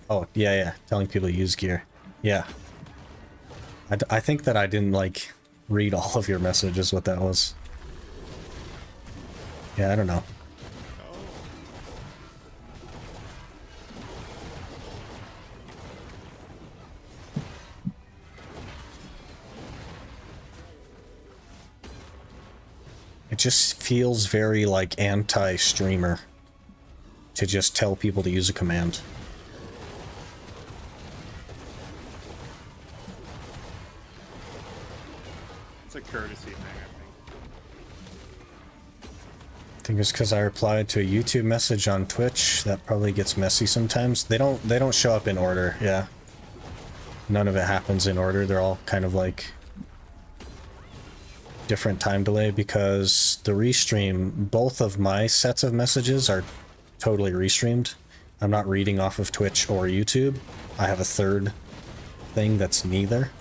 Oh, yeah, telling people to use gear. Yeah. I think that I didn't, like, read all of your messages, what that was. Yeah, I don't know. It just feels very, like, anti-streamer to just tell people to use a command. It's a courtesy thing, I think it's because I replied to a YouTube message on Twitch. That probably gets messy sometimes. They don't show up in order, yeah. None of it happens in order. They're all kind of like different time delay because the restream, both of my sets of messages are totally restreamed. I'm not reading off of Twitch or YouTube. I have a third thing that's neither.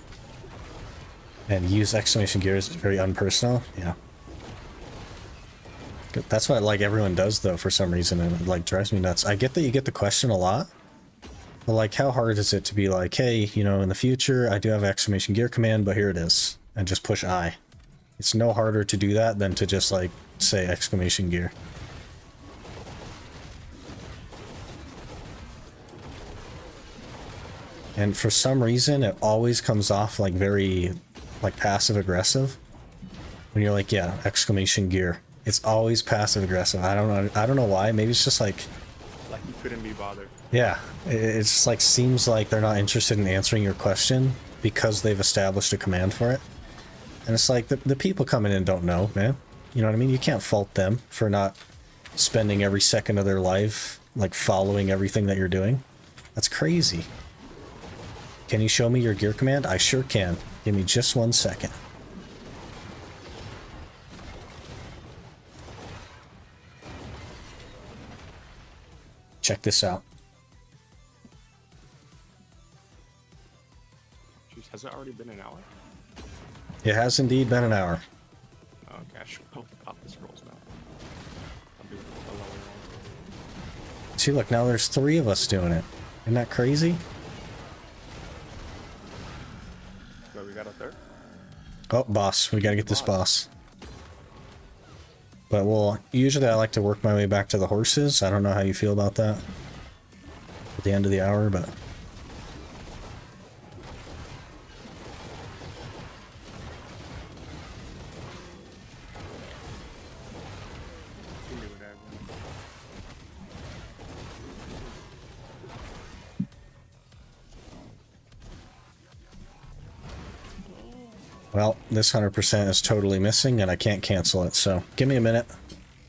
And use exclamation gear is very unpersonal. Yeah. That's what like everyone does though for some reason, and it like drives me nuts. I get that you get the question a lot, but like how hard is it to be like, hey, you know, in the future I do have exclamation gear command, but here it is, and just push I. It's no harder to do that than to just like say exclamation gear. And for some reason it always comes off like very like passive aggressive when you're like, yeah, exclamation gear. It's always passive aggressive. I don't know why. Maybe it's just like you couldn't be bothered. Yeah, it's just like seems like they're not interested in answering your question because they've established a command for it. And it's like the people coming in don't know, man. You know what I mean? You can't fault them for not spending every second of their life like following everything that you're doing. That's crazy. Can you show me your gear command? I sure can. Give me just 1 second. Check this out. Jeez, has it already been an hour? It has indeed been an hour. Oh, okay, I should probably pop the scrolls now. I'll do the lower one. See, look, now there's 3 of us doing it. Isn't that crazy? But we got a third? Oh, boss. We gotta get this boss. But, well, usually I like to work my way back to the horses. I don't know how you feel about that at the end of the hour, but... You can do whatever. Well, this 100% is totally missing, and I can't cancel it, so give me a minute.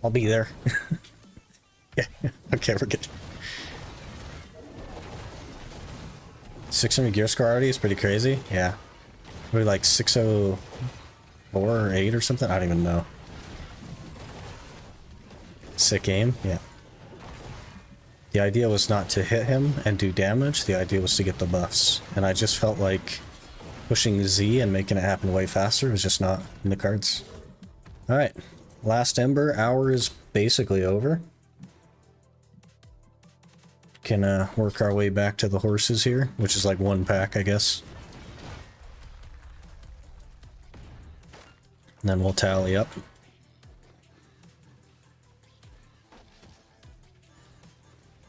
I'll be there. Yeah, okay, we're good. 600 gear score already is pretty crazy. Yeah. We're like 604 or 8 or something? I don't even know. Sick aim? Yeah. The idea was not to hit him and do damage, the idea was to get the buffs. And I just felt like pushing Z and making it happen way faster was just not in the cards. Alright, last Ember, hour is basically over. Can work our way back to the horses here, which is like 1 pack, I guess. And then we'll tally up.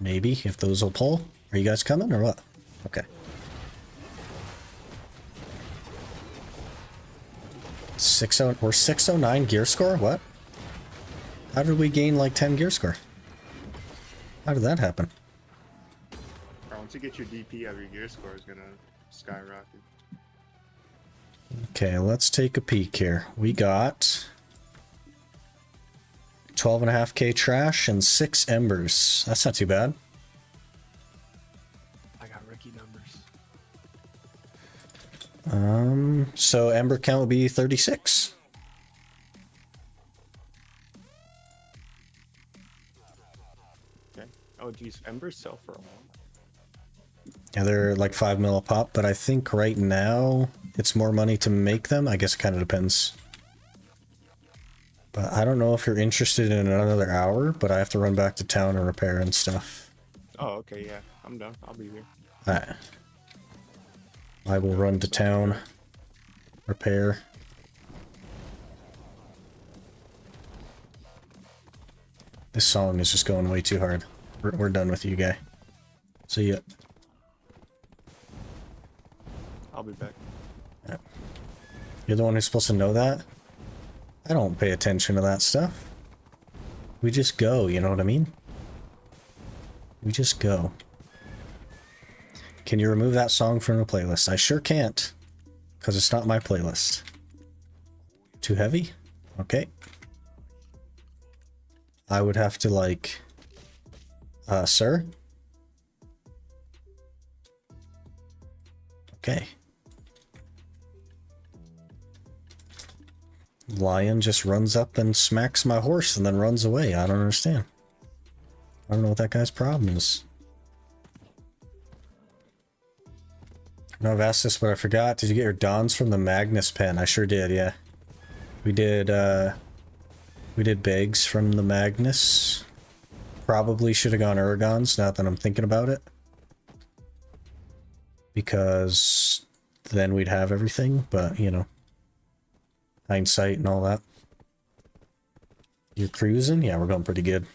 Maybe, if those will pull. Are you guys coming or what? Okay. 60, we're 609 gear score? What? How did we gain like 10 gear score? How did that happen? Once you get your DP, your gear score is gonna skyrocket. Okay, let's take a peek here. We got 12.5k trash and 6 embers. That's not too bad. I got rookie numbers. So ember count will be 36. Okay. Oh, geez, embers sell for a while. Yeah, they're like 5 mil a pop, but I think right now it's more money to make them. I guess it kind of depends. But I don't know if you're interested in another hour, but I have to run back to town and repair and stuff. Oh, okay, yeah. I'm done. I'll be here. Alright. I will run to town, repair. This song is just going way too hard. We're done with you, guy. See ya. I'll be back. Yeah. You're the one who's supposed to know that? I don't pay attention to that stuff. We just go, you know what I mean? We just go. Can you remove that song from the playlist? I sure can't, because it's not my playlist. Too heavy? Okay. I would have to like... sir? Okay. Lion just runs up and smacks my horse and then runs away. I don't understand. I don't know what that guy's problem is. No, I've asked this, but I forgot. Did you get your Dons from the Magnus pen? I sure did, yeah. We did Bags from the Magnus. Probably should have gone Uragons, now that I'm thinking about it. Because then we'd have everything, but, you know. Hindsight and all that. You're cruising? Yeah, we're going pretty good.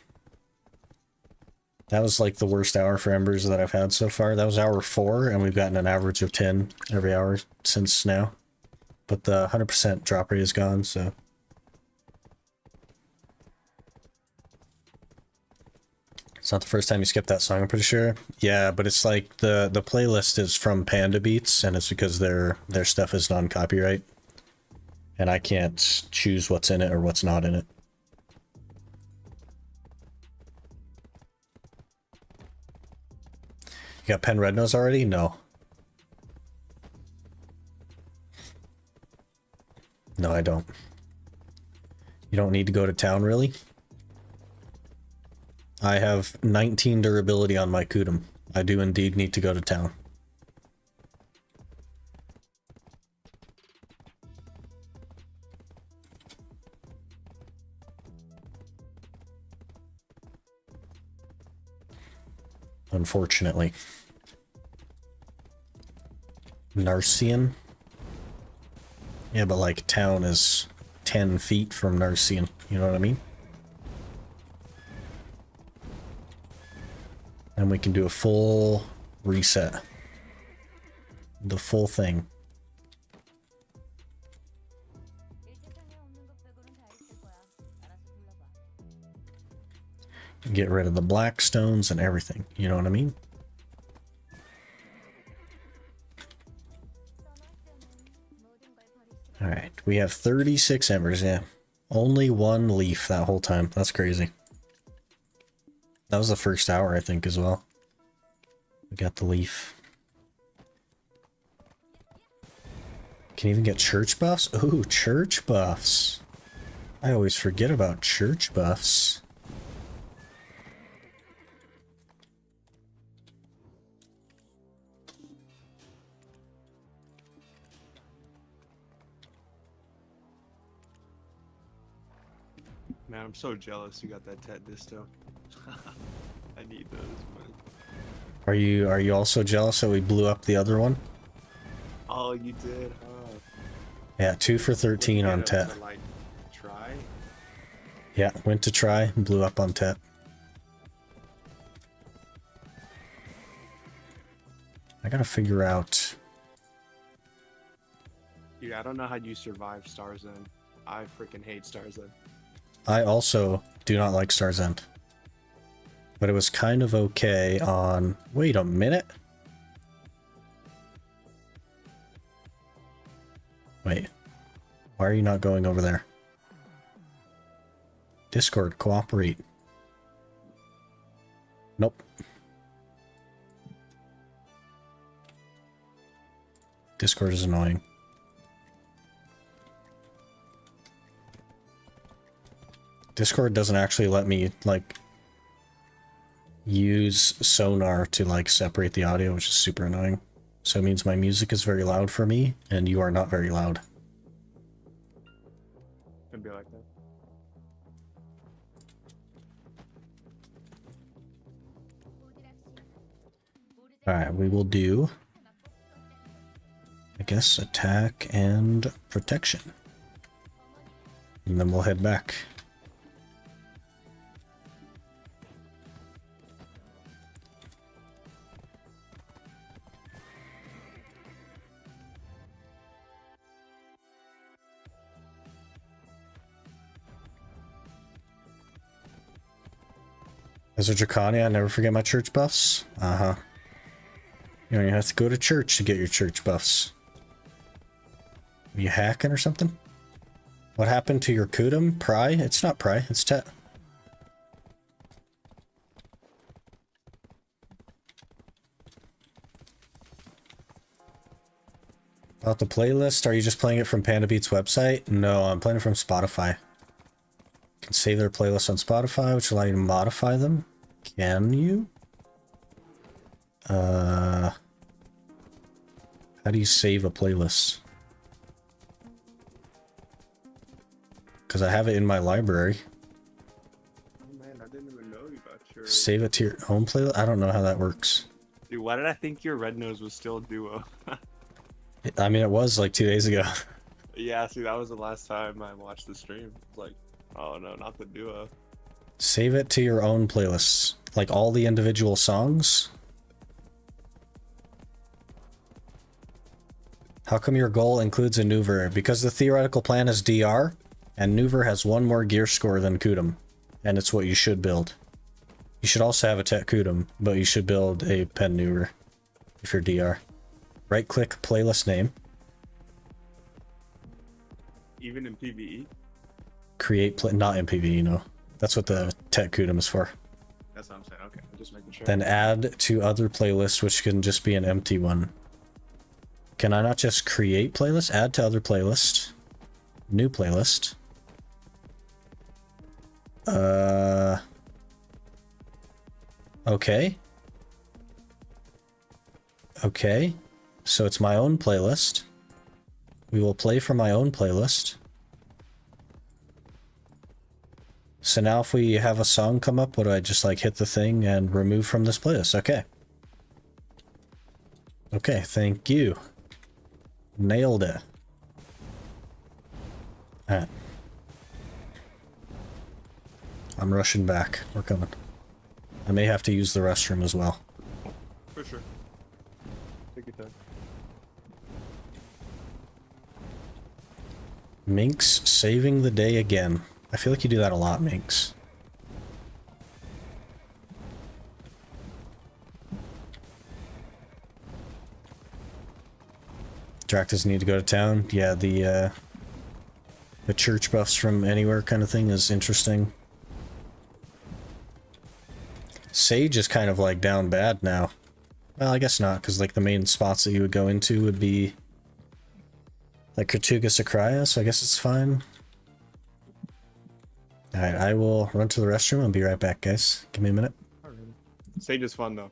That was like the worst hour for embers that I've had so far. That was hour 4, and we've gotten an average of 10 every hour since now. But the 100% drop rate is gone, so... It's not the first time you skipped that song, I'm pretty sure. Yeah, but it's like the playlist is from Panda Beats, and it's because their stuff is non-copyright. And I can't choose what's in it or what's not in it. You got Pen Red Nose already? No. No, I don't. You don't need to go to town, really? I have 19 durability on my Kudum. I do indeed need to go to town. Unfortunately. Narcian? Yeah, but like town is 10 feet from Narcian. You know what I mean? And we can do a full reset. The full thing. Get rid of the black stones and everything. You know what I mean? Alright, we have 36 embers, yeah. Only 1 leaf that whole time. That's crazy. That was the first hour, I think, as well. We got the leaf. Can you even get church buffs? Ooh, church buffs. I always forget about church buffs. Man, I'm so jealous you got that Tet Disto. I need those, man. Are you also jealous that we blew up the other one? Oh, you did, huh? Yeah, 2 for 13 on Tet. Like, try? Yeah, went to try and blew up on Tet. I gotta figure out. Dude, I don't know how you survive Starzen. I freaking hate Starzen. I also do not like Star's End. But it was kind of okay on... Wait a minute. Wait. Why are you not going over there? Discord, cooperate. Nope. Discord is annoying. Discord doesn't actually let me, like, use sonar to, like, separate the audio, which is super annoying. So it means my music is very loud for me, and you are not very loud. It'd be like that. Alright, we will do, I guess, attack and protection. And then we'll head back. As a Dracania, I never forget my church buffs. Uh-huh. You don't even have to go to church to get your church buffs. Are you hacking or something? What happened to your Kudum? Pry? It's not Pry, it's Tet. About the playlist, are you just playing it from Panda Beats website? No, I'm playing it from Spotify. You can save their playlists on Spotify, which will allow you to modify them. Can you? How do you save a playlist? Because I have it in my library. Oh man, I didn't even know about your... Save it to your own playlist? I don't know how that works. Dude, why did I think your Red Nose was still Duo? I mean, it was like 2 days ago. Yeah, see, that was the last time I watched the stream. It's like, oh no, not the Duo. Save it to your own playlists. Like all the individual songs. How come your goal includes a Nuver? Because the theoretical plan is DR, and Nuver has one more gear score than Kudum. And it's what you should build. You should also have a Tet Kudum, but you should build a Pen Nuver if you're DR. Right click playlist name. Even in PvE? Create play, not in PvE, no. That's what the Tet Kudum is for. That's what I'm saying, okay, I'm just making sure. Then add to other playlists, which can just be an empty one. Can I not just create playlist? Add to other playlist. New playlist. Okay. Okay. So it's my own playlist. We will play from my own playlist. So now if we have a song come up, what do I just like hit the thing and remove from this playlist? Okay. Okay, thank you. Nailed it. Alright. I'm rushing back. We're coming. I may have to use the restroom as well. For sure. Take your time. Minx saving the day again. I feel like you do that a lot, Minx. Drac doesn't need to go to town. Yeah, the church buffs from anywhere kind of thing is interesting. Sage is kind of like down bad now. Well, I guess not, because like the main spots that you would go into would be like Kertuga Sakraya, so I guess it's fine. Alright, I will run to the restroom. I'll be right back, guys. Give me a minute. Sage is fun though.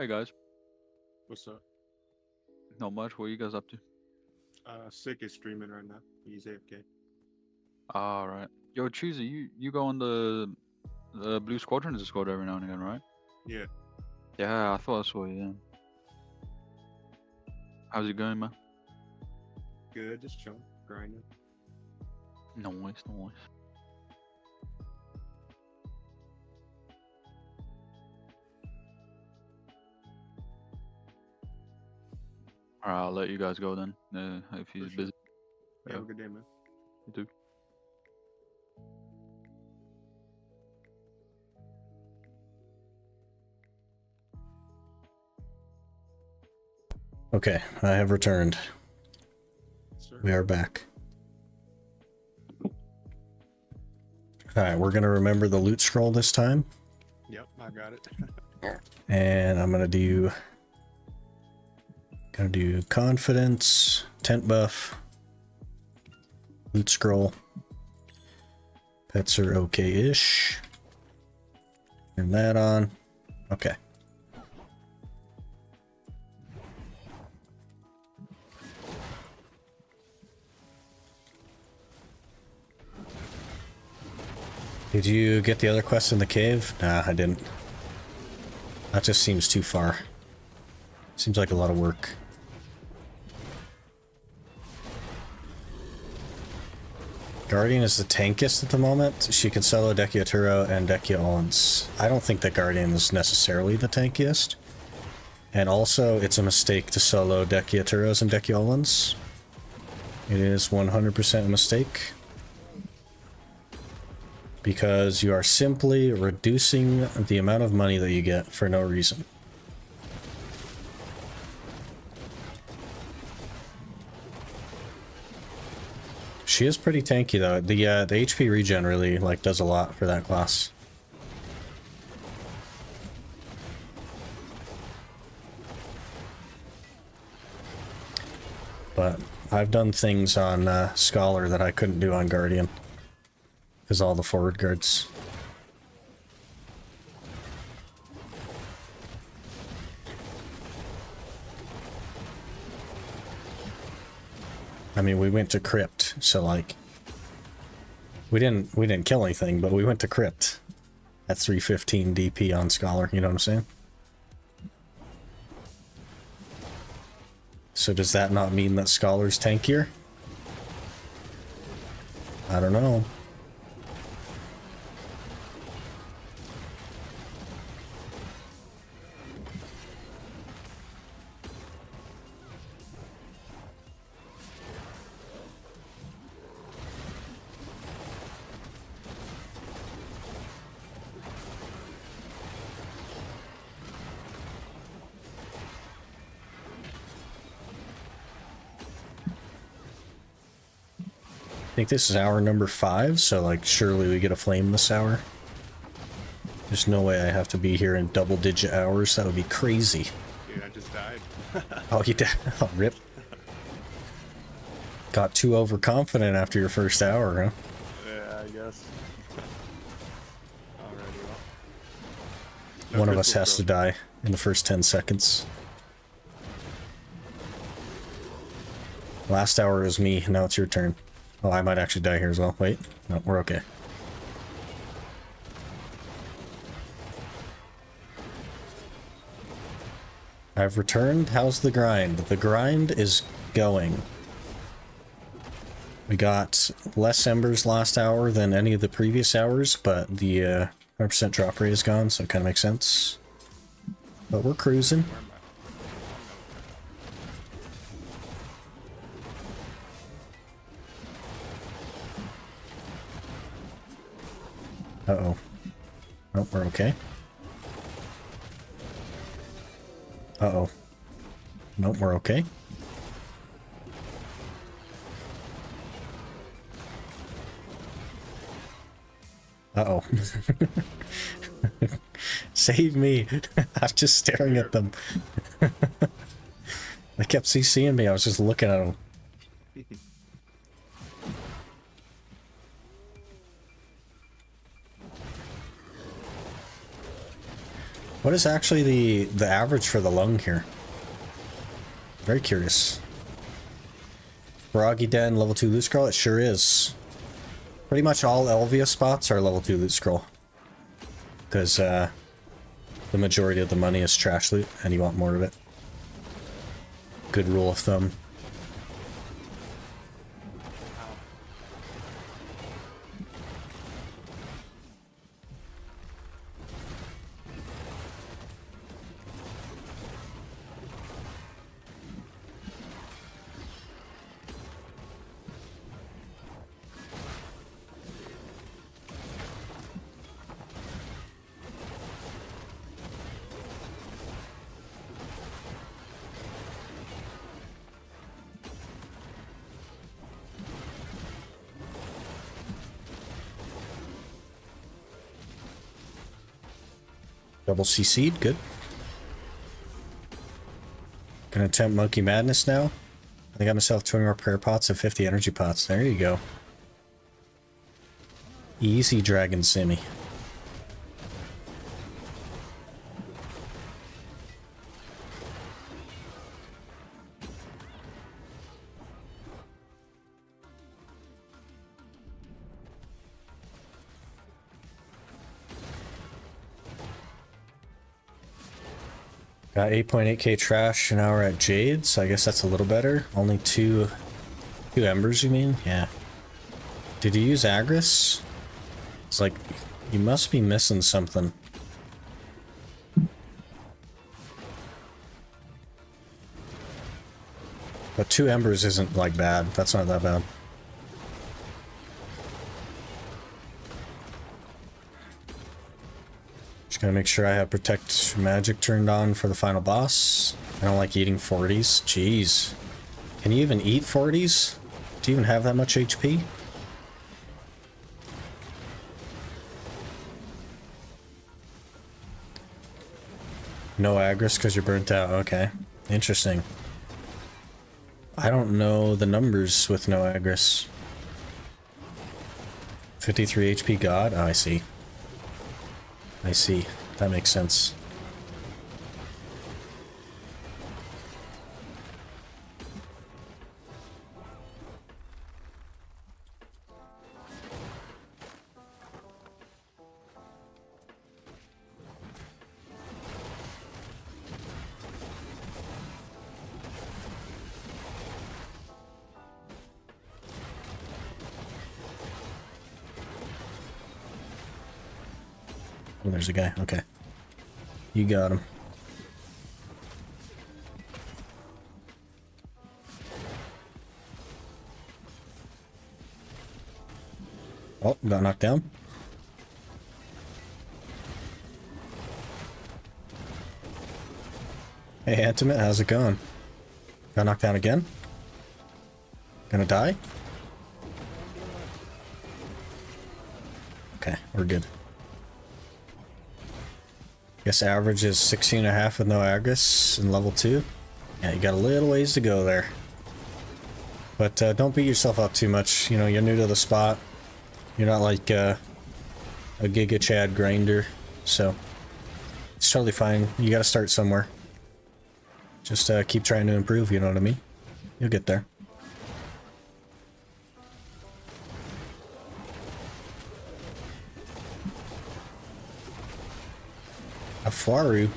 Hey guys, What's up? not much. What are you guys up to? Sick is streaming right now. He's AFK. All right. Yo, Cheesy, you go on the Blue Squadron's Discord every now and again, right? Yeah. Yeah, I thought I saw you. Yeah. How's it going, man? Good. Just chilling, grinding. Nice, nice. All right, I'll let you guys go then. If he's sure. busy. Have a good day, man. You too. Okay, I have returned. Sir. We are back. Alright, we're gonna remember the loot scroll this time. Yep, I got it. And I'm gonna do confidence, tent buff, loot scroll. Pets are okay-ish. Turn that on. Okay. Did you get the other quest in the cave? Nah, I didn't. That just seems too far. Seems like a lot of work. Guardian is the tankiest at the moment. She can solo Dekia Turo and Dekia Owens. I don't think that Guardian is necessarily the tankiest. And also, it's a mistake to solo Dekia Turos and Dekia Owens. It is 100% a mistake. Because you are simply reducing the amount of money that you get for no reason. She is pretty tanky though. The HP regen really does a lot for that class. But I've done things on Scholar that I couldn't do on Guardian. Because all the forward guards. I mean, we went to Crypt, so like we didn't kill anything, but we went to Crypt at 315 DP on Scholar, you know what I'm saying? So does that not mean that Scholar's tankier? I don't know. I think this is hour number 5, so like surely we get a flame this hour. There's no way I have to be here in double-digit hours. That would be crazy. Dude, I just died. Oh, you did? Oh, rip. Got too overconfident after your first hour, huh? Yeah, I guess. Alrighty, well. One of us has to die in the first 10 seconds. Last hour is me, now it's your turn. Oh, I might actually die here as well. Wait, no, we're okay. I've returned. How's the grind? The grind is going. We got less embers last hour than any of the previous hours, but the 100% drop rate is gone, so it kind of makes sense. But we're cruising. Uh-oh. Oh, we're okay. Uh-oh. Nope, we're okay. Uh-oh. Save me. I'm just staring at them. They kept CCing me. I was just looking at them. What is actually the average for the lung here? Very curious. Baragi Den, level 2 loot scroll? It sure is. Pretty much all Elvia spots are level 2 loot scroll. Because the majority of the money is trash loot, and you want more of it. Good rule of thumb. Double CC'd, good. Gonna attempt Monkey Madness now. I got myself 20 more prayer pots and 50 energy pots. There you go. Easy Dragon Simmy. Got 8.8k trash, and now we're at Jade, so I guess that's a little better. Only two embers, you mean? Yeah. Did you use Agris? It's like, you must be missing something. But 2 embers isn't, like, bad. That's not that bad. Just gotta make sure I have Protect Magic turned on for the final boss. I don't like eating 40s. Jeez. Can you even eat 40s? Do you even have that much HP? No Agris because you're burnt out. Okay. Interesting. I don't know the numbers with no Agris. 53 HP God? Oh, I see. I see. That makes sense. Oh, there's a guy. Okay. You got him. Oh, got knocked down. Hey, Intimate, how's it going? Got knocked down again? Gonna die? Okay, we're good. Guess average is 16.5 with no Agris in level 2. Yeah, you got a little ways to go there. But don't beat yourself up too much. You know, you're new to the spot. You're not like a Giga Chad grinder. So, it's totally fine. You gotta start somewhere. Just keep trying to improve, you know what I mean? You'll get there. A Flaru.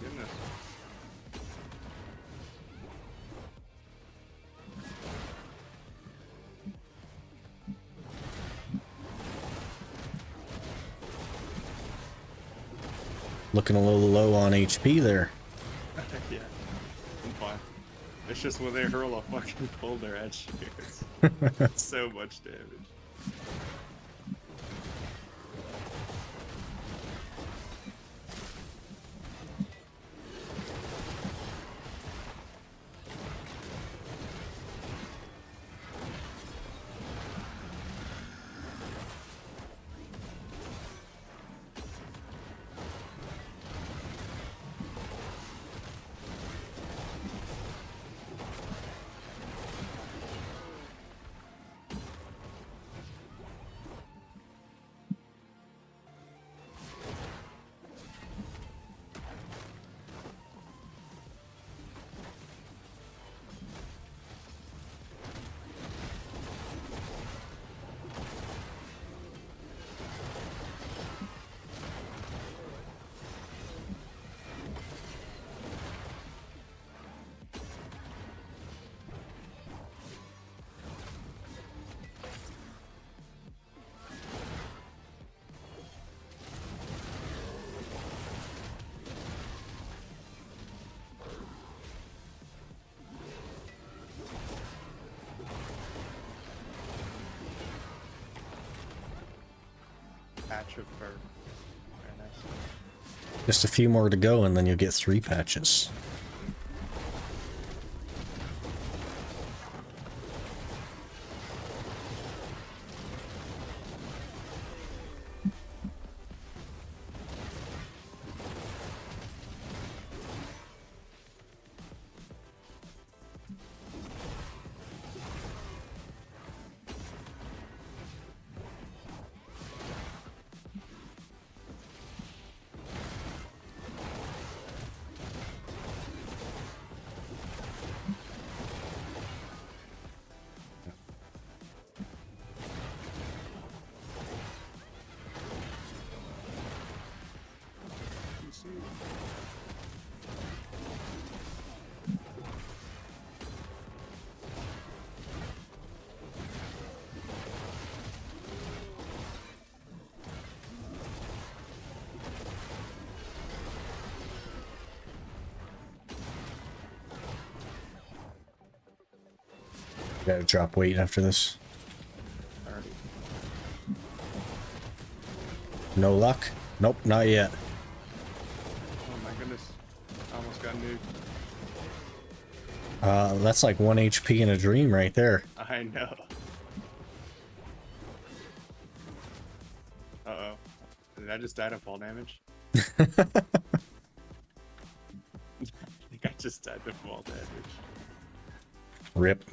goodness. Looking a little low on HP there. Yeah, I'm fine. It's just when they hurl a fucking boulder at you, it's so much damage. Patch of fur. Very nice. Just a few more to go and then you'll get 3 patches. Gotta drop weight after this. Already. No luck? Nope, not yet. Oh my goodness. I almost got nuked. That's like 1 HP in a dream right there. I know. Uh-oh. Did I just die to fall damage? I think I just died to fall damage. Rip.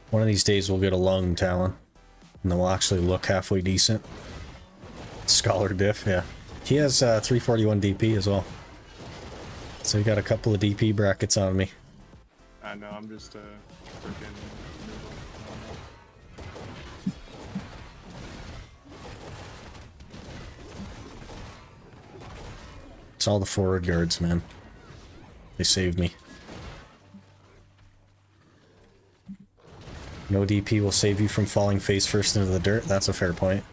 One of these days we'll get a lung talon. And then we'll actually look halfway decent. Scholar diff, yeah. He has 341 DP as well. So he got a couple of DP brackets on me. I know, I'm just freaking. It's all the forward guards, man. They saved me. No DP will save you from falling face first into the dirt. That's a fair point.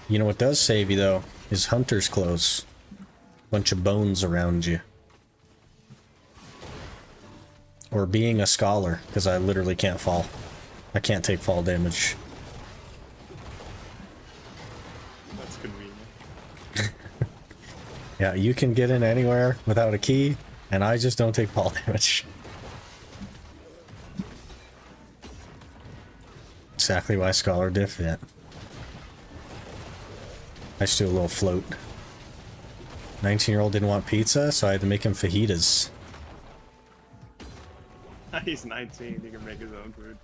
You know what does save you, though, is hunter's clothes. Bunch of bones around you. Or being a scholar, because I literally can't fall. I can't take fall damage. That's convenient. Yeah, you can get in anywhere without a key, and I just don't take fall damage. Exactly why Scholar diff it. I just do a little float. 19-year-old didn't want pizza, so I had to make him fajitas. He's 19, he can make his own food.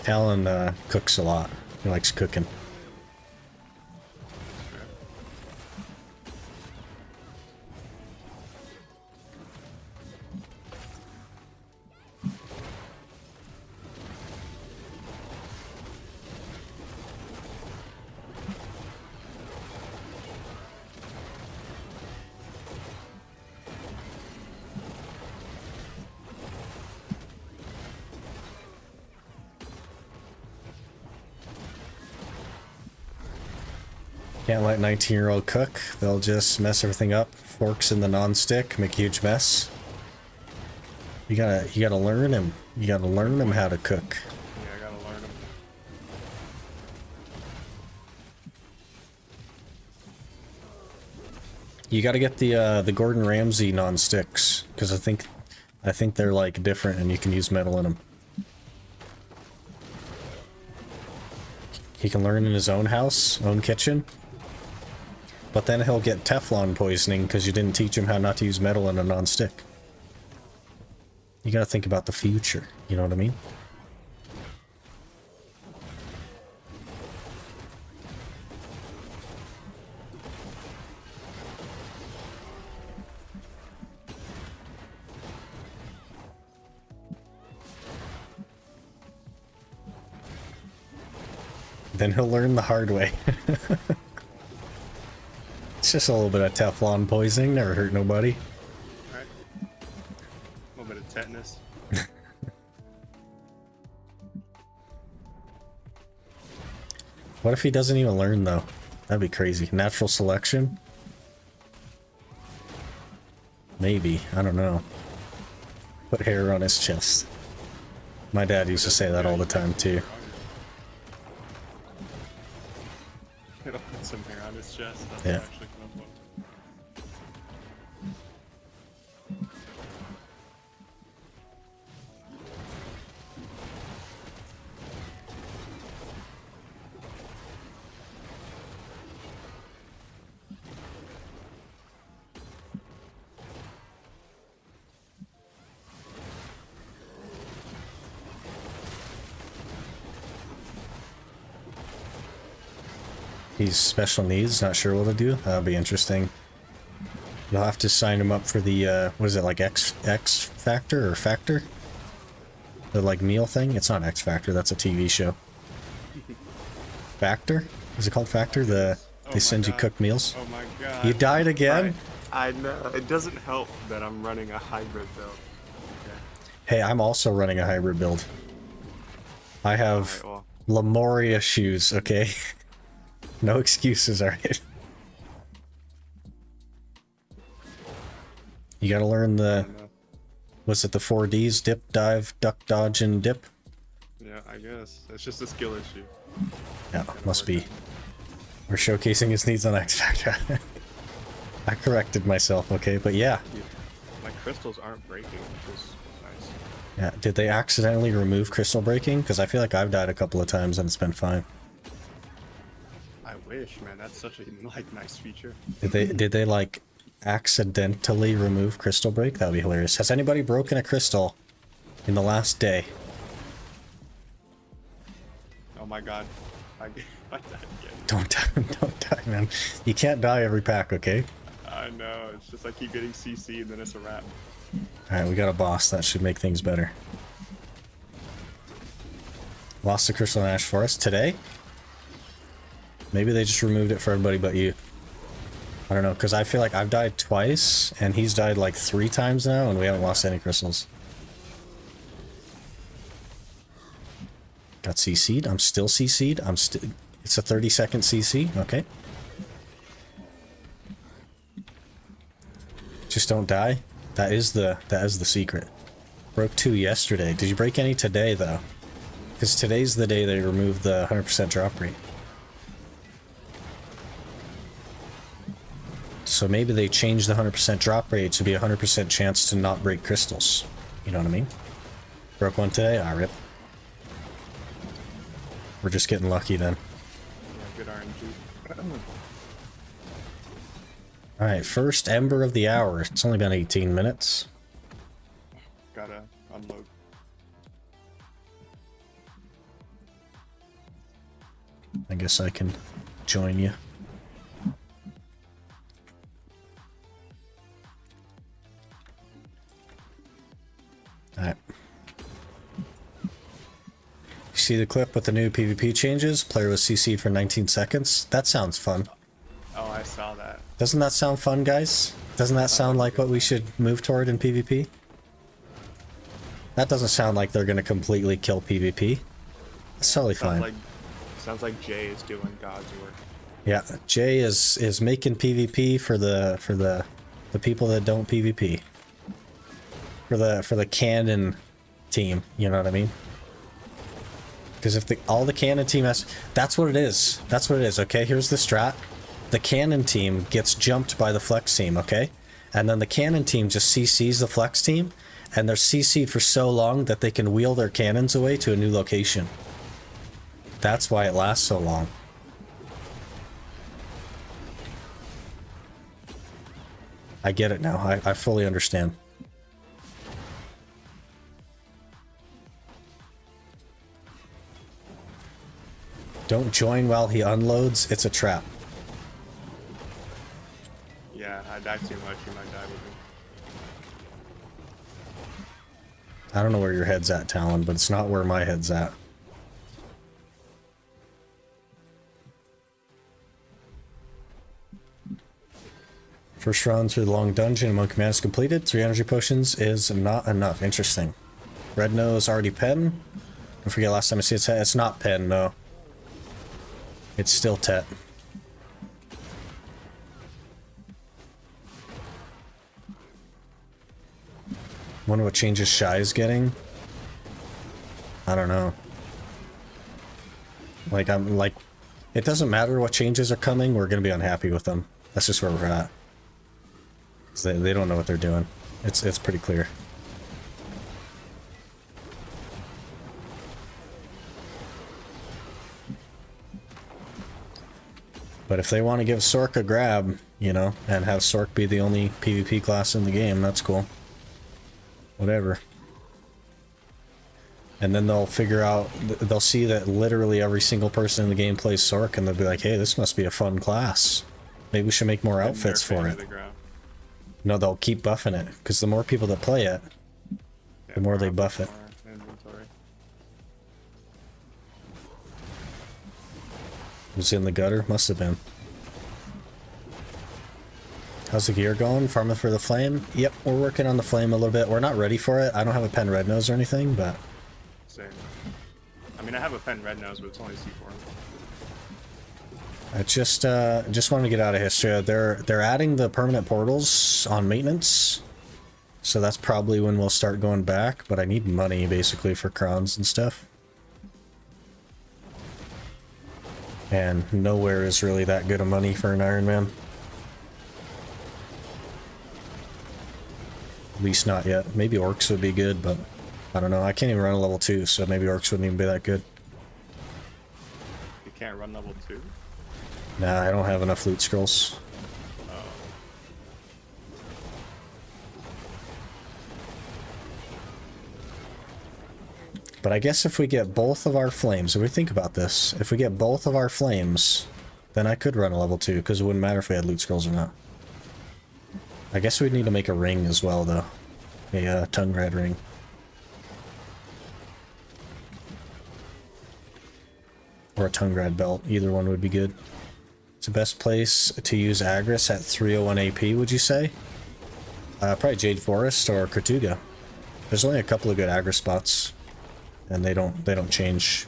Talon cooks a lot. He likes cooking. Can't let 19-year-old cook. They'll just mess everything up. Forks in the non-stick, make a huge mess. You gotta learn him. You gotta learn him how to cook. Yeah, I gotta learn them. You gotta get the Gordon Ramsay non-sticks, because I think they're like different and you can use metal in them. He can learn in his own house, own kitchen. But then he'll get Teflon poisoning because you didn't teach him how not to use metal in a non-stick. You gotta think about the future, you know what I mean? Then he'll learn the hard way. It's just a little bit of Teflon poisoning, never hurt nobody. Alright. A little bit of tetanus. What if he doesn't even learn, though? That'd be crazy. Natural selection? Maybe. I don't know. Put hair on his chest. My dad used to say that all the time, too. It'll put some hair on his chest. That's Yeah. actually kind of fun. He's special needs, not sure what to do. That'll be interesting. You'll have to sign him up for the, what is it, like X Factor or Factor? The, like, meal thing? It's not X Factor, that's a TV show. Factor? Is it called Factor? They send you cooked meals? Oh my god. You died again? Right. I know. It doesn't help that I'm running a hybrid build. Okay. Hey, I'm also running a hybrid build. I have Alright, well, Lemuria shoes, okay? No excuses, alright? You gotta learn the... Was it the 4Ds? Dip, dive, duck, dodge, and dip? yeah, I guess. It's just a skill issue. Yeah, must be. We're showcasing his needs on X Factor. I corrected myself, okay? But yeah. My crystals aren't breaking, which is nice. Yeah, did they accidentally remove crystal breaking? Because I feel like I've died a couple of times and it's been fine. I wish, man. That's such a like nice feature. Did they like accidentally remove crystal break? That would be hilarious. Has anybody broken a crystal in the last day? Oh my god. I died again. Don't die, man. You can't die every pack, okay? I know. It's just I keep getting CC and then it's a wrap. Alright, we got a boss. That should make things better. Lost the Crystal Ash Forest today? Maybe they just removed it for everybody but you. I don't know, because I feel like I've died twice, and he's died like 3 times now, and we haven't lost any crystals. Got CC'd. I'm still CC'd. It's a 30-second CC. Okay. Just don't die. That is the secret. Broke 2 yesterday. Did you break any today, though? Because today's the day they removed the 100% drop rate. So maybe they changed the 100% drop rate to be a 100% chance to not break crystals. You know what I mean? Broke one today? Ah, rip. We're just getting lucky then. Yeah, good RNG. Alright, first Ember of the hour. It's only been 18 minutes. Gotta unload. I guess I can join you. Alright. You see the clip with the new PvP changes? Player was CC'd for 19 seconds. That sounds fun. Oh, I saw that. Doesn't that sound fun, guys? Doesn't that sound like what we should move toward in PvP? That doesn't sound like they're gonna completely kill PvP. It's totally fine. Sounds like Jay is doing God's work. Yeah, Jay is making PvP for the people that don't PvP. For the canon team, you know what I mean? Because if all the canon team has, that's what it is. That's what it is. Okay, here's the strat. The canon team gets jumped by the flex team, okay? And then the canon team just CCs the flex team, and they're CC'd for so long that they can wheel their cannons away to a new location. That's why it lasts so long. I get it now. I fully understand. Don't join while he unloads. It's a trap. Yeah, I die too much, you might die with me. I don't know where your head's at, Talon, but it's not where my head's at. First run through the long dungeon among commands completed. 3 energy potions is not enough. Interesting. Red nose already pen. Don't forget last time I see it's not pen, no. It's still Tet. Wonder what changes Shy is getting. I don't know. Like, I'm like, it doesn't matter what changes are coming, we're gonna be unhappy with them. That's just where we're at. 'Cause they don't know what they're doing. It's pretty clear. But if they want to give Sork a grab, you know, and have Sork be the only PvP class in the game, that's cool. Whatever. And then they'll figure out, they'll see that literally every single person in the game plays Sork, and they'll be like, hey, this must be a fun class. Maybe we should make more outfits for it. No, they'll keep buffing it, because the more people that play it, the more they buff it. Was in the gutter? Must have been. How's the gear going? Farming for the flame? Yep, we're working on the flame a little bit. We're not ready for it. I don't have a pen red nose or anything, but... Same. I mean, I have a pen red nose, but it's only C4. I just wanted to get out of history. They're adding the permanent portals on maintenance, so that's probably when we'll start going back, but I need money, basically, for crowns and stuff. And nowhere is really that good of money for an Iron Man. At least not yet. Maybe Orcs would be good, but I don't know. I can't even run a level 2, so maybe Orcs wouldn't even be that good. You can't run level 2? Nah, I don't have enough loot scrolls. But I guess if we get both of our flames, if we think about this, if we get both of our flames, then I could run a level 2, because it wouldn't matter if we had loot scrolls or not. I guess we'd need to make a ring as well, though. A tongue red ring. Or a tongue red belt. Either one would be good. It's the best place to use Agris at 301 AP, would you say? Probably Jade Forest or Kortuga. There's only a couple of good Agris spots. And they don't change.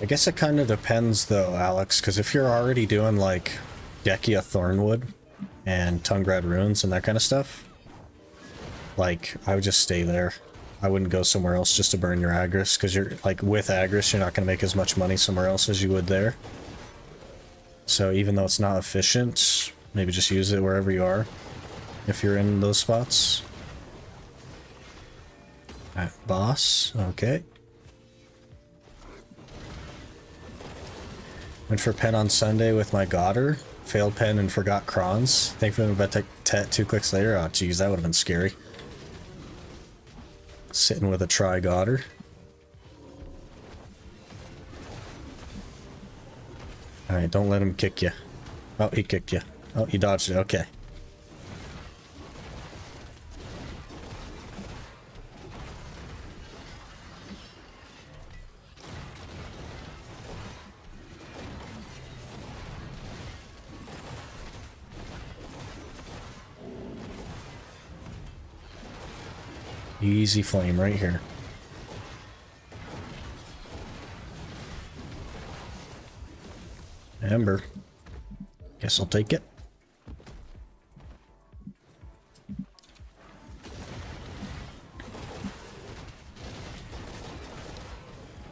I guess it kind of depends though, Alex, because if you're already doing like Dekia Thornwood and Tungrad Runes and that kind of stuff, like, I would just stay there. I wouldn't go somewhere else just to burn your Agris, because you're, like, with Agris, you're not going to make as much money somewhere else as you would there. So even though it's not efficient, maybe just use it wherever you are, if you're in those spots. Alright, boss, okay. Went for pen on Sunday with my Godder. Failed pen and forgot Krons. Thankfully, I'm about to tet 2 clicks later. Oh, geez, that would have been scary. Sitting with a Tri-Godder. Alright, don't let him kick you. Oh, he kicked you. Oh, he dodged it. Okay. Easy flame right here. Ember. Guess I'll take it.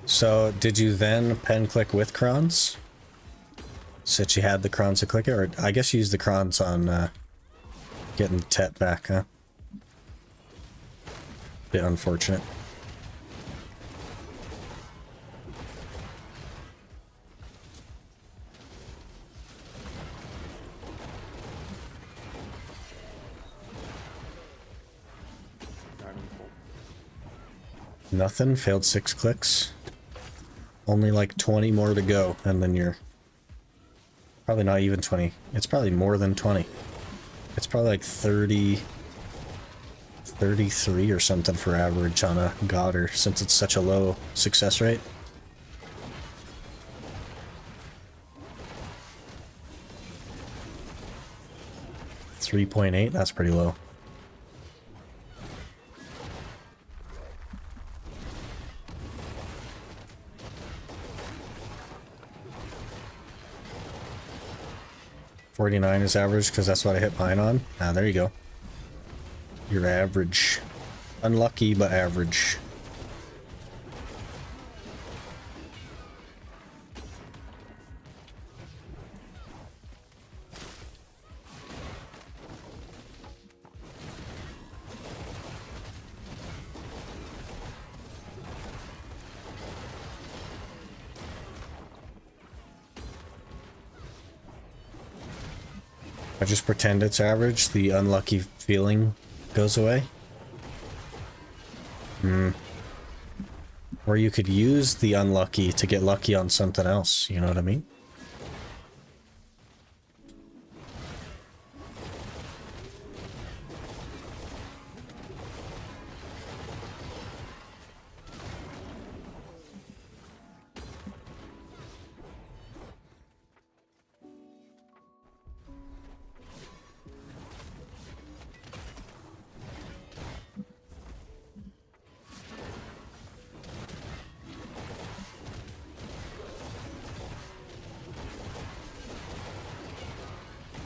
So, did you then pen click with Krons? Since you had the Krons to click it, or I guess you used the Krons on getting Tet back, huh? Bit unfortunate. Nothing, failed 6 clicks. Only like 20 more to go, and then you're probably not even 20. It's probably more than 20. It's probably like 30, 33 or something for average on a Godder, since it's such a low success rate. .8, that's pretty low. .49 is average because that's what I hit mine on. Ah, there you go. You're average. Unlucky, but average. I just pretend it's average, the unlucky feeling goes away. Or you could use the unlucky to get lucky on something else, you know what I mean?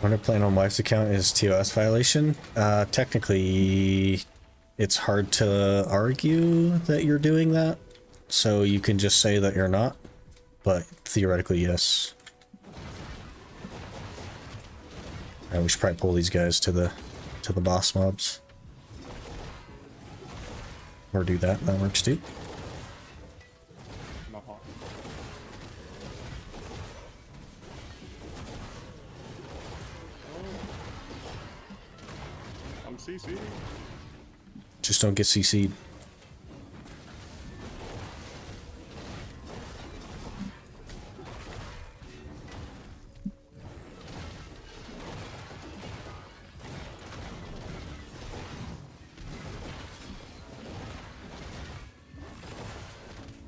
When playing on wife's account is TOS violation. Technically, it's hard to argue that you're doing that, so you can just say that you're not, but theoretically, yes. We should probably pull these guys to the boss mobs. Or do that, that works too. CC. Just don't get CC'd.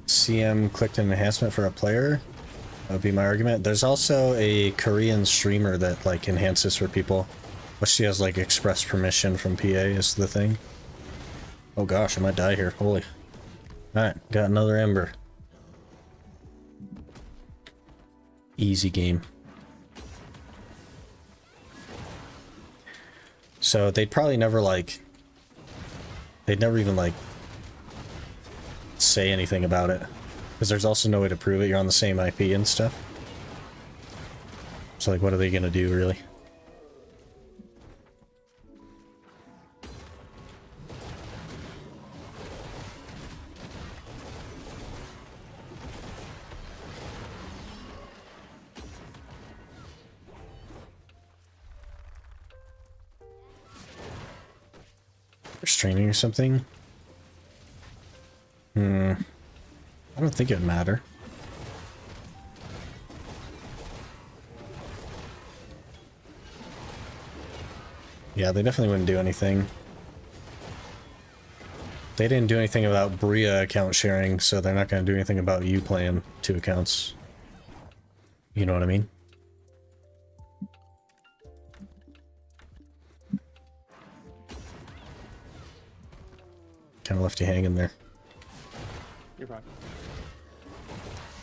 CM clicked an enhancement for a player. That would be my argument. There's also a Korean streamer that like enhances for people. But she has like express permission from PA is the thing. Oh gosh, I might die here. Holy. Alright, got another ember. Easy game. So they'd probably never like... They'd never even like... say anything about it. Because there's also no way to prove it. You're on the same IP and stuff. So like, what are they gonna do, really? Restraining or something? I don't think it would matter. Yeah, they definitely wouldn't do anything. They didn't do anything about Bria account sharing, so they're not going to do anything about you playing 2 accounts. You know what I mean? Kind of left you hanging there. You're fine.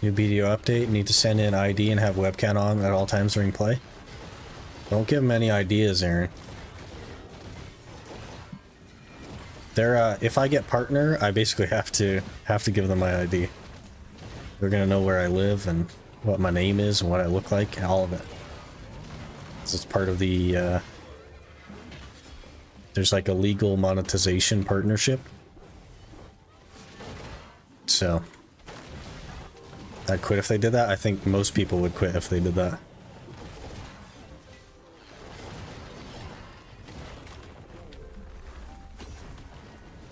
New BDO update. Need to send in ID and have webcam on at all times during play. Don't give them any ideas, Aaron. They're if I get partner, I basically have to give them my ID. They're gonna know where I live and what my name is and what I look like, all of it. This is part of the there's like a legal monetization partnership. So I'd quit if they did that. I think most people would quit if they did that.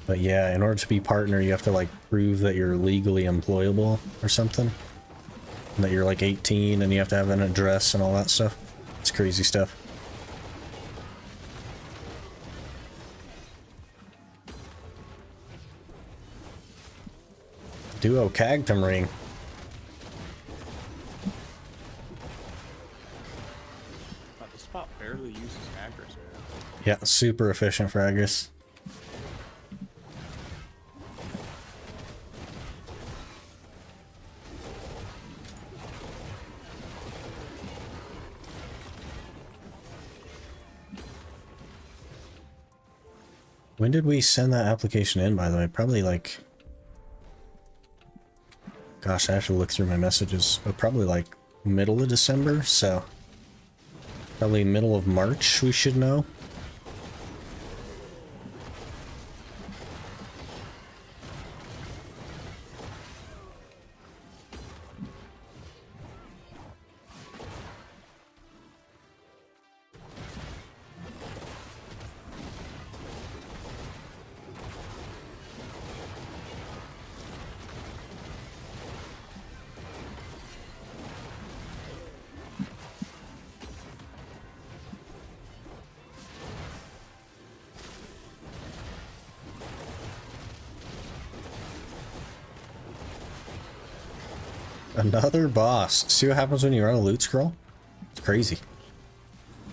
But yeah, in order to be partner, you have to like prove that you're legally employable or something. And that you're like 18 and you have to have an address and all that stuff. It's crazy stuff. Duo Cagtum ring. But the spot barely uses Agris. Yeah, super efficient for Agris. When did we send that application in, by the way? Probably like... Gosh, I have to look through my messages. But probably like middle of December, so... Probably middle of March we should know. Another boss. See what happens when you run a loot scroll? It's crazy.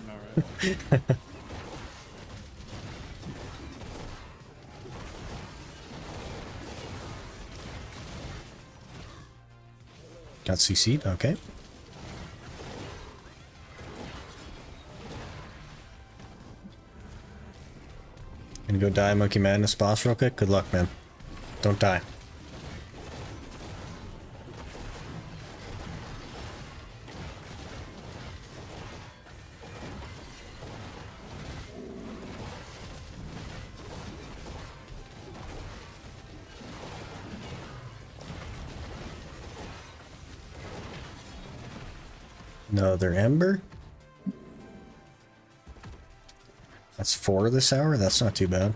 Alright. Got CC'd, okay. Gonna go die Monkey Madness boss real quick? Good luck, man. Don't die. Another Ember. That's 4 this hour? That's not too bad.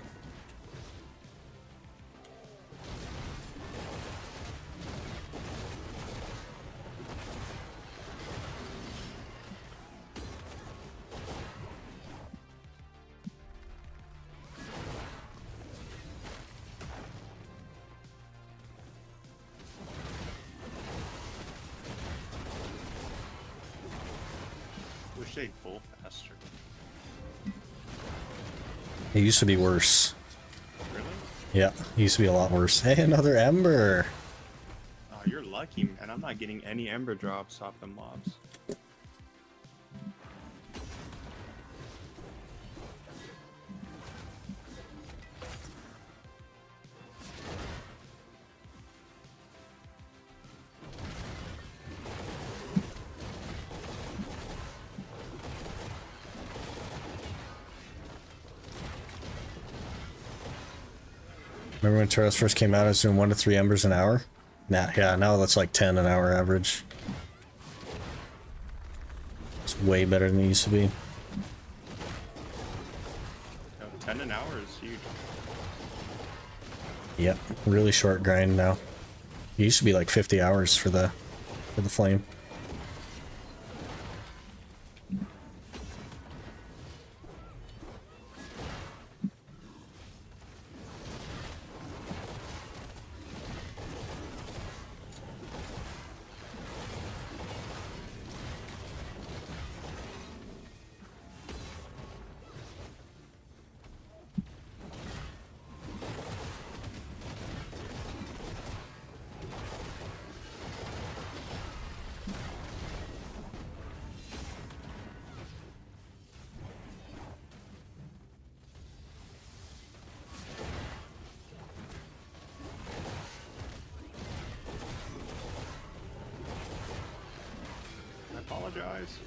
Wish they'd pull faster. It used to be worse. Really? Yeah, it used to be a lot worse. Hey, another Ember! Oh, you're lucky, man. I'm not getting any ember drops off the mobs. Remember when Turos first came out, I was doing 1 to 3 embers an hour? Nah, yeah, now that's like 10 an hour average. It's way better than it used to be. 10 an hour is huge. Yep, really short grind now. It used to be like 50 hours for the flame. I apologize.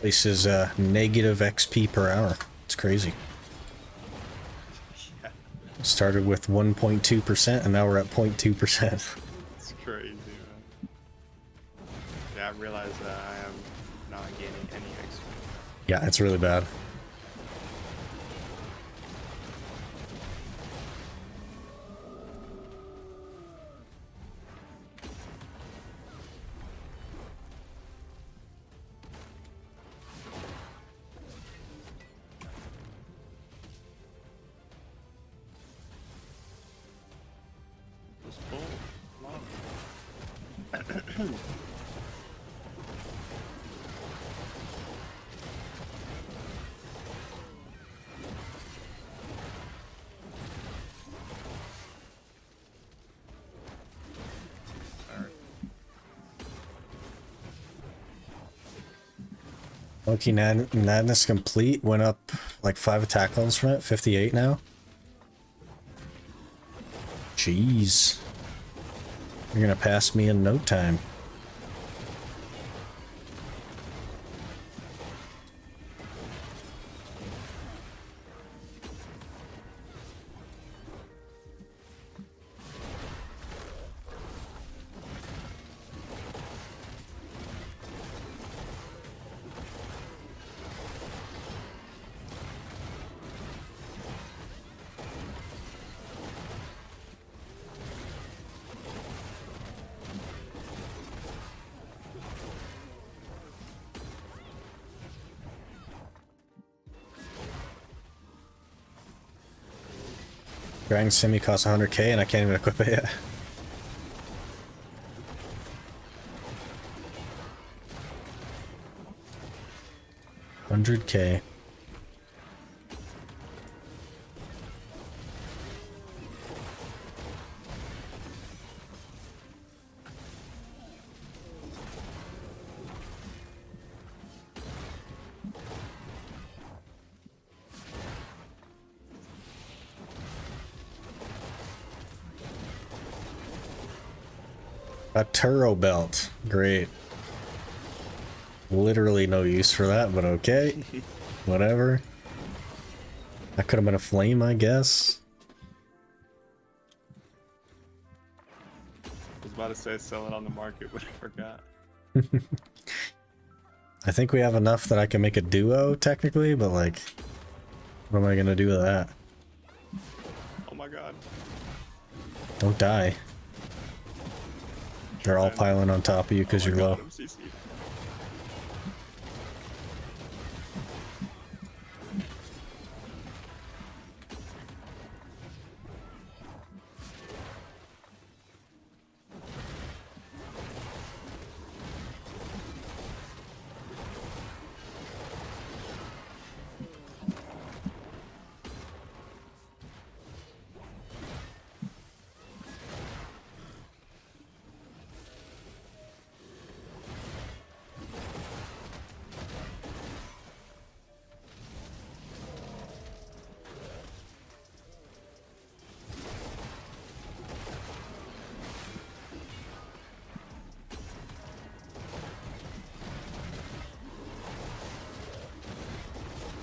This is negative XP per hour. It's crazy. Yeah, Started with 1.2% and now we're at 0.2%. it's crazy, man. Yeah, I realize that I am not gaining any XP. Yeah, it's really bad. Just pull. Come on. Monkey Madness Complete went up like 5 attack levels from it, 58 now. Jeez. You're gonna pass me in no time. Dragon Simi costs 100k and I can't even equip it yet. $100k. A Turo belt. Great. Literally no use for that, but okay. Whatever. That could have been a flame, I guess. I was about to say sell it on the market, but I forgot. I think we have enough that I can make a duo, technically, but like, what am I gonna do with that? Oh my god. Don't die. They're all piling on top of you because Oh my you're god, low. I'm CC'd.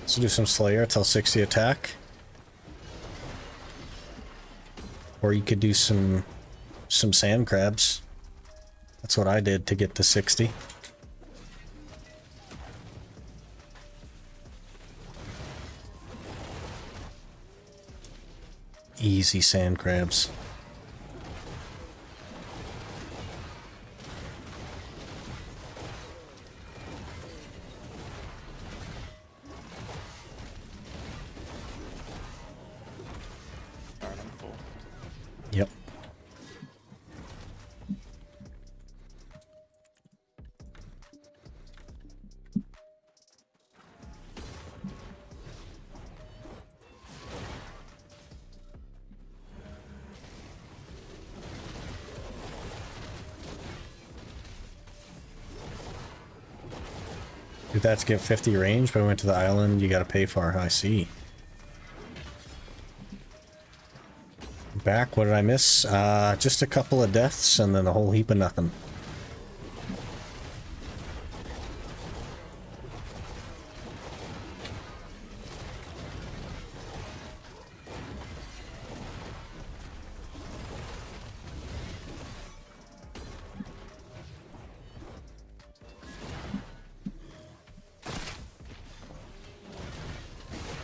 So do some Slayer till 60 attack. Or you could do some sand crabs. That's what I did to get to 60. Easy sand crabs. Alright, I'm full. Yep. If that's get 50 range, but I went to the island, you gotta pay for. I see. Back, what did I miss? Just a couple of deaths and then a whole heap of nothing.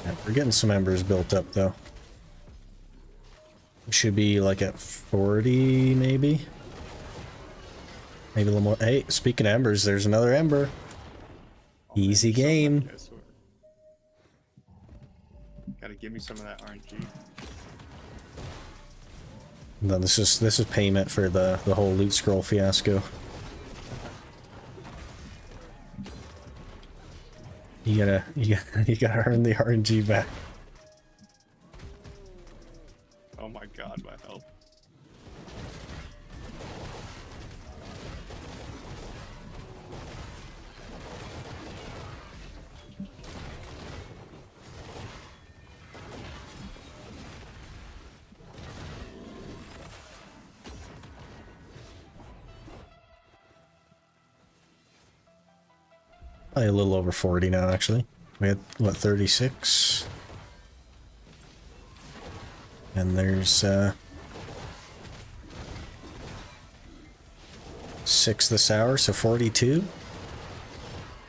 Yeah, we're getting some embers built up though. We should be like at 40 maybe? Maybe a little more. Hey, speaking of embers, there's another ember. Easy game. I swear. Gotta give me some of that RNG. No, this is payment for the whole loot scroll fiasco. You gotta earn the RNG back. Oh my god, my health. Probably a little over 40 now, actually. We had, what, 36? And there's, 6 this hour, so 42.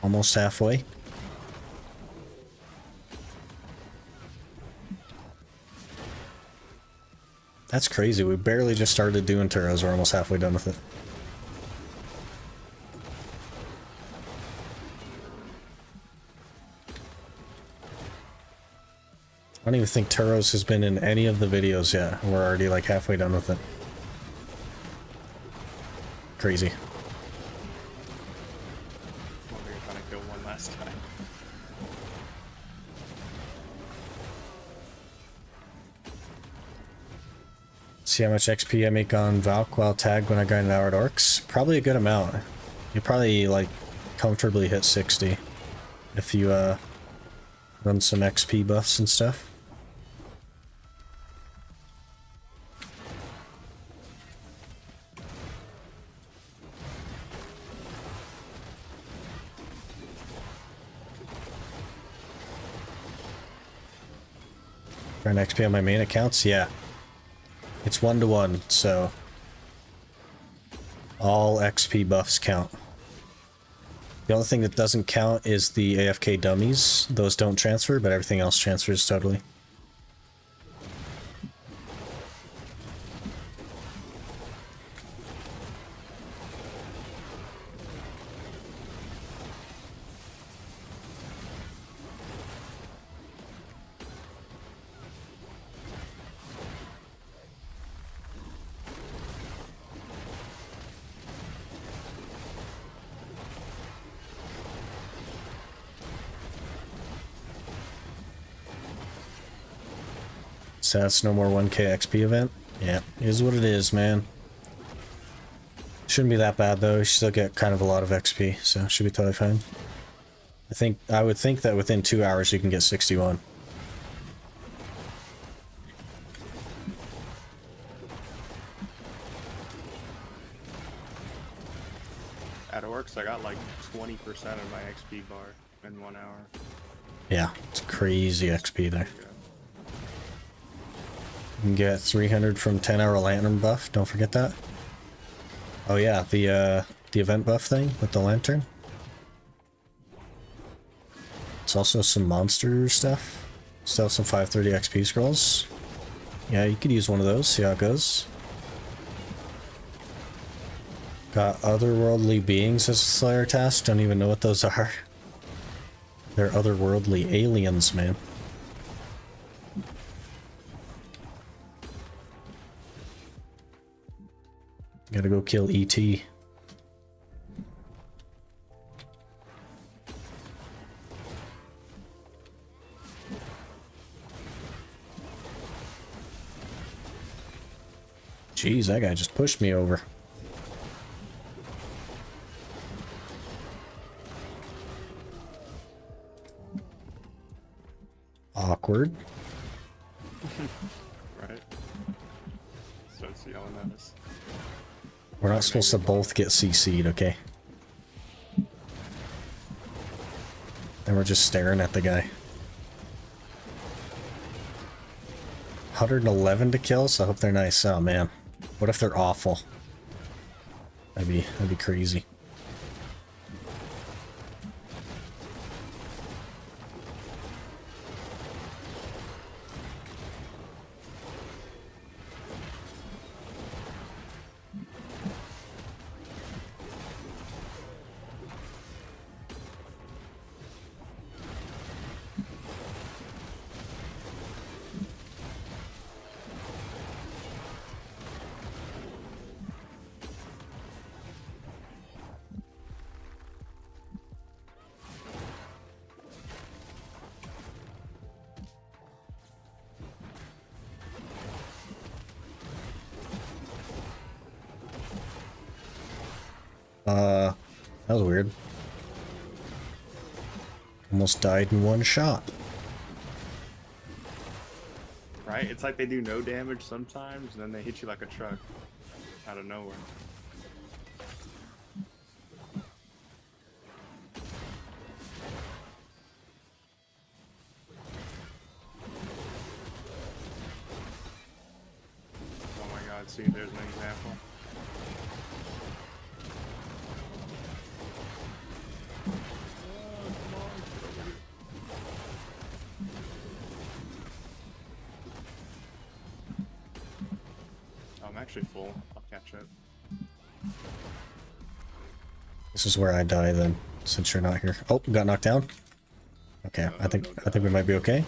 Almost halfway. That's crazy. We barely just started doing Turos. We're almost halfway done with it. I don't even think Turos has been in any of the videos yet. We're already like halfway done with it. Crazy. I'm over here trying to kill one last time. See how much XP I make on Valk while tagged when I got an hour at Orcs? Probably a good amount. You probably like comfortably hit 60 if you run some XP buffs and stuff. Current XP on my main accounts? Yeah. It's 1-to-1, so all XP buffs count. The only thing that doesn't count is the AFK dummies. Those don't transfer, but everything else transfers totally. So that's no more 1k XP event. Yeah, is what it is, man. Shouldn't be that bad though. You still get kind of a lot of XP, so it should be totally fine. I would think that within 2 hours you can get 61. At Orcs, I got like 20% of my XP bar in 1 hour. Yeah, it's crazy XP there. Yeah. You can get 300 from 10-hour lantern buff. Don't forget that. Oh yeah, the event buff thing with the lantern. It's also some monster stuff. Still some 530 XP scrolls. Yeah, you could use one of those. See how it goes. Got otherworldly beings as a Slayer task. Don't even know what those are. They're otherworldly aliens, man. Gotta go kill E.T. Jeez, that guy just pushed me over. Awkward. Right? Starts yelling at us. We're not supposed to both get CC'd, okay? And we're just staring at the guy. 111 to kill, so I hope they're nice. Oh man. What if they're awful? That'd be crazy. That was weird. Almost died in one shot. Right? It's like they do no damage sometimes, and then they hit you like a truck out of nowhere. Oh my god, see, there's an example. I'm actually full. I'll catch it. This is where I die then, since you're not here. Oh, got knocked down. Okay, I think we might be okay.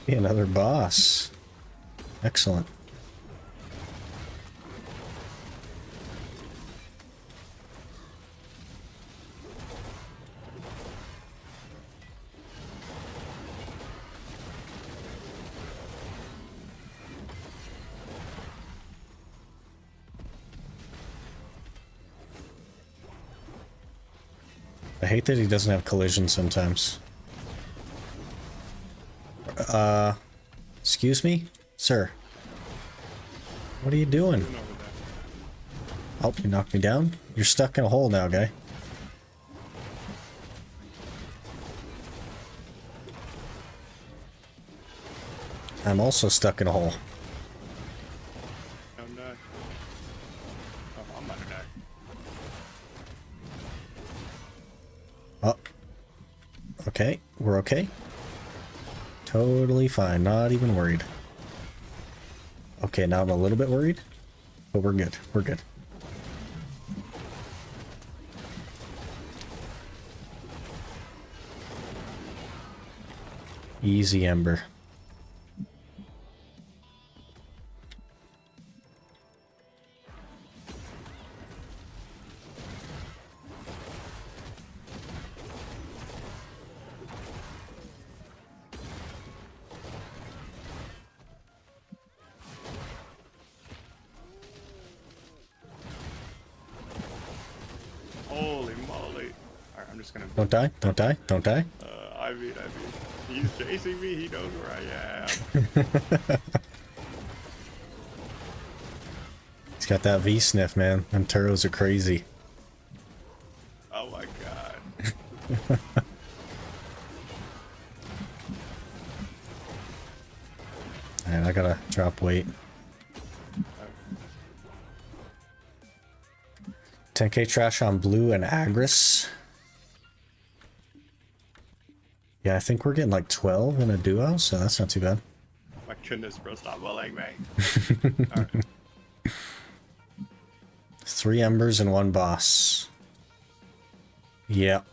Another boss. Excellent. I hate that he doesn't have collision sometimes. Excuse me? Sir. What are you doing? Moving over there. Oh, you knocked me down? You're stuck in a hole now, guy. I'm also stuck in a hole. Oh, no. Oh, I'm about to die. Oh. Okay, we're okay. Totally fine, not even worried. Okay, now I'm a little bit worried, but we're good, we're good. Easy, Ember. Holy moly. Alright, I'm just gonna... Don't die, don't die, don't die. I mean, he's chasing me, he knows where I am. He's got that V-sniff, man. Them Turos are crazy. Oh my god. Alright, I gotta drop weight. 10k trash on blue and Agris. Yeah, I think we're getting like 12 in a duo, so that's not too bad. My goodness, bro, stop bullying me. Alright. 3 embers and 1 boss. Yep.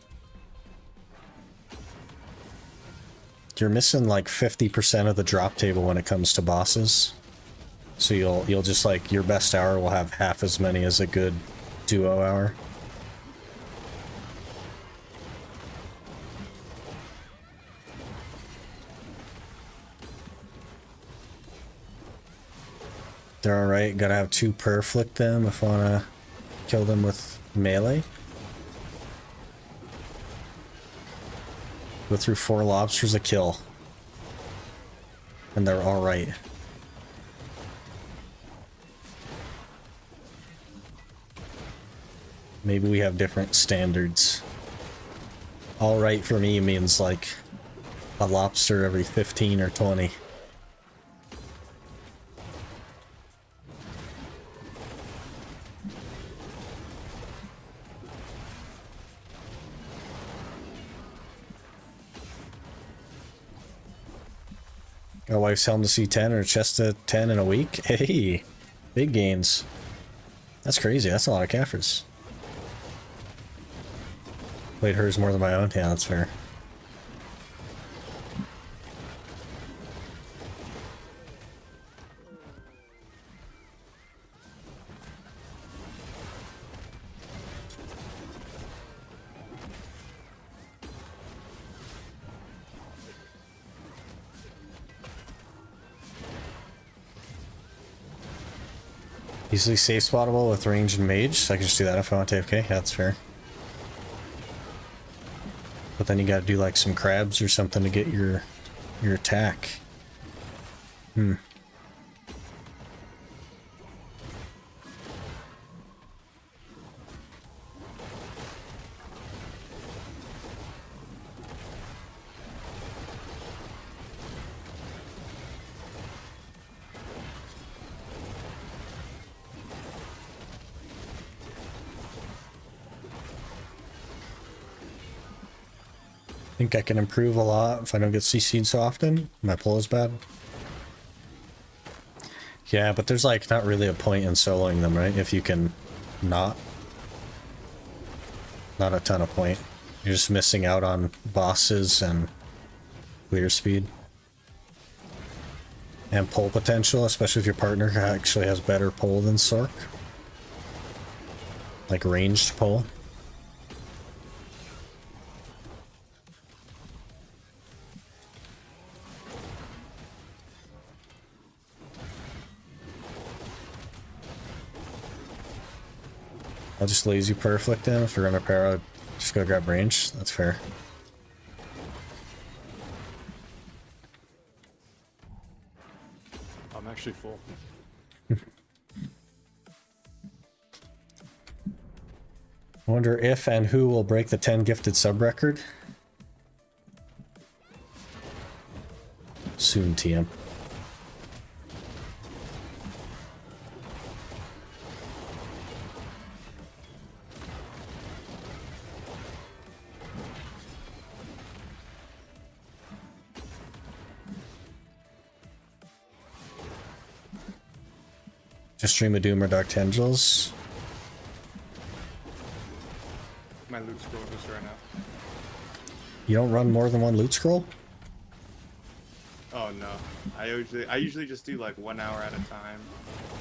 You're missing like 50% of the drop table when it comes to bosses. So you'll just like, your best hour will have half as many as a good duo hour. They're alright, gotta have 2 perflict them if I wanna kill them with melee. Go through 4 lobsters a kill. And they're alright. Maybe we have different standards. Alright for me means like a lobster every 15 or 20. Got a wife's helm to C10 or chest to 10 in a week? Hey! Big gains. That's crazy, that's a lot of Caffers. Played hers more than my own? Yeah, that's fair. Easily safe spottable with range and mage, so I can just do that if I want to AFK. Yeah, that's fair. But then you gotta do like some crabs or something to get your attack. Hmm. I think I can improve a lot if I don't get CC'd so often. My pull is bad. Yeah, but there's like not really a point in soloing them, right? If you can not. Not a ton of point. You're just missing out on bosses and clear speed. And pull potential, especially if your partner actually has better pull than Sork. Like ranged pull. I'll just lazy perflict him if we're gonna para. Just Just gotta grab range. That's fair. I'm actually full. Wonder if and who will break the 10 gifted sub record. Soon, TM. Just stream a Doom or Dark Tendrils. My loot scroll just ran out. You don't run more than one loot scroll? Oh no. I usually just do like 1 hour at a time.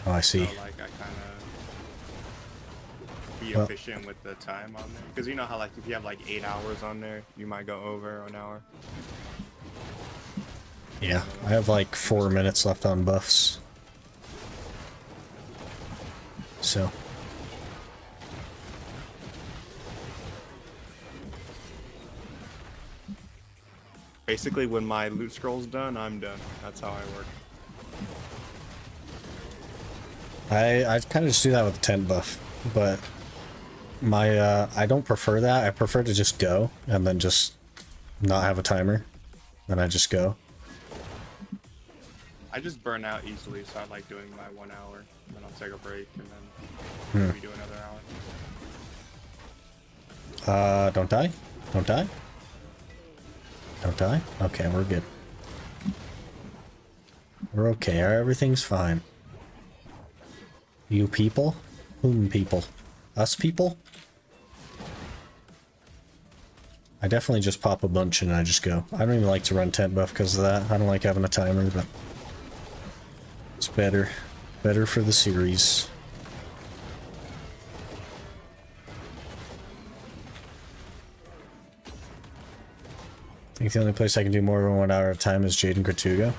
Oh, I see. So like I kind of be Well- efficient with the time on there. Because you know how like if you have like 8 hours on there, you might go over an hour. Yeah, I have like 4 minutes left on buffs. So. Basically, when my loot scroll's done, I'm done. That's how I work. I kind of just do that with the tent buff, but my I don't prefer that. I prefer to just go and then just not have a timer. Then I just go. I just burn out easily, so I like doing my 1 hour, and then I'll take a break, and then maybe do another hour. Don't die. Don't die. Don't die. Okay, we're good. We're okay. Everything's fine. You people? Whom people? Us people? I definitely just pop a bunch and I just go. I don't even like to run tent buff because of that. I don't like having a timer, but it's better. Better for the series. I think the only place I can do more than 1 hour at a time is Jade and Gratuga.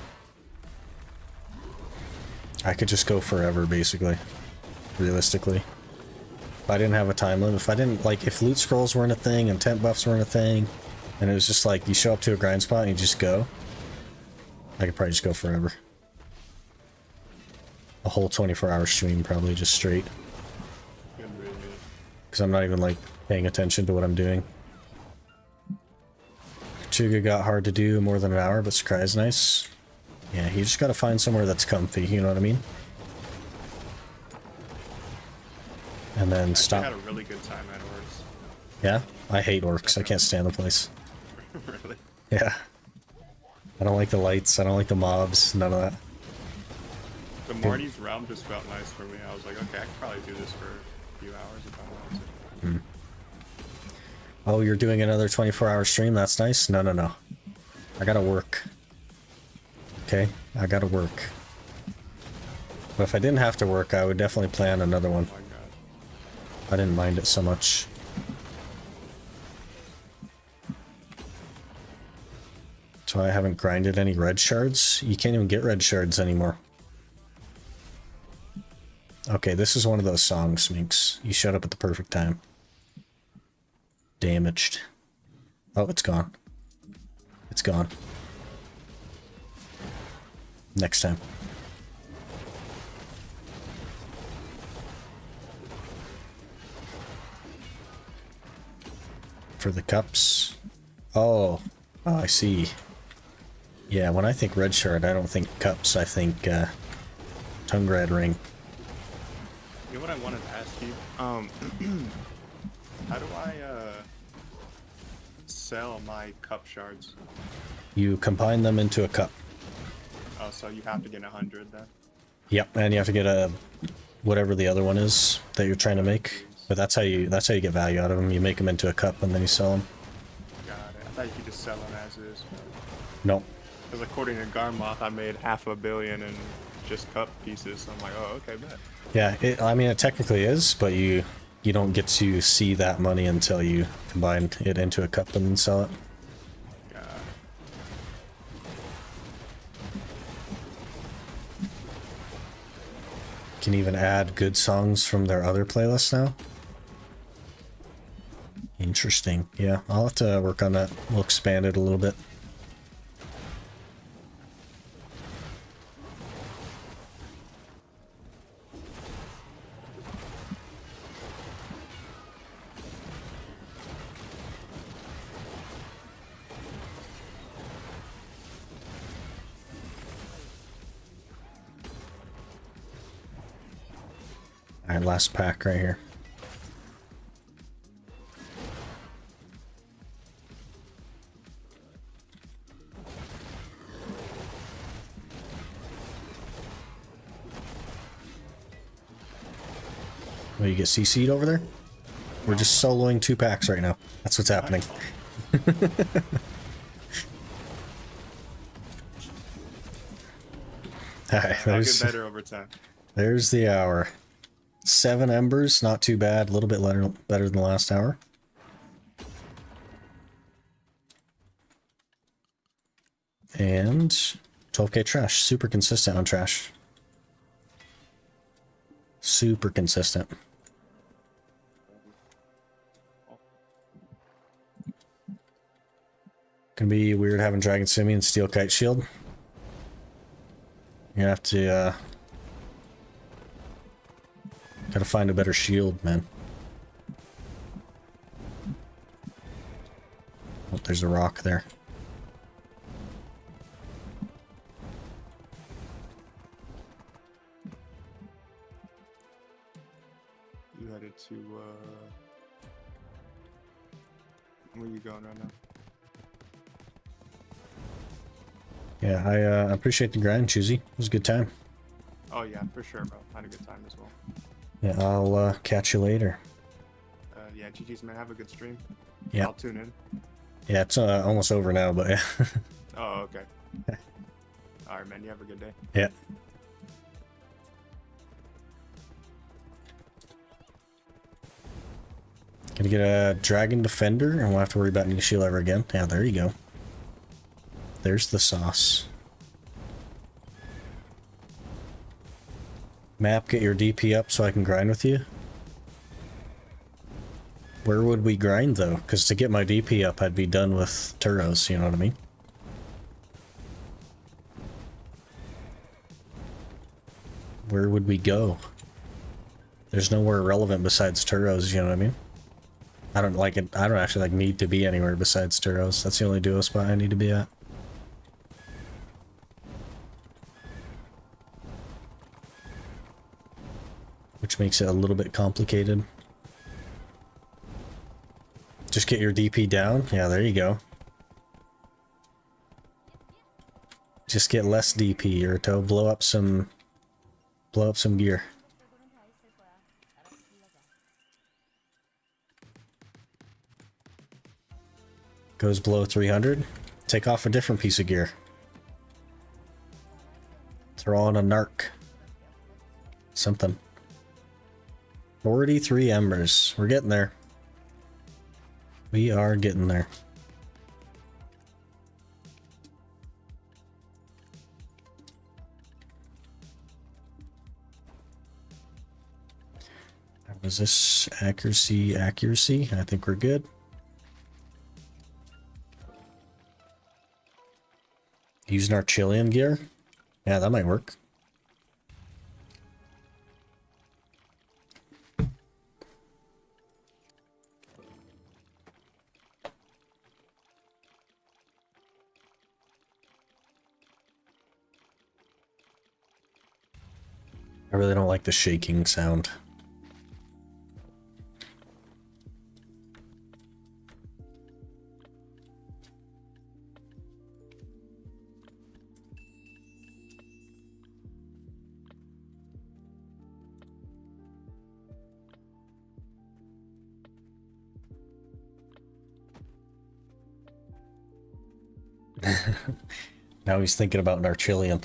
I could just go forever, basically. Realistically. If I didn't have a time limit, if I didn't, like, if loot scrolls weren't a thing and tent buffs weren't a thing, and it was just like, you show up to a grind spot and you just go, I could probably just go forever. A whole 24-hour stream, probably, just straight. Because I'm not even, like, paying attention to what I'm doing. Chuga got hard to do, more than an hour, but Scry is nice. Yeah, you just gotta find somewhere that's comfy, you know what I mean? And then stop. I had a really good time at Orcs. Yeah? I hate orcs. I can't stand the place. Really? Yeah. I don't like the lights. I don't like the mobs. None of that. The Marty's realm just felt nice for me. I was like, okay, I could probably do this for a few hours if I wanted to. Oh, you're doing another 24-hour stream? That's nice? No, no, no. I gotta work. Okay? I gotta work. But if I didn't have to work, I would definitely plan another one. Oh my god. I didn't mind it so much. That's why I haven't grinded any red shards. You can't even get red shards anymore. Okay, this is one of those songs, Minx. You showed up at the perfect time. Damaged. Oh, it's gone. It's gone. Next time. For the cups. Oh, I see. Yeah, when I think red shard, I don't think cups. I think tongue red ring. You know what I wanted to ask you? How do I sell my cup shards? You combine them into a cup. Oh, so you have to get 100 then? Yep, and you have to get a whatever the other one is that you're trying to make. But that's how you get value out of them. You make them into a cup and then you sell them. Got it. I thought you could just sell them as is. Nope. Because according to Garmoth, I made $500 million in just cup pieces. So I'm like, oh, okay, bet. Yeah, I mean, it technically is, but you don't get to see that money until you combine it into a cup and then sell it. Got it. Can even add good songs from their other playlists now. Interesting. Yeah, I'll have to work on that. We'll expand it a little bit. Alright, last pack right here. Oh, you get CC'd over there? We're just soloing 2 packs right now. That's what's happening. Alright, I'll get better over time. there's the hour. 7 embers, not too bad. A little bit better than the last hour. And 12k trash. Super consistent on trash. Super consistent. Can be weird having Dragon Simi and Steel Kite Shield. You're gonna have to gotta find a better shield, man. Oh, there's a rock there. You headed to where you going right now? Yeah, I appreciate the grind, Choosy. It was a good time. Oh yeah, for sure, bro. I had a good time as well. Yeah, I'll catch you later. Yeah, GG's, man. Have a good stream. Yeah. I'll tune in. Yeah, it's almost over now, but yeah. Oh, okay. All right, man. You have a good day. Yeah. Gonna get a Dragon Defender, and we'll have to worry about Nichiel ever again. Yeah, there you go. There's the sauce. Map, get your DP up so I can grind with you. Where would we grind, though? Because to get my DP up, I'd be done with Turos, you know what I mean? Where would we go? There's nowhere relevant besides Turos, you know what I mean? I don't like it. I don't actually like need to be anywhere besides Turos. That's the only duo spot I need to be at. Which makes it a little bit complicated. Just get your DP down. Yeah, there you go. Just get less DP or to blow up some gear. Goes below 300. Take off a different piece of gear. Throw on a narc. Something. 43 embers. We're getting there. We are getting there. Was this accuracy? I think we're good. Using our Chilean gear? Yeah, that might work. I really don't like the shaking sound. Now he's thinking about an Archilian.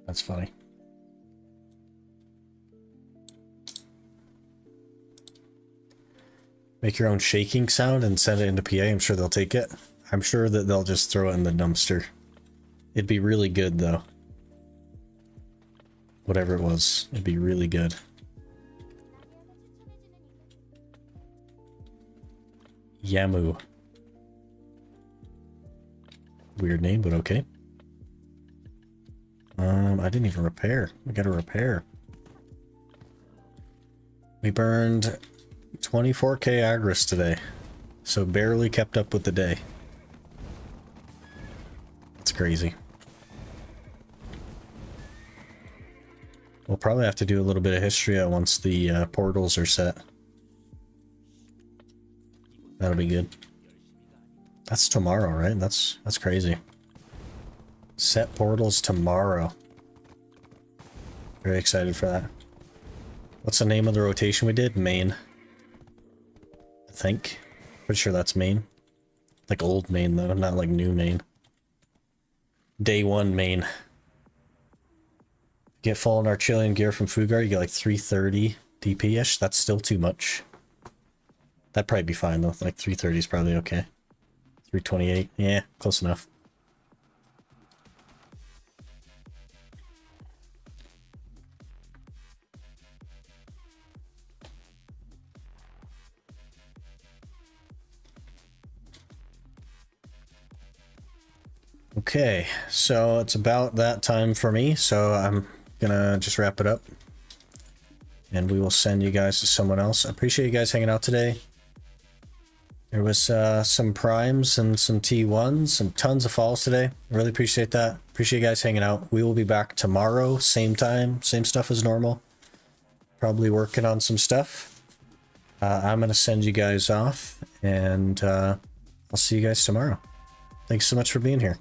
That's funny. Make your own shaking sound and send it into PA. I'm sure they'll take it. I'm sure that they'll just throw it in the dumpster. It'd be really good though. Whatever it was, it'd be really good. Yamu. Weird name, but okay. I didn't even repair. I gotta repair. We burned 24k Agris today, so barely kept up with the day. That's crazy. We'll probably have to do a little bit of history once the portals are set. That'll be good. That's tomorrow, right? That's crazy. Set portals tomorrow. Very excited for that. What's the name of the rotation we did? Main. I think. Pretty sure that's main. Like old main though, not like new main. Day 1 main. Get full on Archilian gear from Fugard, you get like 330 DP-ish. That's still too much. That'd probably be fine though. Like 330 is probably okay. 328. Yeah, close enough. Okay, so it's about that time for me, so I'm gonna just wrap it up. And we will send you guys to someone else. I appreciate you guys hanging out today. There was some primes and some T1s, some tons of falls today. I really appreciate that. Appreciate you guys hanging out. We will be back tomorrow, same time, same stuff as normal. Probably working on some stuff. I'm gonna send you guys off, and I'll see you guys tomorrow. Thanks so much for being here.